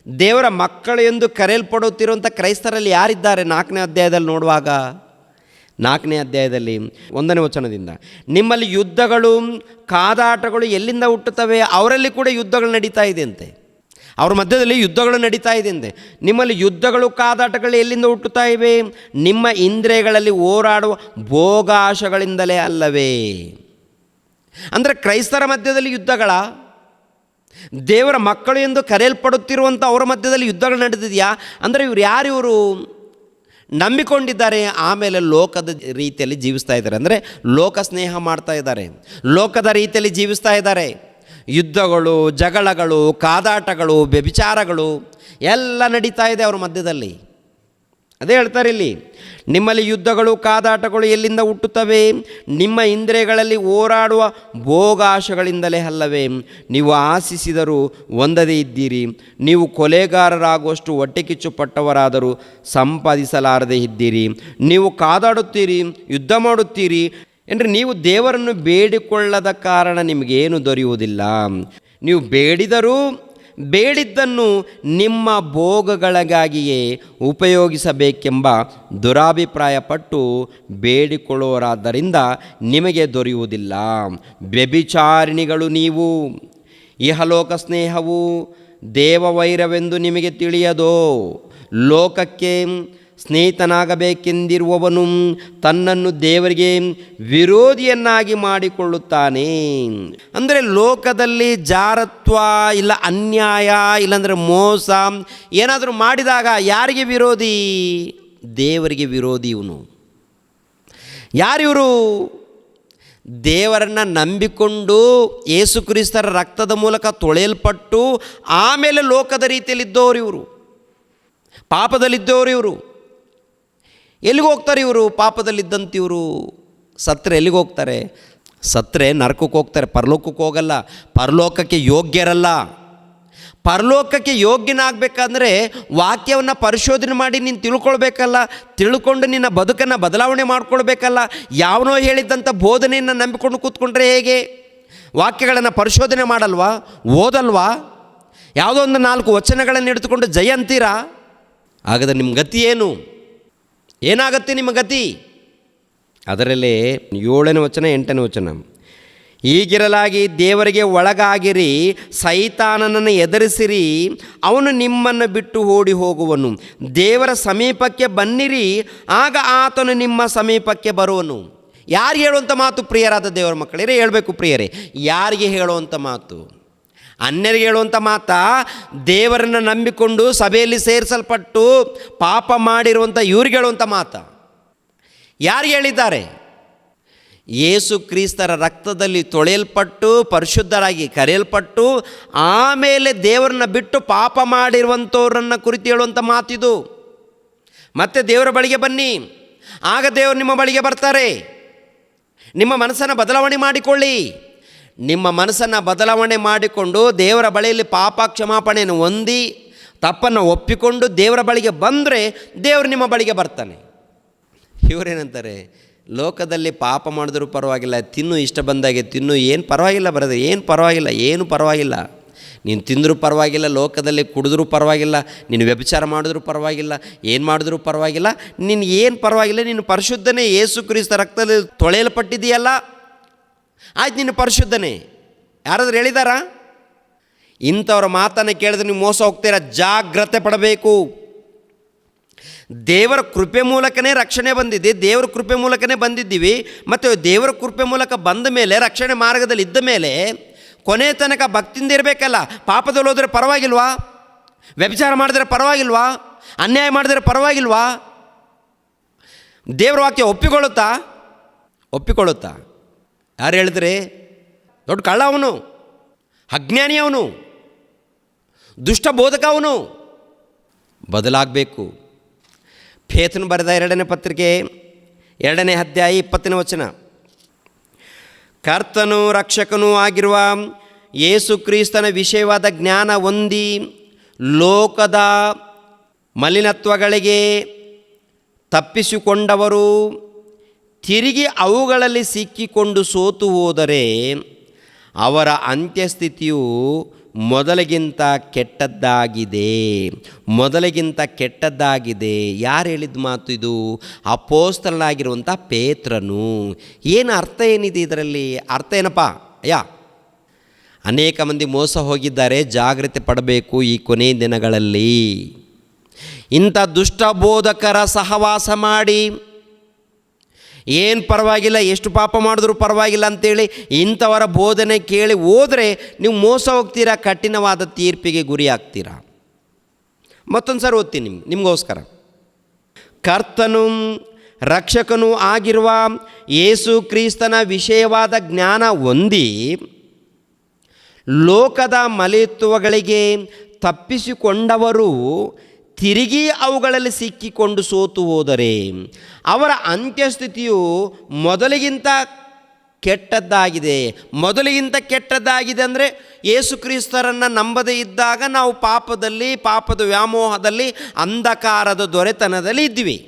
ದೇವರ ಮಕ್ಕಳು ಎಂದು ಕರೆಯಲ್ಪಡುತ್ತಿರುವಂಥ ಕ್ರೈಸ್ತರಲ್ಲಿ ಯಾರಿದ್ದಾರೆ? 4ನೇ ಅಧ್ಯಾಯದಲ್ಲಿ ನೋಡುವಾಗ, 4ನೇ ಅಧ್ಯಾಯದಲ್ಲಿ 1ನೇ ವಚನದಿಂದ, ನಿಮ್ಮಲ್ಲಿ ಯುದ್ಧಗಳು ಕಾದಾಟಗಳು ಎಲ್ಲಿಂದ ಹುಟ್ಟುತ್ತವೆ? ಅವರಲ್ಲಿ ಕೂಡ ಯುದ್ಧಗಳು ನಡೀತಾ ಇದೆ ಅಂತೆ. ಅವ್ರ ಮಧ್ಯದಲ್ಲಿ ಯುದ್ಧಗಳು ನಡೀತಾ ಇದೆ ಅಂತೆ. ನಿಮ್ಮಲ್ಲಿ ಯುದ್ಧಗಳು ಕಾದಾಟಗಳು ಎಲ್ಲಿಂದ ಹುಟ್ಟುತ್ತಾ ಇವೆ? ನಿಮ್ಮ ಇಂದ್ರಿಯಗಳಲ್ಲಿ ಹೋರಾಡುವ ಭೋಗಾಶಗಳಿಂದಲೇ ಅಲ್ಲವೇ? ಅಂದರೆ ಕ್ರೈಸ್ತರ ಮಧ್ಯದಲ್ಲಿ ಯುದ್ಧಗಳ? ದೇವರ ಮಕ್ಕಳು ಎಂದು ಕರೆಯಲ್ಪಡುತ್ತಿರುವಂಥ ಅವರ ಮಧ್ಯದಲ್ಲಿ ಯುದ್ಧಗಳು ನಡೆದಿದೆಯಾ? ಅಂದರೆ ಇವರು ನಂಬಿಕೊಂಡಿದ್ದಾರೆ, ಆಮೇಲೆ ಲೋಕದ ರೀತಿಯಲ್ಲಿ ಜೀವಿಸ್ತಾ ಇದ್ದಾರೆ. ಅಂದರೆ ಲೋಕ ಸ್ನೇಹ ಮಾಡ್ತಾ ಇದ್ದಾರೆ, ಲೋಕದ ರೀತಿಯಲ್ಲಿ ಜೀವಿಸ್ತಾ ಇದ್ದಾರೆ. ಯುದ್ಧಗಳು, ಜಗಳಗಳು, ಕಾದಾಟಗಳು, ವ್ಯಭಿಚಾರಗಳು ಎಲ್ಲ ನಡೀತಾ ಇದೆ ಅವರ ಮಧ್ಯದಲ್ಲಿ. ಅದೇ ಹೇಳ್ತಾರೆ ಇಲ್ಲಿ, ನಿಮ್ಮಲ್ಲಿ ಯುದ್ಧಗಳು ಕಾದಾಟಗಳು ಎಲ್ಲಿಂದ ಹುಟ್ಟುತ್ತವೆ? ನಿಮ್ಮ ಇಂದ್ರಿಯಗಳಲ್ಲಿ ಹೋರಾಡುವ ಭೋಗಾಶಗಳಿಂದಲೇ ಅಲ್ಲವೇ? ನೀವು ಆಶಿಸಿದರೂ ಹೊಂದದೇ ಇದ್ದೀರಿ. ನೀವು ಕೊಲೆಗಾರರಾಗುವಷ್ಟು ಹೊಟ್ಟೆ ಕಿಚ್ಚು ಪಟ್ಟವರಾದರೂ ಸಂಪಾದಿಸಲಾರದೇ ಇದ್ದೀರಿ. ನೀವು ಕಾದಾಡುತ್ತೀರಿ, ಯುದ್ಧ ಮಾಡುತ್ತೀರಿ ಅಂದರೆ ನೀವು ದೇವರನ್ನು ಬೇಡಿಕೊಳ್ಳದ ಕಾರಣ ನಿಮಗೇನು ದೊರೆಯುವುದಿಲ್ಲ. ನೀವು ಬೇಡಿದರೂ ಬೇಡಿದ್ದನ್ನು ನಿಮ್ಮ ಭೋಗಗಳಿಗಾಗಿಯೇ ಉಪಯೋಗಿಸಬೇಕೆಂಬ ದುರಾಭಿಪ್ರಾಯಪಟ್ಟು ಬೇಡಿಕೊಳ್ಳುವರಾದ್ದರಿಂದ ನಿಮಗೆ ದೊರೆಯುವುದಿಲ್ಲ. ವ್ಯಭಿಚಾರಿಣಿಗಳು ನೀವು. ಇಹಲೋಕ ಸ್ನೇಹವು ದೇವವೈರವೆಂದು ನಿಮಗೆ ತಿಳಿಯದೋ? ಲೋಕಕ್ಕೆ ಸ್ನೇಹಿತನಾಗಬೇಕೆಂದಿರುವವನು ತನ್ನನ್ನು ದೇವರಿಗೆ ವಿರೋಧಿಯನ್ನಾಗಿ ಮಾಡಿಕೊಳ್ಳುತ್ತಾನೆ. ಅಂದರೆ ಲೋಕದಲ್ಲಿ ಜಾರತ್ವ ಇಲ್ಲ ಅನ್ಯಾಯ ಇಲ್ಲಾಂದರೆ ಮೋಸ ಏನಾದರೂ ಮಾಡಿದಾಗ ಯಾರಿಗೆ ವಿರೋಧಿ? ದೇವರಿಗೆ ವಿರೋಧಿ. ಇವನು ಯಾರಿವರು? ದೇವರನ್ನು ನಂಬಿಕೊಂಡು ಯೇಸು ಕ್ರಿಸ್ತರ ರಕ್ತದ ಮೂಲಕ ತೊಳೆಯಲ್ಪಟ್ಟು ಆಮೇಲೆ ಲೋಕದ ರೀತಿಯಲ್ಲಿದ್ದವರು ಇವರು, ಪಾಪದಲ್ಲಿದ್ದವರು ಇವರು. ಎಲ್ಲಿಗೆ ಹೋಗ್ತಾರೆ ಇವರು? ಪಾಪದಲ್ಲಿದ್ದಂತಿವರು ಸತ್ತರೆ ಎಲ್ಲಿಗೆ ಹೋಗ್ತಾರೆ? ಸತ್ತರೆ ನರಕಕ್ಕೆ ಹೋಗ್ತಾರೆ, ಪರಲೋಕಕ್ಕೆ ಹೋಗಲ್ಲ. ಪರಲೋಕಕ್ಕೆ ಯೋಗ್ಯರಲ್ಲ. ಪರಲೋಕಕ್ಕೆ ಯೋಗ್ಯನಾಗಬೇಕಂದ್ರೆ ವಾಕ್ಯವನ್ನು ಪರಿಶೋಧನೆ ಮಾಡಿ ನೀನು ತಿಳ್ಕೊಳ್ಬೇಕಲ್ಲ. ತಿಳ್ಕೊಂಡು ನಿನ್ನ ಬದುಕನ್ನು ಬದಲಾವಣೆ ಮಾಡ್ಕೊಳ್ಬೇಕಲ್ಲ. ಯಾವನೋ ಹೇಳಿದ್ದಂಥ ಬೋಧನೆಯನ್ನು ನಂಬಿಕೊಂಡು ಕೂತ್ಕೊಂಡ್ರೆ ಹೇಗೆ? ವಾಕ್ಯಗಳನ್ನು ಪರಿಶೋಧನೆ ಮಾಡಲ್ವಾ? ಓದಲ್ವಾ? ಯಾವುದೋ ಒಂದು 4 ವಚನಗಳನ್ನು ಹಿಡಿದುಕೊಂಡು ಜಯ ಅಂತೀರಾ? ಹಾಗಾದರೆ ನಿಮ್ಮ ಗತಿ ಏನು? ಏನಾಗುತ್ತೆ ನಿಮ್ಮ ಗತಿ? ಅದರಲ್ಲೇ 7ನೇ ವಚನ 8ನೇ ವಚನ, ಹೀಗಿರಲಾಗಿ ದೇವರಿಗೆ ಒಳಗಾಗಿರಿ, ಸೈತಾನನನ್ನು ಎದುರಿಸಿರಿ, ಅವನು ನಿಮ್ಮನ್ನು ಬಿಟ್ಟು ಓಡಿ ಹೋಗುವನು. ದೇವರ ಸಮೀಪಕ್ಕೆ ಬನ್ನಿರಿ, ಆಗ ಆತನು ನಿಮ್ಮ ಸಮೀಪಕ್ಕೆ ಬರುವನು. ಯಾರಿಗೆ ಹೇಳುವಂಥ ಮಾತು ಪ್ರಿಯರಾದ ದೇವರ ಮಕ್ಕಳೇ? ಹೇಳಬೇಕು ಪ್ರಿಯರೇ. ಯಾರಿಗೆ ಹೇಳುವಂಥ ಮಾತು? ಅನ್ಯರಿಗೆ ಹೇಳುವಂಥ ಮಾತಾ? ದೇವರನ್ನು ನಂಬಿಕೊಂಡು ಸಭೆಯಲ್ಲಿ ಸೇರಿಸಲ್ಪಟ್ಟು ಪಾಪ ಮಾಡಿರುವಂಥ ಇವ್ರಿಗೆ ಹೇಳುವಂಥ ಮಾತಾ? ಯಾರಿಗೆ ಹೇಳಿದ್ದಾರೆ? ಯೇಸು ಕ್ರಿಸ್ತರ ರಕ್ತದಲ್ಲಿ ತೊಳೆಯಲ್ಪಟ್ಟು ಪರಿಶುದ್ಧರಾಗಿ ಕರೆಯಲ್ಪಟ್ಟು ಆಮೇಲೆ ದೇವರನ್ನ ಬಿಟ್ಟು ಪಾಪ ಮಾಡಿರುವಂಥವ್ರನ್ನ ಕುರಿತು ಹೇಳುವಂಥ ಮಾತಿದು. ಮತ್ತೆ ದೇವರ ಬಳಿಗೆ ಬನ್ನಿ, ಆಗ ದೇವರು ನಿಮ್ಮ ಬಳಿಗೆ ಬರ್ತಾರೆ. ನಿಮ್ಮ ಮನಸ್ಸನ್ನು ಬದಲಾವಣೆ ಮಾಡಿಕೊಳ್ಳಿ. ನಿಮ್ಮ ಮನಸ್ಸನ್ನು ಬದಲಾವಣೆ ಮಾಡಿಕೊಂಡು ದೇವರ ಬಳಿಯಲ್ಲಿ ಪಾಪ ಕ್ಷಮಾಪಣೆಯನ್ನು ಹೊಂದಿ ತಪ್ಪನ್ನು ಒಪ್ಪಿಕೊಂಡು ದೇವರ ಬಳಿಗೆ ಬಂದರೆ ದೇವರು ನಿಮ್ಮ ಬಳಿಗೆ ಬರ್ತಾನೆ. ಇವರೇನಂತಾರೆ? ಲೋಕದಲ್ಲಿ ಪಾಪ ಮಾಡಿದ್ರೂ ಪರವಾಗಿಲ್ಲ, ತಿನ್ನು, ಇಷ್ಟ ಬಂದಾಗೆ ತಿನ್ನು, ಏನು ಪರವಾಗಿಲ್ಲ ಬರೋದು, ಏನು ಪರವಾಗಿಲ್ಲ, ಏನು ಪರವಾಗಿಲ್ಲ. ನೀನು ತಿಂದರೂ ಪರವಾಗಿಲ್ಲ, ಲೋಕದಲ್ಲಿ ಕುಡಿದ್ರೂ ಪರವಾಗಿಲ್ಲ, ನೀನು ವ್ಯಭಿಚಾರ ಮಾಡಿದ್ರೂ ಪರವಾಗಿಲ್ಲ, ಏನು ಮಾಡಿದ್ರೂ ಪರವಾಗಿಲ್ಲ, ನೀನು ಏನು ಪರವಾಗಿಲ್ಲ, ನೀನು ಪರಿಶುದ್ಧನೇ, ಯೇಸು ಕ್ರಿಸ್ತ ರಕ್ತದಲ್ಲಿ ತೊಳೆಯಲ್ಪಟ್ಟಿದೆಯಲ್ಲ, ಆಯ್ತು ನೀನು ಪರಿಶುದ್ಧನೇ. ಯಾರಾದರೂ ಹೇಳಿದಾರಾ? ಇಂಥವ್ರ ಮಾತನ್ನು ಕೇಳಿದ್ರೆ ನೀವು ಮೋಸ ಹೋಗ್ತೀರಾ. ಜಾಗ್ರತೆ ಪಡಬೇಕು. ದೇವರ ಕೃಪೆ ಮೂಲಕನೇ ರಕ್ಷಣೆ ಬಂದಿದೆ, ದೇವರ ಕೃಪೆ ಮೂಲಕನೇ ಬಂದಿದ್ದೀವಿ. ಮತ್ತು ದೇವರ ಕೃಪೆ ಮೂಲಕ ಬಂದ ಮೇಲೆ, ರಕ್ಷಣೆ ಮಾರ್ಗದಲ್ಲಿ ಇದ್ದ ಮೇಲೆ ಕೊನೆ ತನಕ ಭಕ್ತಿಯಿಂದ ಇರಬೇಕಲ್ಲ. ಪಾಪದಲ್ಲಿ ಹೋದರೆ ಪರವಾಗಿಲ್ವಾ? ವ್ಯಭಿಚಾರ ಮಾಡಿದ್ರೆ ಪರವಾಗಿಲ್ವಾ? ಅನ್ಯಾಯ ಮಾಡಿದ್ರೆ ಪರವಾಗಿಲ್ವಾ? ದೇವರ ವಾಕ್ಯ ಒಪ್ಪಿಕೊಳ್ಳುತ್ತಾ? ಯಾರು ಹೇಳಿದ್ರೆ? ದೊಡ್ಡ ಕಳ್ಳ ಅವನು, ಅಜ್ಞಾನಿ ಅವನು, ದುಷ್ಟ ಬೋಧಕ ಅವನು. ಬದಲಾಗಬೇಕು. ಪೇತ್ರನು ಬರೆದ 2ನೇ ಪತ್ರಿಕೆ 2ನೇ ಅಧ್ಯಾಯ 20ನೇ ವಚನ, ಕರ್ತನೂ ರಕ್ಷಕನೂ ಆಗಿರುವ ಯೇಸು ಕ್ರಿಸ್ತನ ವಿಷಯವಾದ ಜ್ಞಾನ ಹೊಂದಿ ಲೋಕದ ಮಲಿನತ್ವಗಳಿಗೆ ತಪ್ಪಿಸಿಕೊಂಡವರು ತಿರುಗಿ ಅವುಗಳಲ್ಲಿ ಸಿಕ್ಕಿಕೊಂಡು ಸೋತು ಹೋದರೆ ಅವರ ಅಂತ್ಯಸ್ಥಿತಿಯು ಮೊದಲಿಗಿಂತ ಕೆಟ್ಟದ್ದಾಗಿದೆ. ಯಾರು ಹೇಳಿದ ಮಾತು ಇದು? ಅಪೊಸ್ತಲನಾಗಿರುವಂಥ ಪೇತ್ರನು. ಏನು ಅರ್ಥ ಏನಿದೆ ಇದರಲ್ಲಿ? ಅರ್ಥ ಏನಪ್ಪ? ಅನೇಕ ಮಂದಿ ಮೋಸ ಹೋಗಿದ್ದಾರೆ. ಜಾಗ್ರತೆ ಪಡಬೇಕು ಈ ಕೊನೆಯ ದಿನಗಳಲ್ಲಿ. ಇಂಥ ದುಷ್ಟ ಬೋಧಕರ ಸಹವಾಸ ಮಾಡಿ ಏನು ಪರವಾಗಿಲ್ಲ, ಎಷ್ಟು ಪಾಪ ಮಾಡಿದ್ರೂ ಪರವಾಗಿಲ್ಲ ಅಂತೇಳಿ ಇಂಥವರ ಬೋಧನೆ ಕೇಳಿ ಹೋದರೆ ನೀವು ಮೋಸ ಹೋಗ್ತೀರಾ, ಕಠಿಣವಾದ ತೀರ್ಪಿಗೆ ಗುರಿ ಆಗ್ತೀರಾ. ಮತ್ತೊಂದು ಸಾರಿ ಓದ್ತೀನಿ ನಿಮಗೋಸ್ಕರ. ಕರ್ತನೂ ರಕ್ಷಕನೂ ಆಗಿರುವ ಯೇಸು ಕ್ರಿಸ್ತನ ವಿಷಯವಾದ ಜ್ಞಾನ ಹೊಂದಿ ಲೋಕದ ಮಲಿತ್ವಗಳಿಗೆ ತಪ್ಪಿಸಿಕೊಂಡವರು ತಿರುಗಿ ಅವುಗಳಲ್ಲಿ ಸಿಕ್ಕಿಕೊಂಡು ಸೋತು ಹೋದರೆ ಅವರ ಅಂತ್ಯಸ್ಥಿತಿಯು ಮೊದಲಿಗಿಂತ ಕೆಟ್ಟದ್ದಾಗಿದೆ. ಅಂದರೆ ಯೇಸು ಕ್ರಿಸ್ತರನ್ನು ನಂಬದೇ ಇದ್ದಾಗ ನಾವು ಪಾಪದ ವ್ಯಾಮೋಹದಲ್ಲಿ ಅಂಧಕಾರದ ದೊರೆತನದಲ್ಲಿ ಇದ್ವಿ.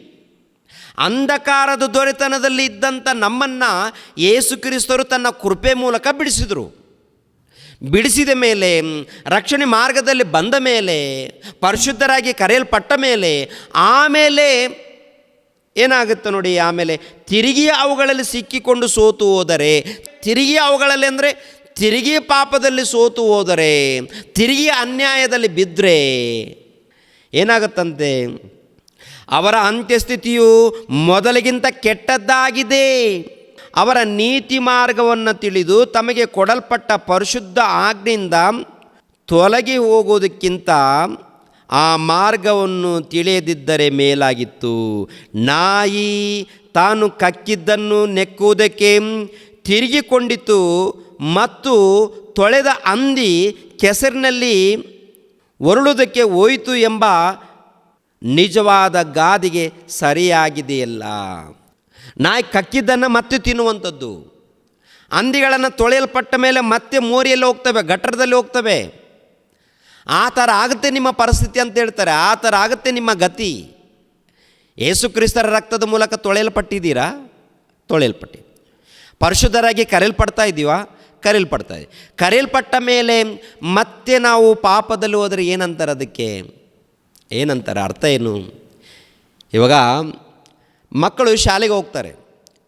ಅಂಧಕಾರದ ದೊರೆತನದಲ್ಲಿ ಇದ್ದಂಥ ನಮ್ಮನ್ನು ಯೇಸು ಕ್ರಿಸ್ತರು ತನ್ನ ಕೃಪೆ ಮೂಲಕ ಬಿಡಿಸಿದ ಮೇಲೆ, ರಕ್ಷಣೆ ಮಾರ್ಗದಲ್ಲಿ ಬಂದ ಮೇಲೆ, ಪರಿಶುದ್ಧರಾಗಿ ಕರೆಯಲ್ಪಟ್ಟ ಮೇಲೆ, ಆಮೇಲೆ ಏನಾಗುತ್ತೆ ನೋಡಿ, ಆಮೇಲೆ ತಿರುಗಿ ಅವುಗಳಲ್ಲಿ ಸಿಕ್ಕಿಕೊಂಡು ಸೋತು ಹೋದರೆ, ತಿರುಗಿ ಅವುಗಳಲ್ಲಿ ಅಂದರೆ ತಿರುಗಿ ಪಾಪದಲ್ಲಿ ಸೋತು ಹೋದರೆ, ತಿರುಗಿ ಅನ್ಯಾಯದಲ್ಲಿ ಬಿದ್ದರೆ ಏನಾಗುತ್ತಂತೆ? ಅವರ ಅಂತ್ಯಸ್ಥಿತಿಯು ಮೊದಲಿಗಿಂತ ಕೆಟ್ಟದ್ದಾಗಿದೆ. ಅವರ ನೀತಿ ಮಾರ್ಗವನ್ನು ತಿಳಿದು ತಮಗೆ ಕೊಡಲ್ಪಟ್ಟ ಪರಿಶುದ್ಧ ಆಜ್ಞೆಯಿಂದ ತೊಲಗಿ ಹೋಗುವುದಕ್ಕಿಂತ ಆ ಮಾರ್ಗವನ್ನು ತಿಳಿಯದಿದ್ದರೆ ಮೇಲಾಗಿತ್ತು. ನಾಯಿ ತಾನು ಕಕ್ಕಿದ್ದನ್ನು ನೆಕ್ಕುವುದಕ್ಕೆ ತಿರುಗಿಕೊಂಡಿತು ಮತ್ತು ತೊಳೆದ ಹಂದಿ ಕೆಸರಿನಲ್ಲಿ ಹೊರಳುವುದಕ್ಕೆ ಹೋಯಿತು ಎಂಬ ನಿಜವಾದ ಗಾದೆಗೆ ಸರಿಯಾಗಿದೆಯಲ್ಲ. ನಾಯಿ ಕಕ್ಕಿದ್ದನ್ನು ಮತ್ತೆ ತಿನ್ನುವಂಥದ್ದು, ಹಂದಿಗಳನ್ನು ತೊಳೆಯಲ್ಪಟ್ಟ ಮೇಲೆ ಮತ್ತೆ ಮೋರಿಯಲ್ಲಿ ಹೋಗ್ತವೆ, ಗಟ್ಟರದಲ್ಲಿ ಹೋಗ್ತವೆ. ಆ ಥರ ಆಗುತ್ತೆ ನಿಮ್ಮ ಪರಿಸ್ಥಿತಿ ಅಂತ ಹೇಳ್ತಾರೆ. ಆ ಥರ ಆಗುತ್ತೆ ನಿಮ್ಮ ಗತಿ. ಯೇಸು ಕ್ರಿಸ್ತರ ರಕ್ತದ ಮೂಲಕ ತೊಳೆಯಲ್ಪಟ್ಟಿದ್ದೀರಾ? ತೊಳೆಯಲ್ಪಟ್ಟಿ. ಪರಿಶುದ್ಧರಾಗಿ ಕರೆಯಲ್ಪಡ್ತಾ ಇದ್ದೀವಾ? ಕರೆಯಲ್ಪಟ್ಟ ಮೇಲೆ ಮತ್ತೆ ನಾವು ಪಾಪದಲ್ಲಿ ಹೋದರೆ ಏನಂತಾರೆ? ಅದಕ್ಕೆ ಏನಂತಾರೆ? ಅರ್ಥ ಏನು? ಇವಾಗ ಮಕ್ಕಳು ಶಾಲೆಗೆ ಹೋಗ್ತಾರೆ.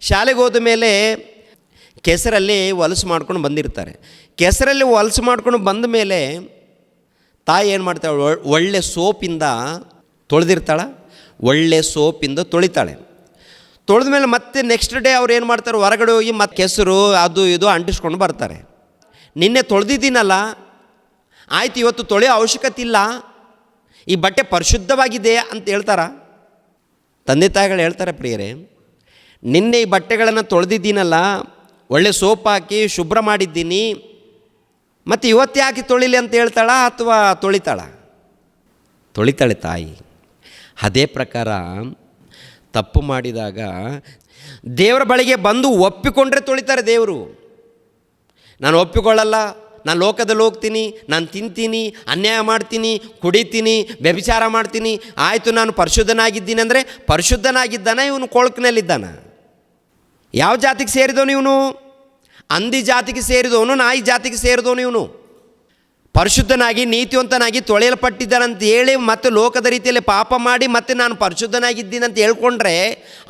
ಶಾಲೆಗೆ ಹೋದ ಮೇಲೆ ಕೆಸರಲ್ಲಿ ಹೊಲಸು ಮಾಡ್ಕೊಂಡು ಬಂದಿರ್ತಾರೆ. ಕೆಸರಲ್ಲಿ ಹೊಲಸು ಮಾಡ್ಕೊಂಡು ಬಂದ ಮೇಲೆ ತಾಯಿ ಏನು ಮಾಡ್ತಾಳೆ? ಒಳ್ಳೆ ಸೋಪಿಂದ ತೊಳೆದಿರ್ತಾಳೆ, ಒಳ್ಳೆ ಸೋಪಿಂದ ತೊಳಿತಾಳೆ. ತೊಳೆದ ಮೇಲೆ ಮತ್ತೆ ನೆಕ್ಸ್ಟ್ ಡೇ ಅವ್ರು ಏನು ಮಾಡ್ತಾರೆ? ಹೊರಗಡೆ ಹೋಗಿ ಮತ್ತೆ ಕೆಸರು ಅದು ಇದು ಅಂಟಿಸ್ಕೊಂಡು ಬರ್ತಾರೆ. ನಿನ್ನೆ ತೊಳೆದಿದ್ದೀನಲ್ಲ, ಆಯ್ತು ಇವತ್ತು ತೊಳೆಯೋ ಅವಶ್ಯಕತೆ ಇಲ್ಲ, ಈ ಬಟ್ಟೆ ಪರಿಶುದ್ಧವಾಗಿದೆ ಅಂತ ಹೇಳ್ತಾರ? ತಂದೆ ತಾಯಿಗಳು ಹೇಳ್ತಾರೆ, ಪ್ರಿಯರೇ, ನಿನ್ನೆ ಈ ಬಟ್ಟೆಗಳನ್ನು ತೊಳೆದಿದ್ದೀನಲ್ಲ, ಒಳ್ಳೆ ಸೋಪ್ ಹಾಕಿ ಶುಭ್ರ ಮಾಡಿದ್ದೀನಿ, ಮತ್ತು ಇವತ್ತು ಯಾಕೆ ತೊಳಿಲಿ ಅಂತ ಹೇಳ್ತಾಳ ಅಥವಾ ತೊಳಿತಾಳೆ ತಾಯಿ. ಅದೇ ಪ್ರಕಾರ ತಪ್ಪು ಮಾಡಿದಾಗ ದೇವರ ಬಳಿಗೆ ಬಂದು ಒಪ್ಪಿಕೊಂಡ್ರೆ ತೊಳಿತಾರೆ ದೇವರು. ನಾನು ಒಪ್ಪಿಕೊಳ್ಳಲ್ಲ, ನಾನು ಲೋಕದಲ್ಲಿ ಹೋಗ್ತೀನಿ, ನಾನು ತಿಂತೀನಿ, ಅನ್ಯಾಯ ಮಾಡ್ತೀನಿ, ಕುಡಿತೀನಿ, ವ್ಯಭಿಚಾರ ಮಾಡ್ತೀನಿ, ಆಯಿತು ನಾನು ಪರಿಶುದ್ಧನಾಗಿದ್ದೀನಿ ಅಂದರೆ ಪರಿಶುದ್ಧನಾಗಿದ್ದಾನ ಇವನು? ಕೊಳಕಿನಲ್ಲಿದ್ದಾನ? ಯಾವ ಜಾತಿಗೆ ಸೇರಿದವನು ಇವನು? ಹಂದಿ ಜಾತಿಗೆ ಸೇರಿದವನು, ನಾಯಿ ಜಾತಿಗೆ ಸೇರಿದವನು ಇವನು. ಪರಿಶುದ್ಧನಾಗಿ ನೀತಿವಂತನಾಗಿ ತೊಳೆಯಲ್ಪಟ್ಟಿದ್ದಾನಂತ ಹೇಳಿ ಮತ್ತೆ ಲೋಕದ ರೀತಿಯಲ್ಲಿ ಪಾಪ ಮಾಡಿ ಮತ್ತೆ ನಾನು ಪರಿಶುದ್ಧನಾಗಿದ್ದೀನಿ ಅಂತ ಹೇಳ್ಕೊಂಡ್ರೆ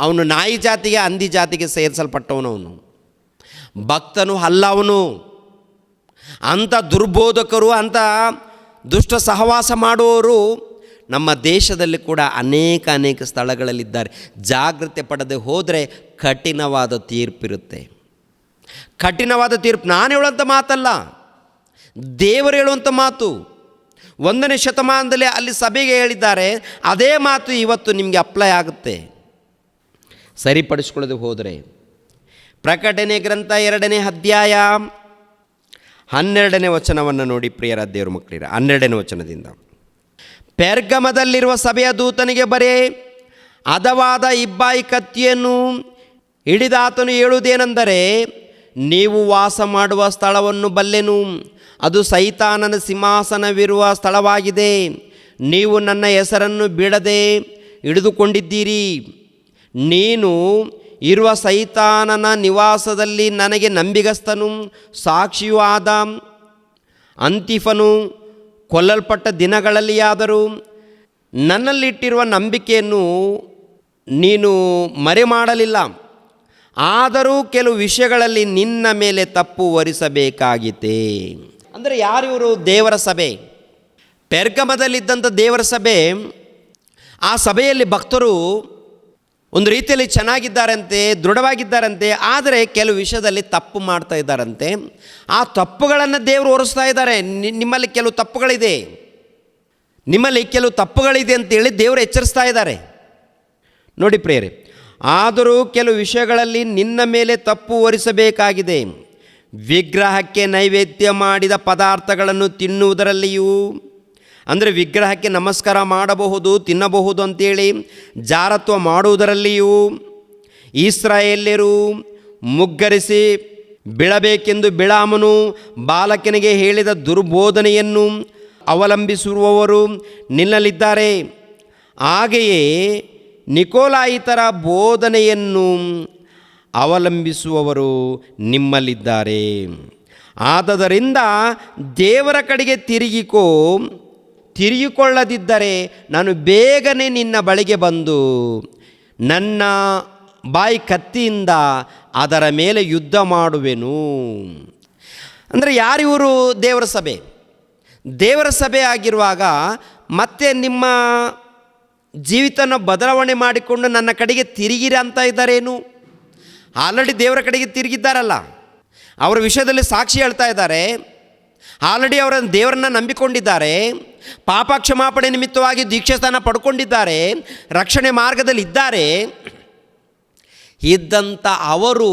ಅವನು ನಾಯಿ ಜಾತಿಗೆ, ಹಂದಿ ಜಾತಿಗೆ ಸೇರಿಸಲ್ಪಟ್ಟವನು. ಅವನು ಭಕ್ತನು ಅಲ್ಲ. ಅವನು ಅಂಥ ದುರ್ಬೋಧಕರು, ಅಂಥ ದುಷ್ಟ ಸಹವಾಸ ಮಾಡುವವರು ನಮ್ಮ ದೇಶದಲ್ಲಿ ಕೂಡ ಅನೇಕ ಸ್ಥಳಗಳಲ್ಲಿದ್ದಾರೆ. ಜಾಗ್ರತೆ ಪಡದೆ ಹೋದರೆ ಕಠಿಣವಾದ ತೀರ್ಪಿರುತ್ತೆ. ಕಠಿಣವಾದ ತೀರ್ಪು ನಾನು ಹೇಳುವಂಥ ಮಾತಲ್ಲ, ದೇವರು ಹೇಳುವಂಥ ಮಾತು. 1ನೇ ಶತಮಾನದಲ್ಲಿ ಅಲ್ಲಿ ಸಭೆಗೆ ಹೇಳಿದ್ದಾರೆ. ಅದೇ ಮಾತು ಇವತ್ತು ನಿಮಗೆ ಅಪ್ಲೈ ಆಗುತ್ತೆ ಸರಿಪಡಿಸ್ಕೊಳ್ಳದೆ ಹೋದರೆ. ಪ್ರಕಟಣೆ ಗ್ರಂಥ 2ನೇ ಅಧ್ಯಾಯ 12ನೇ ವಚನವನ್ನು ನೋಡಿ ಪ್ರಿಯರ ದೇವರ ಮಕ್ಕಳಿರ. 12ನೇ ವಚನದಿಂದ, ಪೆರ್ಗಮದಲ್ಲಿರುವ ಸಭೆಯ ದೂತನಿಗೆ ಬರೆ, ಹದವಾದ ಇಬ್ಬಾಯಿ ಕತ್ತಿಯನ್ನು ಹಿಡಿದಾತನು ಹೇಳುವುದೇನೆಂದರೆ, ನೀವು ವಾಸ ಮಾಡುವ ಸ್ಥಳವನ್ನು ಬಲ್ಲೆನು, ಅದು ಸೈತಾನನ ಸಿಂಹಾಸನವಿರುವ ಸ್ಥಳವಾಗಿದೆ. ನೀವು ನನ್ನ ಹೆಸರನ್ನು ಬಿಡದೆ ಹಿಡಿದುಕೊಂಡಿದ್ದೀರಿ. ನೀನು ಇರುವ ಸೈತಾನನ ನಿವಾಸದಲ್ಲಿ ನನಗೆ ನಂಬಿಗಸ್ತನು ಸಾಕ್ಷಿಯೂ ಆದ ಅಂತಿಫನು ಕೊಲ್ಲಲ್ಪಟ್ಟ ದಿನಗಳಲ್ಲಿಯಾದರೂ ನನ್ನಲ್ಲಿಟ್ಟಿರುವ ನಂಬಿಕೆಯನ್ನು ನೀನು ಮರೆಮಾಡಲಿಲ್ಲ. ಆದರೂ ಕೆಲವು ವಿಷಯಗಳಲ್ಲಿ ನಿನ್ನ ಮೇಲೆ ತಪ್ಪು ಹೊರಿಸಬೇಕಾಗಿತ್ತೆ. ಅಂದರೆ ಯಾರಿವರು? ದೇವರ ಸಭೆ. ಪೆರ್ಗಮದಲ್ಲಿದ್ದಂಥ ದೇವರ ಸಭೆ. ಆ ಸಭೆಯಲ್ಲಿ ಭಕ್ತರು ಒಂದು ರೀತಿಯಲ್ಲಿ ಚೆನ್ನಾಗಿದ್ದಾರಂತೆ, ದೃಢವಾಗಿದ್ದಾರಂತೆ. ಆದರೆ ಕೆಲವು ವಿಷಯದಲ್ಲಿ ತಪ್ಪು ಮಾಡ್ತಾ ಇದ್ದಾರಂತೆ. ಆ ತಪ್ಪುಗಳನ್ನು ದೇವರು ಹೊರಿಸ್ತಾ ಇದ್ದಾರೆ. ನಿಮ್ಮಲ್ಲಿ ಕೆಲವು ತಪ್ಪುಗಳಿದೆ, ನಿಮ್ಮಲ್ಲಿ ಕೆಲವು ತಪ್ಪುಗಳಿದೆ ಅಂತೇಳಿ ದೇವರು ಎಚ್ಚರಿಸ್ತಾ ಇದ್ದಾರೆ. ನೋಡಿ ಪ್ರಿಯರೇ, ಆದರೂ ಕೆಲವು ವಿಷಯಗಳಲ್ಲಿ ನಿನ್ನ ಮೇಲೆ ತಪ್ಪು ಹೊರಿಸಬೇಕಾಗಿದೆ. ವಿಗ್ರಹಕ್ಕೆ ನೈವೇದ್ಯ ಮಾಡಿದ ಪದಾರ್ಥಗಳನ್ನು ತಿನ್ನುವುದರಲ್ಲಿಯೂ, ಅಂದರೆ ವಿಗ್ರಹಕ್ಕೆ ನಮಸ್ಕಾರ ಮಾಡಬಹುದು, ತಿನ್ನಬಹುದು ಅಂತೇಳಿ ಜಾರತ್ವ ಮಾಡುವುದರಲ್ಲಿಯೂ, ಇಸ್ರಾಯೇಲ್ಯರು ಮುಗ್ಗರಿಸಿ ಬೀಳಬೇಕೆಂದು ಬಿಳಾಮನು ಬಾಲಕನಿಗೆ ಹೇಳಿದ ದುರ್ಬೋಧನೆಯನ್ನು ಅವಲಂಬಿಸುವವರು ನಿನ್ನಲ್ಲಿದ್ದಾರೆ. ಹಾಗೆಯೇ ನಿಕೋಲಾಯಿತರ ಬೋಧನೆಯನ್ನು ಅವಲಂಬಿಸುವವರು ನಿಮ್ಮಲ್ಲಿದ್ದಾರೆ. ಆದದರಿಂದ ದೇವರ ಕಡೆಗೆ ತಿರುಗಿಕೊಳ್ಳದಿದ್ದರೆ ನಾನು ಬೇಗನೆ ನಿನ್ನ ಬಳಿಗೆ ಬಂದು ನನ್ನ ಬಾಯಿ ಕತ್ತಿಯಿಂದ ಅದರ ಮೇಲೆ ಯುದ್ಧ ಮಾಡುವೆನು. ಅಂದರೆ ಯಾರಿವರು? ದೇವರ ಸಭೆ. ದೇವರ ಸಭೆ ಆಗಿರುವಾಗ ಮತ್ತೆ ನಿಮ್ಮ ಜೀವಿತನ ಬದಲಾವಣೆ ಮಾಡಿಕೊಂಡು ನನ್ನ ಕಡೆಗೆ ತಿರುಗಿರಿ ಅಂತ ಇದ್ದಾರೇನು? ಆಲ್ರೆಡಿ ದೇವರ ಕಡೆಗೆ ತಿರುಗಿದ್ದಾರಲ್ಲ, ಅವರ ವಿಷಯದಲ್ಲಿ ಸಾಕ್ಷಿ ಹೇಳ್ತಾ ಇದ್ದಾರೆ. ಆಲ್ರೆಡಿ ಅವರ ದೇವರನ್ನು ನಂಬಿಕೊಂಡಿದ್ದಾರೆ, ಪಾಪ ಕ್ಷಮಾಪಣೆ ನಿಮಿತ್ತವಾಗಿ ದೀಕ್ಷಾಸ್ಥಾನ ಪಡ್ಕೊಂಡಿದ್ದಾರೆ, ರಕ್ಷಣೆ ಮಾರ್ಗದಲ್ಲಿ ಇದ್ದಾರೆ. ಇದ್ದಂಥ ಅವರು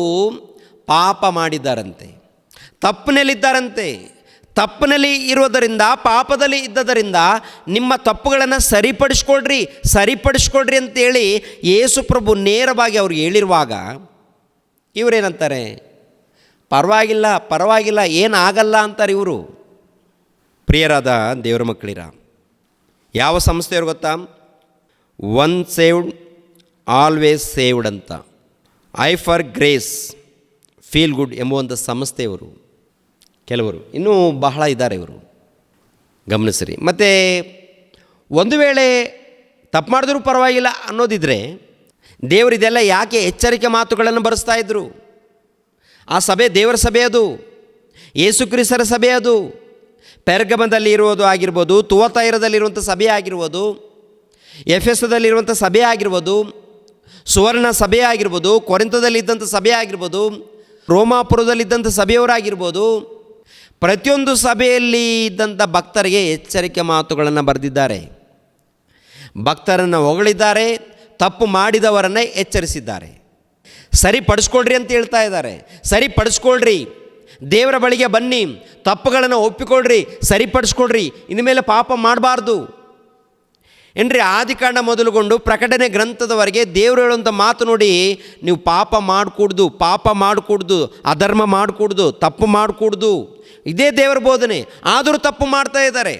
ಪಾಪ ಮಾಡಿದ್ದಾರಂತೆ, ತಪ್ಪಿನಲ್ಲಿದ್ದಾರಂತೆ. ತಪ್ಪಿನಲ್ಲಿ ಇರೋದರಿಂದ, ಪಾಪದಲ್ಲಿ ಇದ್ದದರಿಂದ ನಿಮ್ಮ ತಪ್ಪುಗಳನ್ನು ಸರಿಪಡಿಸ್ಕೊಳ್ರಿ ಅಂತೇಳಿ ಯೇಸು ಪ್ರಭು ನೇರವಾಗಿ ಅವ್ರಿಗೆ ಹೇಳಿರುವಾಗ ಇವರೇನಂತಾರೆ? ಪರವಾಗಿಲ್ಲ ಏನಾಗಲ್ಲ ಅಂತಾರೆ ಇವರು. ಪ್ರಿಯರಾದ ದೇವರ ಮಕ್ಕಳಿರ, ಯಾವ ಸಂಸ್ಥೆಯವ್ರು ಗೊತ್ತಾ? ಒನ್ ಸೇವ್ಡ್ ಆಲ್ವೇಸ್ ಸೇವ್ಡ್ ಅಂತ, I for grace feel good ಎಂಬುವಂಥ ಸಂಸ್ಥೆಯವರು. ಕೆಲವರು ಇನ್ನೂ ಬಹಳ ಇದ್ದಾರೆ ಇವರು, ಗಮನಿಸ್ರಿ. ಮತ್ತು ಒಂದು ವೇಳೆ ತಪ್ಪು ಮಾಡಿದ್ರೂ ಪರವಾಗಿಲ್ಲ ಅನ್ನೋದಿದ್ದರೆ ದೇವರು ಇದೆಲ್ಲ ಯಾಕೆ ಎಚ್ಚರಿಕೆ ಮಾತುಗಳನ್ನು ಬರೆಸ್ತಾ ಇದ್ದರು? ಆ ಸಭೆ ದೇವರ ಸಭೆ, ಅದು ಯೇಸು ಕ್ರಿಸ್ತರ ಸಭೆ, ಅದು ಪೆರ್ಗಮದಲ್ಲಿ ಇರುವುದು ಆಗಿರ್ಬೋದು, ತುವತೈರದಲ್ಲಿರುವಂಥ ಸಭೆ ಆಗಿರ್ಬೋದು, ಎಫೆಸದಲ್ಲಿರುವಂಥ ಸಭೆ ಆಗಿರ್ಬೋದು, ಸುವರ್ಣ ಸಭೆ ಆಗಿರ್ಬೋದು, ಕೊರಿಂಥದಲ್ಲಿದ್ದಂಥ ಸಭೆ ಆಗಿರ್ಬೋದು, ರೋಮಾಪುರದಲ್ಲಿದ್ದಂಥ ಸಭೆಯವರಾಗಿರ್ಬೋದು, ಪ್ರತಿಯೊಂದು ಸಭೆಯಲ್ಲಿ ಇದ್ದಂಥ ಭಕ್ತರಿಗೆ ಎಚ್ಚರಿಕೆ ಮಾತುಗಳನ್ನು ಬರೆದಿದ್ದಾರೆ. ಭಕ್ತರನ್ನು ಹೊಗಳಿದ್ದಾರೆ, ತಪ್ಪು ಮಾಡಿದವರನ್ನು ಎಚ್ಚರಿಸಿದ್ದಾರೆ. ಸರಿಪಡಿಸ್ಕೊಳ್ರಿ ಅಂತ ಹೇಳ್ತಾ ಇದ್ದಾರೆ. ಸರಿಪಡಿಸ್ಕೊಳ್ರಿ, ದೇವರ ಬಳಿಗೆ ಬನ್ನಿ, ತಪ್ಪುಗಳನ್ನು ಒಪ್ಪಿಕೊಳ್ರಿ, ಸರಿಪಡಿಸ್ಕೊಳ್ರಿ, ಇನ್ಮೇಲೆ ಪಾಪ ಮಾಡಬಾರ್ದು ಏನ್ರಿ. ಆದಿಕಾಂಡ ಮೊದಲುಗೊಂಡು ಪ್ರಕಟಣೆ ಗ್ರಂಥದವರೆಗೆ ದೇವರು ಹೇಳುವಂಥ ಮಾತು ನೋಡಿ, ನೀವು ಪಾಪ ಮಾಡಿಕೊಡ್ದು, ಅಧರ್ಮ ಮಾಡಿಕೊಡ್ದು, ತಪ್ಪು ಮಾಡಿಕೊಡ್ದು, ಇದೇ ದೇವರ ಬೋಧನೆ. ಆದರೂ ತಪ್ಪು ಮಾಡ್ತಾ ಇದ್ದಾರೆ.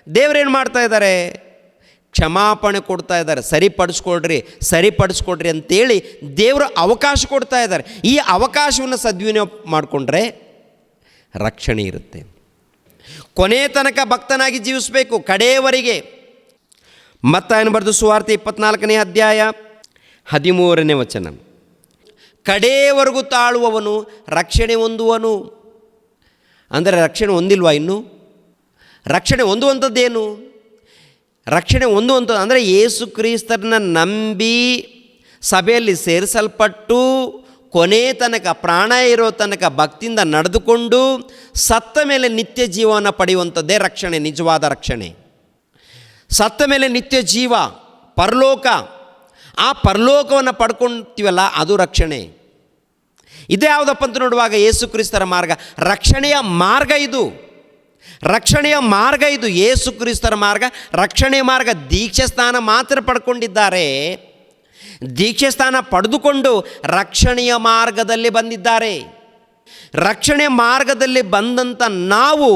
ದೇವರೇನು ಮಾಡ್ತಾ ಇದ್ದಾರೆ? ಕ್ಷಮಾಪಣೆ ಕೊಡ್ತಾ ಇದ್ದಾರೆ. ಸರಿಪಡಿಸ್ಕೊಳ್ರಿ ಅಂತೇಳಿ ದೇವರು ಅವಕಾಶ ಕೊಡ್ತಾ ಇದ್ದಾರೆ. ಈ ಅವಕಾಶವನ್ನು ಸದ್ವಿನಿಯೋಗ ಮಾಡಿಕೊಂಡ್ರೆ ರಕ್ಷಣೆ ಇರುತ್ತೆ. ಕೊನೆ ತನಕ ಭಕ್ತನಾಗಿ ಜೀವಿಸಬೇಕು, ಕಡೆಯವರೆಗೆ. ಮತ್ತಾಯನು ಬರೆದ ಸುವಾರ್ತೆ 24ನೇ ಅಧ್ಯಾಯ 13ನೇ ವಚನ, ಕಡೆಯವರೆಗೂ ತಾಳುವವನು ರಕ್ಷಣೆ ಹೊಂದುವನು. ಅಂದರೆ ರಕ್ಷಣೆ ಹೊಂದಿಲ್ವಾ ಇನ್ನು? ರಕ್ಷಣೆ ಹೊಂದುವಂಥದ್ದೇನು? ರಕ್ಷಣೆ ಹೊಂದುವಂಥದ್ದು ಅಂದರೆ ಯೇಸು ಕ್ರಿಸ್ತರನ್ನ ನಂಬಿ ಸಭೆಯಲ್ಲಿ ಸೇರಿಸಲ್ಪಟ್ಟು ಕೊನೆ ತನಕ, ಪ್ರಾಣ ಇರೋ ತನಕ ಭಕ್ತಿಯಿಂದ ನಡೆದುಕೊಂಡು ಸತ್ತ ಮೇಲೆ ನಿತ್ಯ ಜೀವನ ಪಡೆಯುವಂಥದ್ದೇ ರಕ್ಷಣೆ, ನಿಜವಾದ ರಕ್ಷಣೆ. ಸತ್ತ ಮೇಲೆ ನಿತ್ಯ ಜೀವ, ಪರಲೋಕ, ಆ ಪರಲೋಕವನ್ನು ಪಡ್ಕೊಳ್ತೀವಲ್ಲ, ಅದು ರಕ್ಷಣೆ. ಇದೇ ಯಾವುದಪ್ಪ ಅಂತ ನೋಡುವಾಗ ಯೇಸು ಕ್ರಿಸ್ತರ ಮಾರ್ಗ, ರಕ್ಷಣೆಯ ಮಾರ್ಗ ಇದು. ರಕ್ಷಣೆಯ ಮಾರ್ಗ ಇದು, ಯೇಸು ಕ್ರಿಸ್ತರ ಮಾರ್ಗ, ರಕ್ಷಣೆಯ ಮಾರ್ಗ. ದೀಕ್ಷಾಸ್ಥಾನ ಮಾತ್ರ ಪಡ್ಕೊಂಡಿದ್ದಾರೆ, ದೀಕ್ಷಾಸ್ಥಾನ ಪಡೆದುಕೊಂಡು ರಕ್ಷಣೆಯ ಮಾರ್ಗದಲ್ಲಿ ಬಂದಿದ್ದಾರೆ. ರಕ್ಷಣೆಯ ಮಾರ್ಗದಲ್ಲಿ ಬಂದಂಥ ನಾವು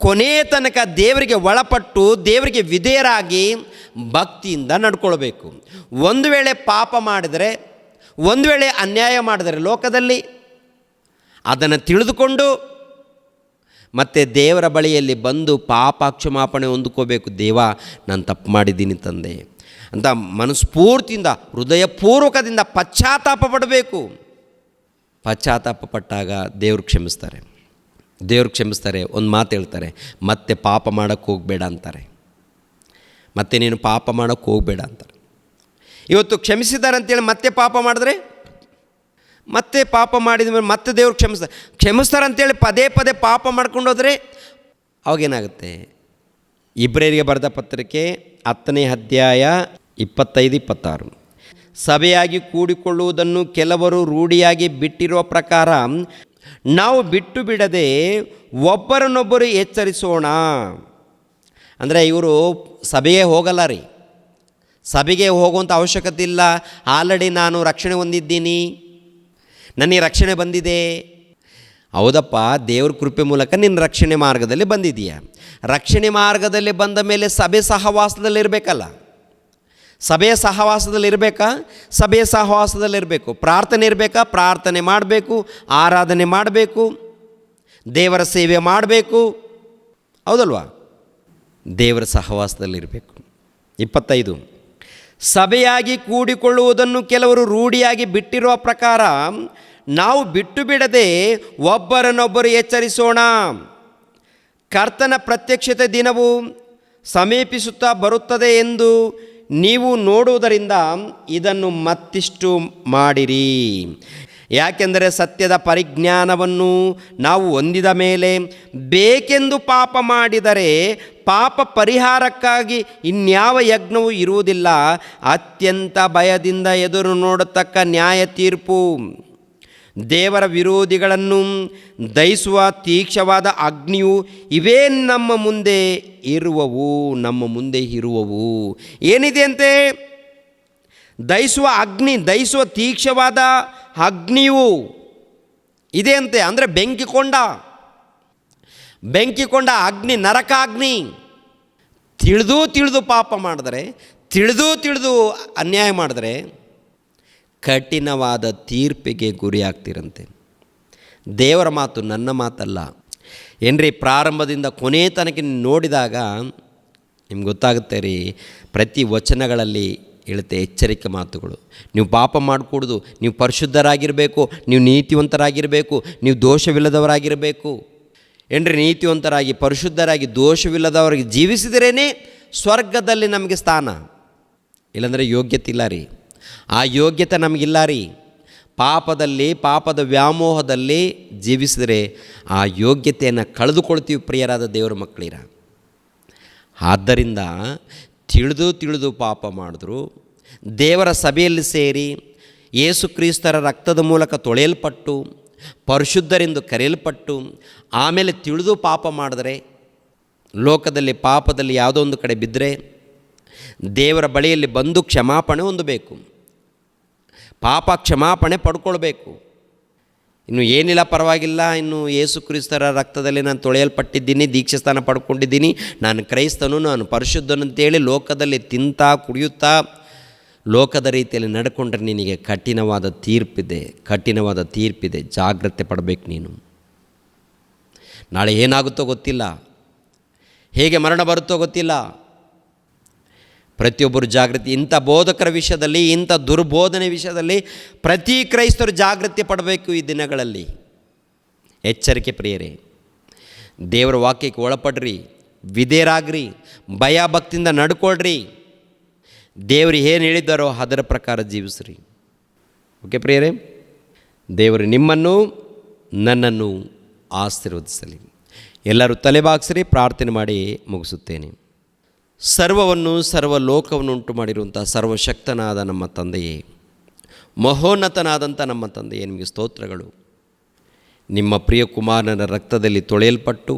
ಕೊನೆ ತನಕ ದೇವರಿಗೆ ಒಳಪಟ್ಟು, ದೇವರಿಗೆ ವಿಧೇಯರಾಗಿ ಭಕ್ತಿಯಿಂದ ನಡ್ಕೊಳ್ಬೇಕು. ಒಂದು ವೇಳೆ ಪಾಪ ಮಾಡಿದರೆ, ಒಂದು ವೇಳೆ ಅನ್ಯಾಯ ಮಾಡಿದರೆ ಲೋಕದಲ್ಲಿ, ಅದನ್ನು ತಿಳಿದುಕೊಂಡು ಮತ್ತು ದೇವರ ಬಳಿಯಲ್ಲಿ ಬಂದು ಪಾಪ ಕ್ಷಮಾಪಣೆ ಹೊಂದ್ಕೋಬೇಕು. ದೇವ, ನಾನು ತಪ್ಪು ಮಾಡಿದ್ದೀನಿ ತಂದೆ ಅಂತ ಮನಸ್ಫೂರ್ತಿಯಿಂದ, ಹೃದಯಪೂರ್ವಕದಿಂದ ಪಶ್ಚಾತ್ತಾಪ ಪಡಬೇಕು. ಪಶ್ಚಾತ್ತಾಪ ಪಟ್ಟಾಗ ದೇವರು ಕ್ಷಮಿಸ್ತಾರೆ. ಒಂದು ಮಾತು ಹೇಳ್ತಾರೆ, ಮತ್ತೆ ಪಾಪ ಮಾಡೋಕ್ಕೆ ಹೋಗಬೇಡ ಅಂತಾರೆ. ಮತ್ತೆ ನೀನು ಪಾಪ ಮಾಡೋಕ್ಕೆ ಹೋಗಬೇಡ ಅಂತಾರೆ. ಇವತ್ತು ಕ್ಷಮಿಸಿದ್ದಾರೆ ಅಂತೇಳಿ ಮತ್ತೆ ಪಾಪ ಮಾಡಿದ್ರೆ, ಮತ್ತೆ ಪಾಪ ಮಾಡಿದ ಮೇಲೆ ಮತ್ತೆ ದೇವ್ರು ಕ್ಷಮಿಸ್ತಾರೆ ಅಂತೇಳಿ ಪದೇ ಪಾಪ ಮಾಡ್ಕೊಂಡು ಹೋದರೆ ಅವಾಗೇನಾಗುತ್ತೆ? ಇಬ್ರಿಯರಿಗೆ ಬರೆದ ಪತ್ರಿಕೆ 10ನೇ ಅಧ್ಯಾಯ 25-26, ಸಭೆಯಾಗಿ ಕೂಡಿಕೊಳ್ಳುವುದನ್ನು ಕೆಲವರು ರೂಢಿಯಾಗಿ ಬಿಟ್ಟಿರುವ ಪ್ರಕಾರ ನಾವು ಬಿಟ್ಟು ಬಿಡದೆ ಒಬ್ಬರನ್ನೊಬ್ಬರು ಎಚ್ಚರಿಸೋಣ. ಅಂದರೆ ಇವರು ಸಭೆಗೆ ಹೋಗಲ್ಲ ರೀ, ಸಭೆಗೆ ಹೋಗುವಂಥ ಅವಶ್ಯಕತೆ ಇಲ್ಲ. ಆಲ್ರೆಡಿ ನಾನು ರಕ್ಷಣೆ ಹೊಂದಿದ್ದೀನಿ, ನನಗೆ ರಕ್ಷಣೆ ಬಂದಿದೆ. ಹೌದಪ್ಪ, ದೇವ್ರ ಕೃಪೆ ಮೂಲಕ ನಿನ್ನ ರಕ್ಷಣೆ ಮಾರ್ಗದಲ್ಲಿ ಬಂದಿದೆಯಾ. ರಕ್ಷಣೆ ಮಾರ್ಗದಲ್ಲಿ ಬಂದ ಮೇಲೆ ಸಭೆ ಸಹವಾಸದಲ್ಲಿರಬೇಕಲ್ಲ. ಸಭೆಯ ಸಹವಾಸದಲ್ಲಿರಬೇಕಾ? ಸಭೆಯ ಸಹವಾಸದಲ್ಲಿರಬೇಕು. ಪ್ರಾರ್ಥನೆ ಇರಬೇಕಾ? ಪ್ರಾರ್ಥನೆ ಮಾಡಬೇಕು, ಆರಾಧನೆ ಮಾಡಬೇಕು, ದೇವರ ಸೇವೆ ಮಾಡಬೇಕು. ಹೌದಲ್ವಾ? ದೇವರ ಸಹವಾಸದಲ್ಲಿರಬೇಕು. 25, ಸಭೆಯಾಗಿ ಕೂಡಿಕೊಳ್ಳುವುದನ್ನು ಕೆಲವರು ರೂಢಿಯಾಗಿ ಬಿಟ್ಟಿರುವ ಪ್ರಕಾರ ನಾವು ಬಿಟ್ಟು ಬಿಡದೆ ಒಬ್ಬರನ್ನೊಬ್ಬರು ಎಚ್ಚರಿಸೋಣ. ಕರ್ತನ ಪ್ರತ್ಯಕ್ಷತೆ ದಿನವು ಸಮೀಪಿಸುತ್ತಾ ಬರುತ್ತದೆ ಎಂದು ನೀವು ನೋಡುವುದರಿಂದ ಇದನ್ನು ಮತ್ತಿಷ್ಟು ಮಾಡಿರಿ. ಯಾಕೆಂದರೆ ಸತ್ಯದ ಪರಿಜ್ಞಾನವನ್ನು ನಾವು ಹೊಂದಿದ ಮೇಲೆ ಬೇಕೆಂದು ಪಾಪ ಮಾಡಿದರೆ ಪಾಪ ಪರಿಹಾರಕ್ಕಾಗಿ ಇನ್ಯಾವ ಯಜ್ಞವೂ ಇರುವುದಿಲ್ಲ. ಅತ್ಯಂತ ಭಯದಿಂದ ಎದುರು ನೋಡತಕ್ಕ ನ್ಯಾಯ ತೀರ್ಪು, ದೇವರ ವಿರೋಧಿಗಳನ್ನು ದಹಿಸುವ ತೀಕ್ಷ್ಣವಾದ ಅಗ್ನಿಯು ಇವೇ ನಮ್ಮ ಮುಂದೆ ಇರುವವು. ಏನಿದೆ ಅಂತೆ? ದಹಿಸುವ ಅಗ್ನಿ, ದಹಿಸುವ ತೀಕ್ಷ್ಣವಾದ ಅಗ್ನಿಯು ಇದೆ ಅಂತೆ. ಅಂದರೆ ಬೆಂಕಿಕೊಂಡ ಅಗ್ನಿ, ನರಕಾಗ್ನಿ. ತಿಳಿದು ಪಾಪ ಮಾಡಿದ್ರೆ, ತಿಳಿದು ಅನ್ಯಾಯ ಮಾಡಿದ್ರೆ ಕಠಿಣವಾದ ತೀರ್ಪಿಗೆ ಗುರಿಯಾಗ್ತಿರಂತೆ. ದೇವರ ಮಾತು ನನ್ನ ಮಾತಲ್ಲ ಏನ್ರಿ. ಪ್ರಾರಂಭದಿಂದ ಕೊನೆ ತನಕ ನೋಡಿದಾಗ ನಿಮ್ಗೆ ಗೊತ್ತಾಗುತ್ತೆ ರೀ, ಪ್ರತಿ ವಚನಗಳಲ್ಲಿ ಹೇಳುತ್ತೆ ಎಚ್ಚರಿಕೆ ಮಾತುಗಳು. ನೀವು ಪಾಪ ಮಾಡಿಕೊಡ್ದು, ನೀವು ಪರಿಶುದ್ಧರಾಗಿರಬೇಕು, ನೀವು ನೀತಿವಂತರಾಗಿರಬೇಕು, ನೀವು ದೋಷವಿಲ್ಲದವರಾಗಿರಬೇಕು ಏನ್ರಿ. ನೀತಿವಂತರಾಗಿ ಪರಿಶುದ್ಧರಾಗಿ ದೋಷವಿಲ್ಲದವರಾಗಿ ಜೀವಿಸಿದ್ರೇ ಸ್ವರ್ಗದಲ್ಲಿ ನಮಗೆ ಸ್ಥಾನ. ಇಲ್ಲಾಂದರೆ ಯೋಗ್ಯತೆ ಇಲ್ಲ ರೀ. ಆ ಯೋಗ್ಯತೆ ನಮಗಿಲ್ಲ ರೀ. ಪಾಪದ ವ್ಯಾಮೋಹದಲ್ಲಿ ಜೀವಿಸಿದರೆ ಆ ಯೋಗ್ಯತೆಯನ್ನು ಕಳೆದುಕೊಳ್ತೀವಿ ಪ್ರಿಯರಾದ ದೇವರ ಮಕ್ಕಳಿರ. ಆದ್ದರಿಂದ ತಿಳಿದು ಪಾಪ ಮಾಡಿದ್ರು, ದೇವರ ಸಭೆಯಲ್ಲಿ ಸೇರಿ ಯೇಸು ಕ್ರಿಸ್ತರ ರಕ್ತದ ಮೂಲಕ ತೊಳೆಯಲ್ಪಟ್ಟು ಪರಿಶುದ್ಧರೆಂದು ಕರೆಯಲ್ಪಟ್ಟು ಆಮೇಲೆ ತಿಳಿದು ಪಾಪ ಮಾಡಿದ್ರೆ, ಲೋಕದಲ್ಲಿ ಪಾಪದಲ್ಲಿ ಯಾವುದೋ ಒಂದು ಕಡೆ ಬಿದ್ದರೆ ದೇವರ ಬಳಿಯಲ್ಲಿ ಬಂದು ಕ್ಷಮಾಪಣೆ ಹೊಂದಬೇಕು, ಪಾಪ ಕ್ಷಮಾಪಣೆ ಪಡ್ಕೊಳ್ಬೇಕು. ಇನ್ನು ಏನಿಲ್ಲ ಪರವಾಗಿಲ್ಲ, ಇನ್ನು ಯೇಸು ಕ್ರಿಸ್ತರ ರಕ್ತದಲ್ಲಿ ನಾನು ತೊಳೆಯಲ್ಪಟ್ಟಿದ್ದೀನಿ, ದೀಕ್ಷಾಸ್ಥಾನ ಪಡ್ಕೊಂಡಿದ್ದೀನಿ, ನಾನು ಕ್ರೈಸ್ತನು, ನಾನು ಪರಿಶುದ್ಧನು ಅಂತೇಳಿ ಲೋಕದಲ್ಲಿ ತಿಂತಾ ಕುಡಿಯುತ್ತಾ ಲೋಕದ ರೀತಿಯಲ್ಲಿ ನಡ್ಕೊಂಡ್ರೆ ನಿನಗೆ ಕಠಿಣವಾದ ತೀರ್ಪಿದೆ. ಜಾಗ್ರತೆ ಪಡಬೇಕು ನೀನು. ನಾಳೆ ಏನಾಗುತ್ತೋ ಗೊತ್ತಿಲ್ಲ, ಹೇಗೆ ಮರಣ ಬರುತ್ತೋ ಗೊತ್ತಿಲ್ಲ. ಪ್ರತಿಯೊಬ್ಬರು ಜಾಗೃತಿ. ಇಂಥ ಬೋಧಕರ ವಿಷಯದಲ್ಲಿ, ಇಂಥ ದುರ್ಬೋಧನೆ ವಿಷಯದಲ್ಲಿ ಪ್ರತಿ ಕ್ರೈಸ್ತರು ಜಾಗೃತಿ ಪಡಬೇಕು ಈ ದಿನಗಳಲ್ಲಿ. ಎಚ್ಚರಿಕೆ ಪ್ರಿಯರೇ, ದೇವರ ವಾಕ್ಯಕ್ಕೆ ಒಳಪಡ್ರಿ, ವಿಧೇಯರಾಗ್ರಿ, ಭಯ ಭಕ್ತಿಯಿಂದ ನಡ್ಕೊಳ್ರಿ, ದೇವರು ಏನು ಹೇಳಿದ್ದಾರೋ ಅದರ ಪ್ರಕಾರ ಜೀವಿಸ್ರಿ. ಓಕೆ ಪ್ರಿಯರೇ, ದೇವರು ನಿಮ್ಮನ್ನು ನನ್ನನ್ನು ಆಶೀರ್ವದಿಸಲಿ. ಎಲ್ಲರೂ ತಲೆಬಾಗಿಸ್ರಿ, ಪ್ರಾರ್ಥನೆ ಮಾಡಿ ಮುಗಿಸುತ್ತೇನೆ. ಸರ್ವಲೋಕವನ್ನು ಉಂಟು ಮಾಡಿರುವಂಥ ಸರ್ವಶಕ್ತನಾದ ನಮ್ಮ ತಂದೆಯೇ, ಮಹೋನ್ನತನಾದಂಥ ನಮ್ಮ ತಂದೆಯೇ, ನಿಮಗೆ ಸ್ತೋತ್ರಗಳು. ನಿಮ್ಮ ಪ್ರಿಯ ಕುಮಾರನ ರಕ್ತದಲ್ಲಿ ತೊಳೆಯಲ್ಪಟ್ಟು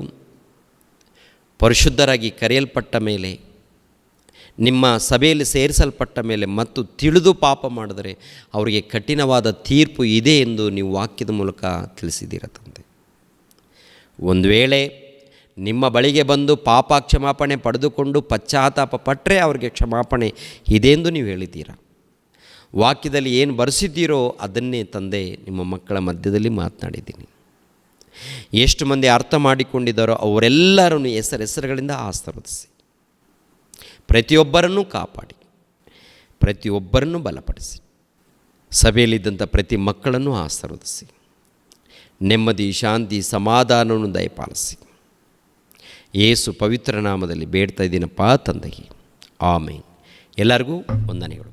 ಪರಿಶುದ್ಧರಾಗಿ ಕರೆಯಲ್ಪಟ್ಟ ಮೇಲೆ, ನಿಮ್ಮ ಸಭೆಯಲ್ಲಿ ಸೇರಿಸಲ್ಪಟ್ಟ ಮೇಲೆ ಮತ್ತು ತಿಳಿದು ಪಾಪ ಮಾಡಿದರೆ ಅವರಿಗೆ ಕಠಿಣವಾದ ತೀರ್ಪು ಇದೆ ಎಂದು ನೀವು ವಾಕ್ಯದ ಮೂಲಕ ತಿಳಿಸಿದ್ದೀರ ತಂದೆ. ಒಂದು ವೇಳೆ ನಿಮ್ಮ ಬಳಿಗೆ ಬಂದು ಪಾಪ ಕ್ಷಮಾಪಣೆ ಪಡೆದುಕೊಂಡು ಪಶ್ಚಾತ್ತಾಪ ಪಟ್ಟರೆ ಅವರಿಗೆ ಕ್ಷಮಾಪಣೆ ಇದೆ ಎಂದು ನೀವು ಹೇಳಿದ್ದೀರಾ. ವಾಕ್ಯದಲ್ಲಿ ಏನು ಬರೆಸಿದ್ದೀರೋ ಅದನ್ನೇ ತಂದೆ ನಿಮ್ಮ ಮಕ್ಕಳ ಮಧ್ಯದಲ್ಲಿ ಮಾತನಾಡಿದ್ದೀನಿ. ಎಷ್ಟು ಮಂದಿ ಅರ್ಥ ಮಾಡಿಕೊಂಡಿದ್ದಾರೋ ಅವರೆಲ್ಲರನ್ನು ಹೆಸರುಗಳಿಂದ ಆಶೀರ್ವದಿಸಿ, ಪ್ರತಿಯೊಬ್ಬರನ್ನು ಕಾಪಾಡಿ, ಪ್ರತಿಯೊಬ್ಬರನ್ನು ಬಲಪಡಿಸಿ, ಸಭೆಯಲ್ಲಿದ್ದಂಥ ಪ್ರತಿ ಮಕ್ಕಳನ್ನು ಆಶೀರ್ವದಿಸಿ, ನೆಮ್ಮದಿ, ಶಾಂತಿ, ಸಮಾಧಾನವನ್ನು ದಯಪಾಲಿಸಿ. ಯೇಸು ಪವಿತ್ರ ನಾಮದಲ್ಲಿ ಬೇಡ್ತಾ ಇದ್ದೀನಪ್ಪ ತಂದೆಗೆ, ಆಮೇನ್. ಎಲ್ಲರಿಗೂ ವಂದನೆಗಳು.